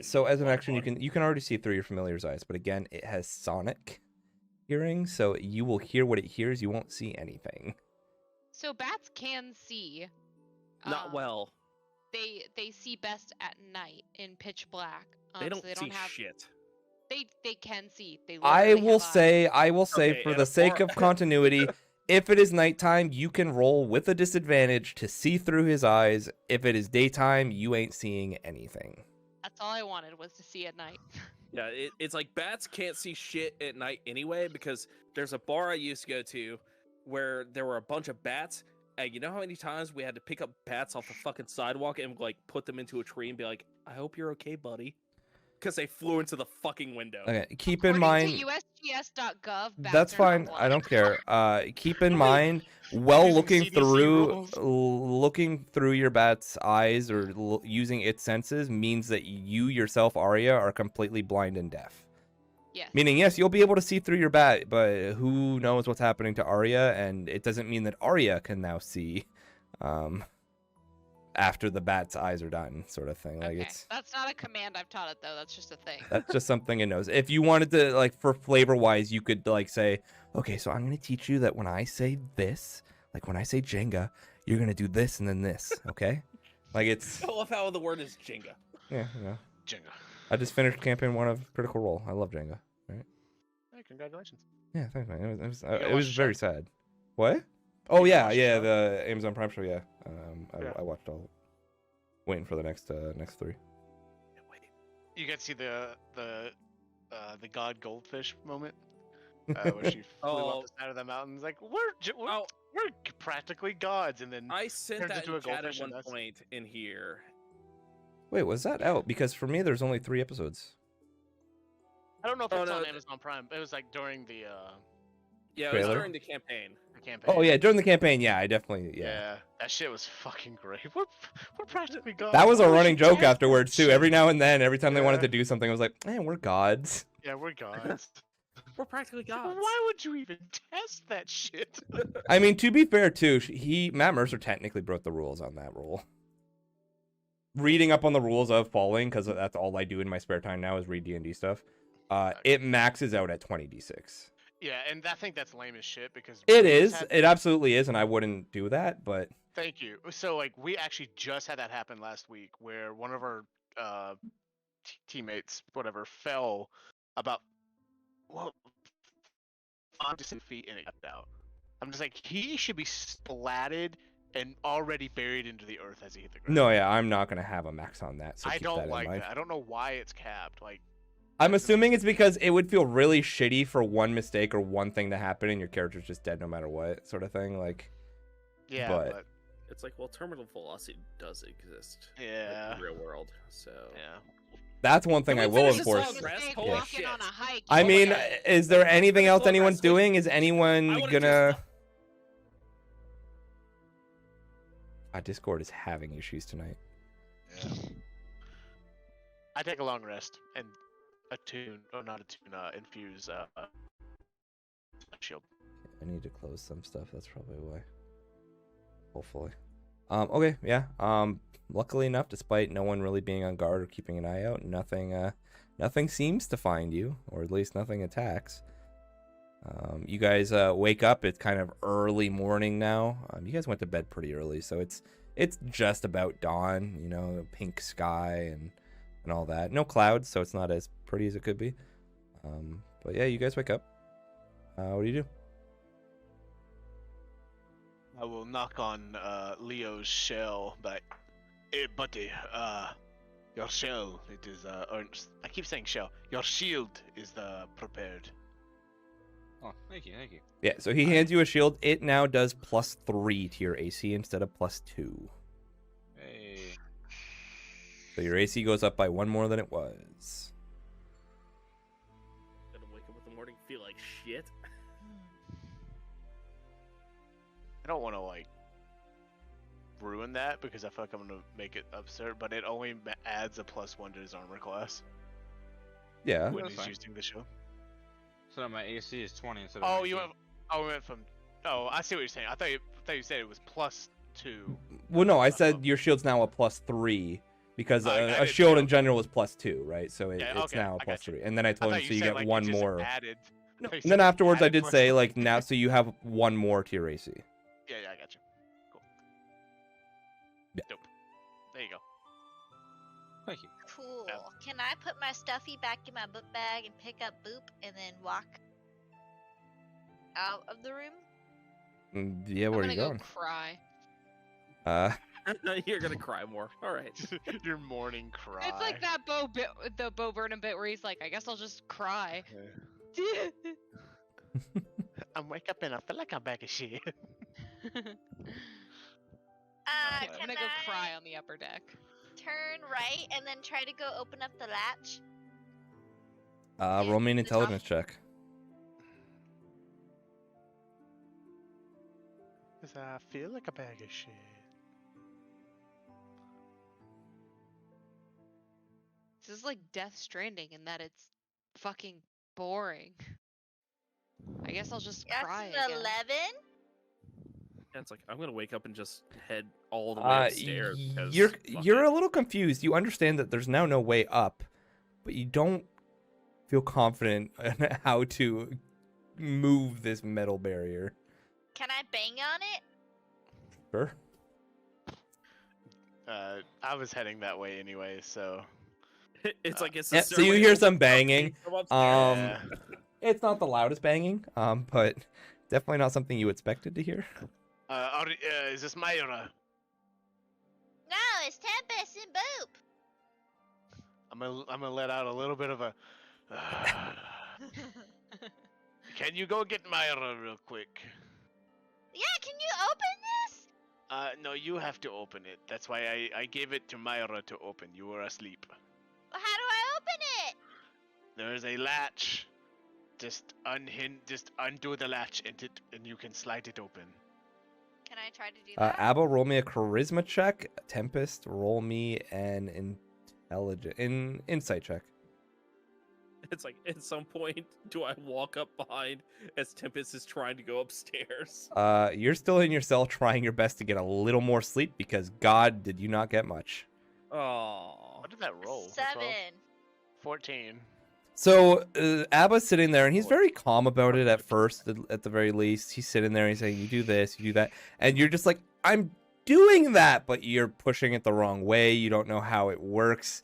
So as an action, you can already see through your familiar's eyes, but again, it has sonic hearing, so you will hear what it hears. You won't see anything. So bats can see. Not well. They see best at night in pitch black. They don't so they see don't have, shit. They can see. They I literally will have say, Okay, for and the a sake bar- of continuity, if it is nighttime, you can roll with a disadvantage to see through his eyes. If it is daytime, you ain't seeing anything. That's all I wanted was to see at night. Yeah, it's like bats can't see shit at night anyway, because there's a bar I used to go to where there were a bunch of bats, and you know how many times we had to pick up bats off the fucking sidewalk and like put them into a tree and be like, I hope you're okay, buddy. Because they flew into the fucking window. Okay, keep in According mind. to USGS.gov, bats That's are fine. not I don't blind. care. Keep in mind, well, Using looking CDC looking through your bat's eyes or using its senses means that you yourself, Arya, are completely blind and deaf. Yes. Meaning, yes, you'll be able to see through your bat, but who knows what's happening to Arya? And it doesn't mean that Arya can now see, after the bat's eyes are done, sort of thing. Like Okay. it's. That's not a command I've taught it though. That's just a thing. That's just something it knows. If you wanted to, like, for flavor wise, you could like say, okay, so I'm gonna teach you that when I say this, like when I say Jenga, you're gonna do this and then this, okay? Like it's. I love how the word is Jenga. Yeah. Jenga. I just finished campaign 1 of Critical Role. I love Jenga. Right? Hey, congratulations. Yeah, thanks, man. It was gotta it watch was the very show. sad. What? Oh You yeah, gotta watch the yeah, show. the Amazon Prime show. Yeah. Yeah. I watched all. Waiting for the next 3. You get to see the god goldfish moment, where she flew Oh. off the side of the mountains. Like Oh, we're practically gods, and then I sent Turns that into in a chat at goldfish and one that's- point in here. Wait, was that out? Because for me, there's only 3 episodes. I don't know if Oh, it's no, on th- Amazon Prime. It was like during the Yeah, it was Trailer? during the campaign. campaign. Oh yeah, during the campaign, yeah, I definitely yeah. That shit was fucking great. We're practically gods. That was Why a would running you joke test that afterwards too. shit? Every now and then, every time they wanted Yeah. to do something, I was like, "Man, we're gods." Yeah, we're gods. We're practically gods. Why would you even test that shit? I mean, to be fair too, Matt Mercer technically broke the rules on that rule. Reading up on the rules of Falling, because that's all I do in my spare time now is read D&D stuff. It maxes out at 20d6. Yeah, and I think that's lame as shit because It we just is. had- It absolutely is, and I wouldn't do that. But Thank you. So like we actually just had that happen last week where one of our teammates, whatever, fell about 5 to 6 feet and it got out. I'm just like he should be splatted and already buried into the earth as he hit the ground. no, yeah, I'm not gonna have a max on that. So I keep don't that in like mind. that. I don't know why it's capped. Like I'm assuming it's because it would feel really shitty for one mistake or one thing to happen and your character's just dead no matter what, sort of thing. Like, yeah, but- It's like, well, terminal velocity does exist yeah, in the real world, so yeah. that's one thing Can I we will finish this enforce. song? Rest? Mistake Holy walking shit. on a hike. I Oh my mean, God. is there anything else Go anyone's wrestling. doing? Is I anyone wanna gonna? Discord is having issues tonight. Yeah. I take a long rest and attune, or not attune, infuse shield. I need to close some stuff. That's probably why. Hopefully. Okay, yeah. Luckily enough, despite no one really being on guard or keeping an eye out, nothing seems to find you, or at least nothing attacks. You guys wake up. It's kind of early morning now. You guys went to bed pretty early, so it's just about dawn. You know, pink sky and all that. No clouds, so it's not as pretty as it could be. But yeah, you guys wake up. What do you do? I will knock on Leo's shell, but hey, buddy, your shell, it is or I keep saying shell. Your shield is prepared. Oh, thank you. Yeah, so he hands you a shield. It now does +3 to your AC instead of +2. Hey. So your AC goes up by 1 more than it was. gonna wake up in the morning, feel like shit. I don't want to like ruin that because I feel like I'm gonna make it absurd, but it only adds a +1 to his armor class Yeah. when That's he's fine. using the shield. So now my AC is 20 instead of Oh, 19. we went from. Oh, I see what you're saying. I thought you said it was 2. Well, no, I said your shield's now a +3 because I a didn't shield say, in general is +2, right? So Yeah, it's okay, now a I got you. +3. And then I I told thought you, so you said, get like, one you just more. added. No, You and said then you afterwards, I added did say, +2. like, now, so you have one more to your AC. Yeah, I got you. Cool. Yeah. Dope. There you go. Thank you. Cool. Can I put my stuffy back in my book bag and pick up Boop and then walk out of the room? Yeah, I'm where are gonna you go going? cry. You're gonna cry more. All right. Your morning cry. It's like that the Bo Burnham bit where he's like, I guess I'll just cry. I'm wake up and I feel like I'm back in shit. I'm Can gonna go I cry on the upper deck. turn right and then try to go open up the latch? Roll me an The top- intelligence check. Cause I feel like a bag of shit. This is like Death Stranding in that it's fucking boring. I guess I'll just That's cry an again. 11. Yeah, it's like I'm gonna wake up and just head all the way upstairs. because fuck You're it. a little confused. You understand that there's now no way up, but you don't feel confident in how to move this metal barrier. Can I bang on it? Sure. I was heading that way anyway, so. It's like it's. Yeah, a so you stairway hear opens some up, banging, you come upstairs. Yeah. It's not the loudest banging, but definitely not something you expected to hear. Is this Myra? No, it's Tempest and Boop. I'm gonna let out a little bit of a. Can you go get Myra real quick? Yeah, can you open this? No, you have to open it. That's why I gave it to Myra to open. You were asleep. Well, how do I open it? There's a latch. Just undo the latch and you can slide it open. Can I try to do that? Abba, roll me a charisma check. Tempest, roll me an insight check. It's like at some point, do I walk up behind as Tempest is trying to go upstairs? You're still in your cell trying your best to get a little more sleep because God did you not get much. Oh. What did that roll? 7. 14. So Abba's sitting there, and he's very calm about it at first, at the very least. He's sitting there, and he's saying, you do this, you do that. And you're just like, I'm doing that, but you're pushing it the wrong way. You don't know how it works.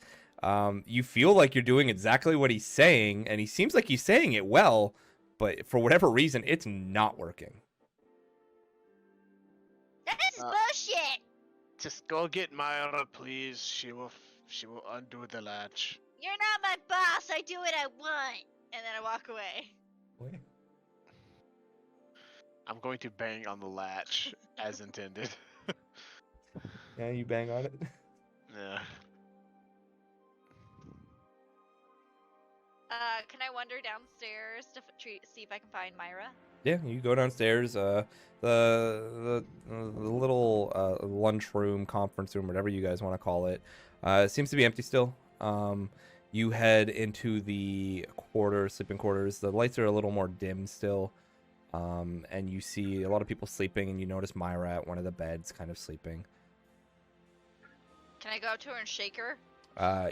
You feel like you're doing exactly what he's saying, and he seems like he's saying it well, but for whatever reason, it's not working. This is bullshit. Just go get Myra, please. She will undo the latch. You're not my boss. I do what I want. And then I walk away. I'm going to bang on the latch as intended. Yeah, you bang on it. Yeah. Can I wander downstairs to see if I can find Myra? Yeah, you go downstairs. The little lunchroom, conference room, whatever you guys want to call it, seems to be empty still. You head into the sleeping quarters. The lights are a little more dim still, and you see a lot of people sleeping. And you notice Myra at one of the beds, kind of sleeping. Can I go up to her and shake her?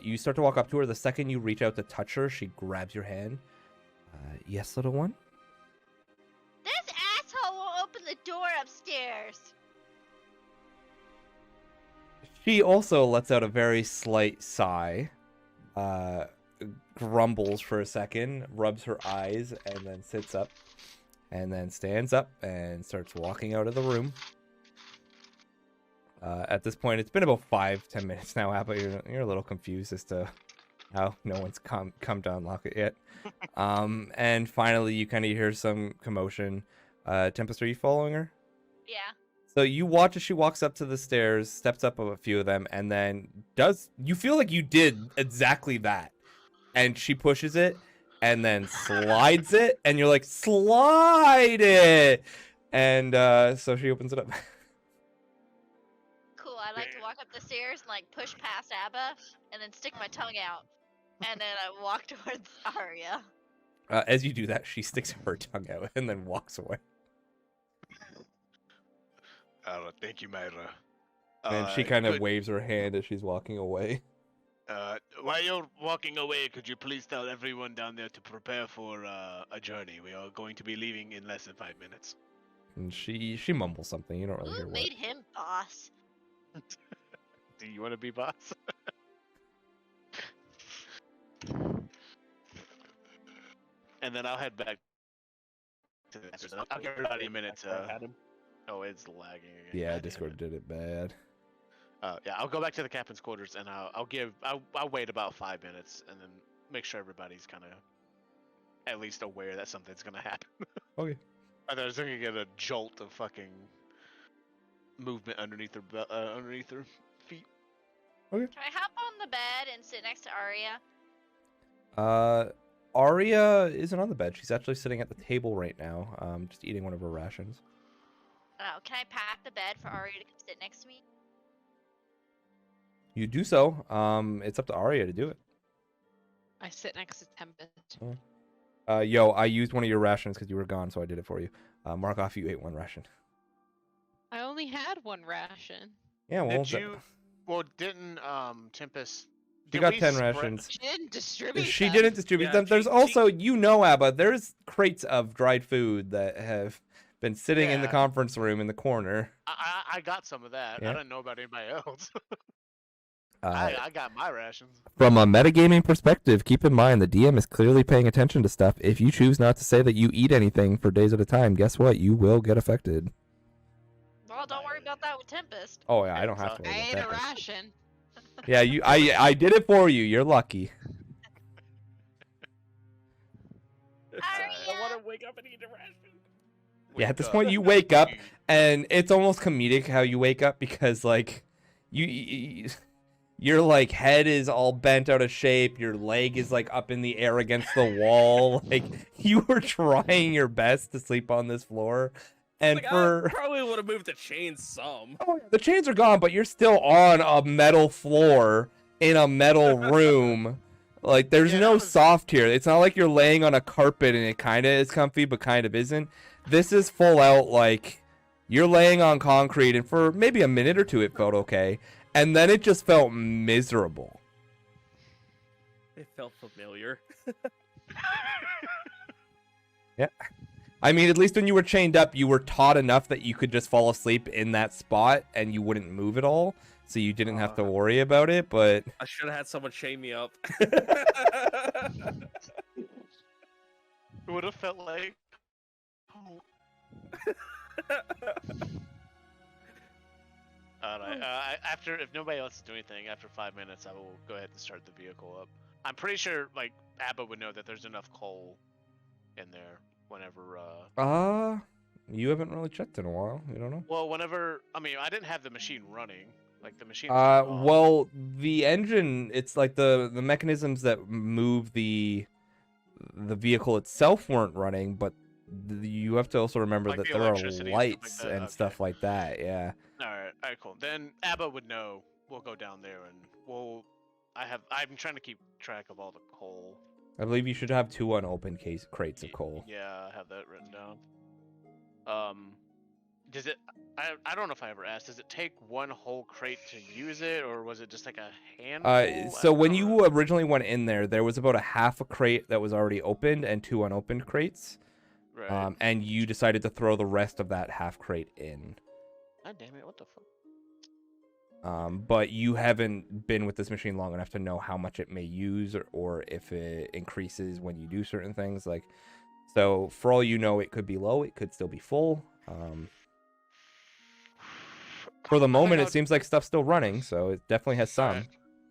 You start to walk up to her. The second you reach out to touch her, she grabs your hand. Yes, little one? This asshole won't open the door upstairs. She also lets out a very slight sigh, grumbles for a second, rubs her eyes, and then sits up, and then stands up and starts walking out of the room. At this point, it's been about 5-10 minutes now, Abba. You're a little confused as to how no one's come to unlock it yet. And finally, you kind of hear some commotion. Tempest, are you following her? Yeah. So you watch as she walks up to the stairs, steps up a few of them, and then you feel like you did exactly that. And she pushes it, and then slides it, and you're like, slide it! And so she opens it up. Cool. I like to walk up the stairs and like push past Abba and then stick my tongue out. And then I walk towards Arya. As you do that, she sticks her tongue out and then walks away. Thank you, Myra. And she kind of good- waves her hand as she's walking away. While you're walking away, could you please tell everyone down there to prepare for a journey? We are going to be leaving in less than 5 minutes. And she mumbles something. You don't really hear Who what. made him boss? Do you want to be boss? And then I'll head back to the answers. I'll give everybody a minute to. Oh, it's lagging again. Yeah, God damn Discord it. did it bad. Yeah, I'll go back to the captain's quarters and I'll wait about 5 minutes and then make sure everybody's kind of at least aware that something's gonna happen. Okay. Otherwise, they're gonna get a jolt of fucking movement underneath their feet. Can I hop on the bed and sit next to Arya? Arya isn't on the bed. She's actually sitting at the table right now, just eating one of her rations. Oh, can I pack the bed for Arya to come sit next to me? You do so. It's up to Arya to do it. I sit next to Tempest. Yo, I used one of your rations because you were gone, so I did it for you. Mark off you ate one ration. I only had one ration. Yeah, well, Didn't Tempest? she did got we 10 spread- rations. She didn't distribute She them. didn't distribute Yeah, them. There's she- also, Abba, there's crates of dried food that have been sitting in the Yeah. conference room in the corner. I got some of that. Yeah. I didn't know about anybody else. I got my rations. From a metagaming perspective, keep in mind the DM is clearly paying attention to stuff. If you choose not to say that you eat anything for days at a time, guess what? You will get affected. Well, don't worry about that with Tempest. Oh yeah, I don't have to. I worry ate about a that. ration. Yeah, I did it for you. You're lucky. I want to wake up and eat a ration. Yeah, at this point you wake up and it's almost comedic how you wake up because like your like head is all bent out of shape, your leg is like up in the air against the wall. Like you were trying your best to sleep on this floor. And Like, for I probably would have moved the chains some. oh, the chains are gone, but you're still on a metal floor in a metal room. Like there's Yeah, no that was- soft here. It's not like you're laying on a carpet and it kind of is comfy but kind of isn't. This is full out like you're laying on concrete, and for maybe a minute or two it felt okay, and then it just felt miserable. It felt familiar. Yeah. I mean, at least when you were chained up, you were taught enough that you could just fall asleep in that spot and you wouldn't move at all, so you didn't have to worry about it, but I should have had someone chain me up. It would have felt like. Alright. After, if nobody else is doing anything, after 5 minutes, I will go ahead and start the vehicle up. I'm pretty sure, like, Abba would know that there's enough coal in there whenever. You haven't really checked in a while. You don't know. Well, whenever. I mean, I didn't have the machine running. Like the machine. was on. Well, the engine, it's like the mechanisms that move the vehicle itself weren't running, but you have to also remember Like that the there are electricity and stuff like lights that, and okay. stuff like that. Yeah. Alright, cool. Then Abba would know. We'll go down there and we'll. I'm trying to keep track of all the coal. I believe you should have 2 unopened crates of coal. Yeah, I have that written down. Does it? I don't know if I ever asked. Does it take one whole crate to use it, or was it just like a handful? So when you originally went in there was about a half a crate that was already opened and 2 unopened crates. Right. And you decided to throw the rest of that half crate in. God damn it! What the fuck? But you haven't been with this machine long enough to know how much it may use or if it increases when you do certain things. Like, so for all you know, it could be low, it could still be full. For the moment, it seems like stuff's still running, so it definitely has some. Alright.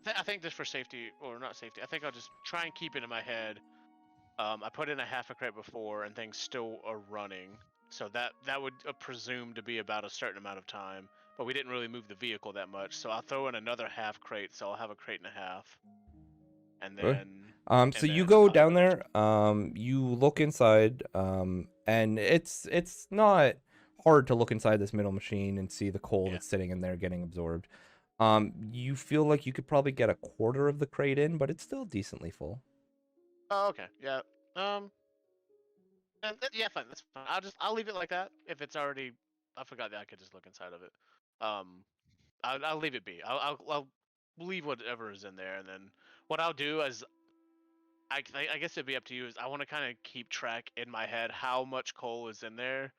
I think just for safety, or not safety, I think I'll just try and keep it in my head. I put in a half a crate before, and things still are running, so that would presume to be about a certain amount of time. But we didn't really move the vehicle that much, so I'll throw in another half crate, so I'll have a crate and a half. And Okay. then. So you go down there, you look inside, and it's not hard to look inside this middle machine and see the coal that's sitting in there getting absorbed. You feel like you could probably get a quarter of the crate in, but it's still decently full. Oh, okay. Yeah. Yeah, fine. That's fine. I'll leave it like that if it's already I forgot that I could just look inside of it. I'll leave it be. I'll leave whatever is in there, and then what I'll do is I guess it'd be up to you. Is I want to kind of keep track in my head how much coal is in there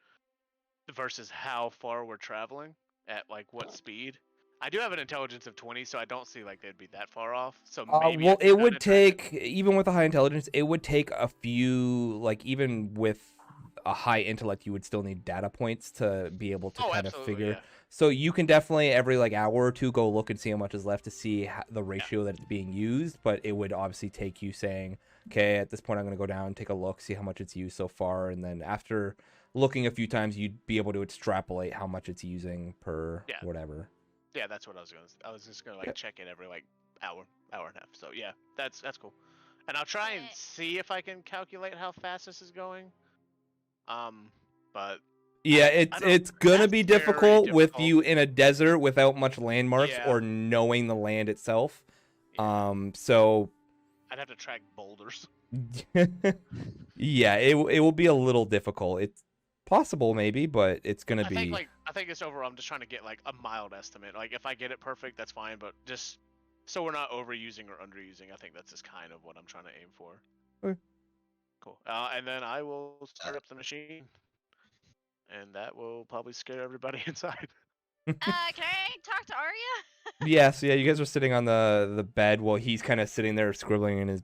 versus how far we're traveling at like what speed. I do have an intelligence of 20, so I don't see like they'd be that far off. So maybe Well, I can it kinda would track take, even with a high intelligence, it would take a few, like, even with a high intellect, you would still need data points to be able to Oh, kind of absolutely, figure. yeah. So you can definitely, every, like, hour or two, go look and see how much is left to see the ratio that it's being used, but it would obviously take you saying, okay, at this point, I'm going to go down, take a look, see how much it's used so far, and then after looking a few times, you'd be able to extrapolate how much it's using per Yeah. whatever. Yeah, that's what I was gonna. I was just gonna like Yeah. check in every like hour and a half. So yeah, that's cool. And I'll try and Yeah. see if I can calculate how fast this is going. But Yeah, I it's don't- it's gonna that's be very difficult with difficult. you in a desert without much landmarks Yeah. or knowing the land itself. Yeah. So I'd have to track boulders. yeah, it will be a little difficult. It's possible maybe, but it's gonna I be. think it's overall. I'm just trying to get like a mild estimate. Like if I get it perfect, that's fine. But just so we're not overusing or underusing, I think that's just kind of what I'm trying to aim for. Okay. Cool. And then I will start up the machine, and that will probably scare everybody inside. Can I talk to Arya? Yeah, so yeah, you guys are sitting on the bed while he's kind of sitting there scribbling in his,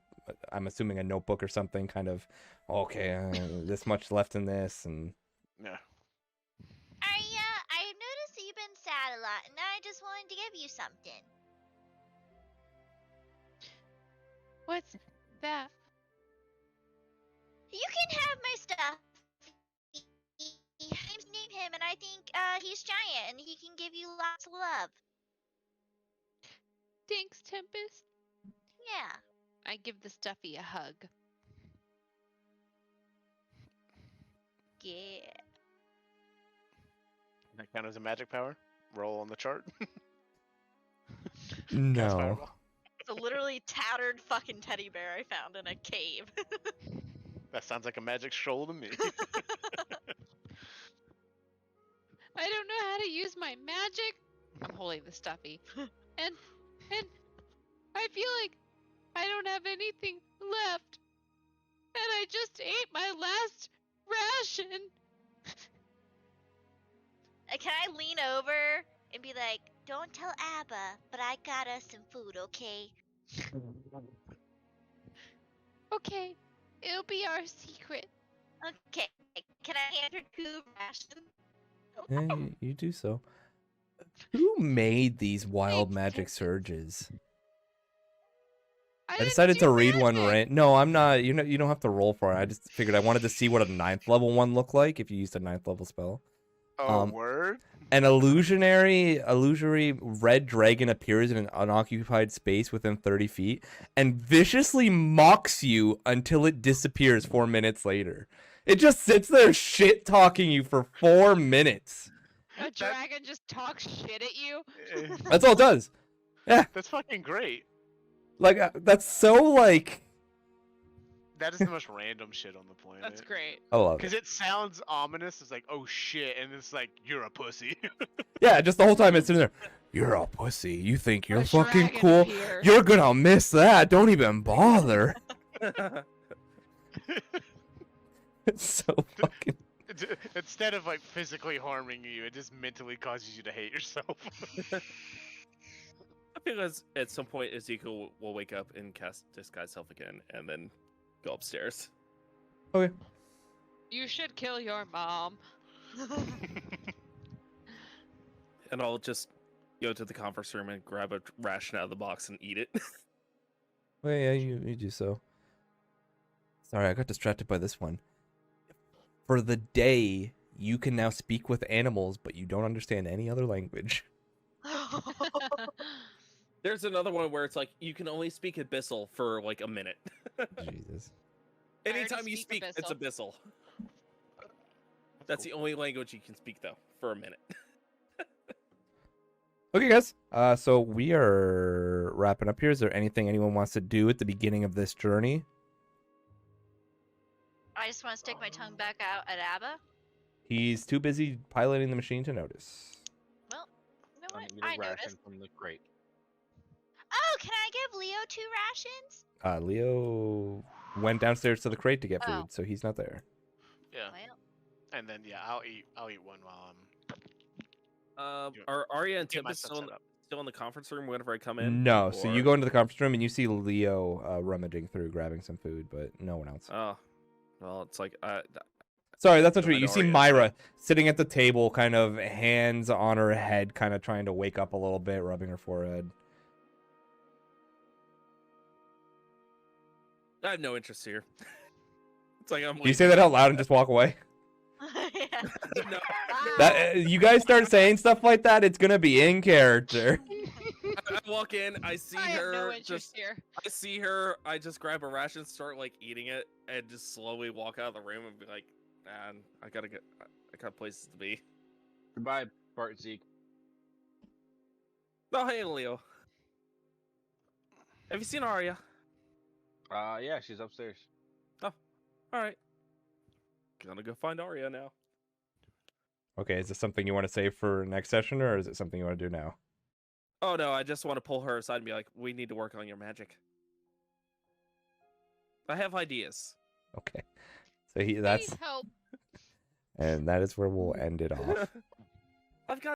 I'm assuming, a notebook or something, kind of, okay, this much left in this, and Yeah. Arya, I noticed that you've been sad a lot, and I just wanted to give you something. What's that? You can have my stuff. Name him, and I think he's giant, and he can give you lots of love. Thanks, Tempest. Yeah. I give the stuffy a hug. Yeah. That count as a magic power? Roll on the chart. Cast no. fireball. It's a literally tattered fucking teddy bear I found in a cave. That sounds like a magic stroll to me. I don't know how to use my magic. I'm holding the stuffy. And I feel like I don't have anything left. And I just ate my last ration. Can I lean over and be like, don't tell Abba, but I got us some food, okay? Okay, it'll be our secret. Okay. Can I hand her 2 rations? Yeah, you do so. Who made these wild Thanks, magic Tempest. surges? I didn't decided do to read one magic. right. No, I'm not. You don't have to roll for it. I just figured I wanted to see what a 9th level one looked like if you used a 9th level spell. Oh, word? An illusory red dragon appears in an unoccupied space within 30 feet and viciously mocks you until it disappears 4 minutes later. It just sits there shit talking you for 4 minutes. A dragon just talks shit at you. That's all it does. Yeah, That's fucking great. like that's so like. That is the most random shit on the planet. That's great. I love it. Because it sounds ominous. It's like, oh shit, and it's like, you're a pussy. Yeah, just the whole time it's sitting there. You're a pussy. You think you're A fucking dragon cool. appears. You're gonna miss that. Don't even bother. It's so fucking. Instead of like physically harming you, it just mentally causes you to hate yourself. I think at some point Ezekiel will wake up and cast Disguise Self again, and then go upstairs. Okay. You should kill your mom. And I'll just go to the conference room and grab a ration out of the box and eat it. Well, yeah, you do so. Sorry, I got distracted by this one. For the day, you can now speak with animals, but you don't understand any other language. There's another one where it's like you can only speak Abyssal for like a minute. Jesus. I already Anytime you speak speak, it's Abyssal. That's the only language you can speak though, for a minute. Okay, guys. So we are wrapping up here. Is there anything anyone wants to do at the beginning of this journey? I just want to stick my tongue back out at Abba. He's too busy piloting the machine to notice. Well, you know I'm what? eating I ration noticed. from the crate. Oh, can I give Leo 2 rations? Leo went downstairs to the crate to get Oh. food, so he's not there. Yeah. Well, And then yeah, I'll eat one while I'm Are Arya and get my Tempest stuff still in, set up. still in the conference room whenever I come in? No, so you Or- go into the conference room and you see Leo rummaging through, grabbing some food, but no one else. Oh, well, it's like Sorry, that's not Go true. ahead, You see Arya, Myra sitting at the table, kind of hands on her head, kind of trying to wake up a little bit, rubbing her forehead. I have no interest here. It's like I'm. Do you say that out loud and just walk away? yeah. No, That you guys start saying stuff like that, it's gonna be in character. I walk in, I see I have her. no interest Just here. I see her. I just grab a ration, start like eating it, and just slowly walk out of the room and be like, "Man, I got places to be." Goodbye, Bart Zeke. Oh, hey, Leo. Have you seen Arya? Yeah, she's upstairs. All right. Gonna go find Arya now. Okay, is this something you want to save for next session, or is it something you want to do now? Oh no, I just want to pull her aside and be like, "We need to work on your magic." I have ideas. Okay, so I that's need help. and that is where we'll end it off. I've got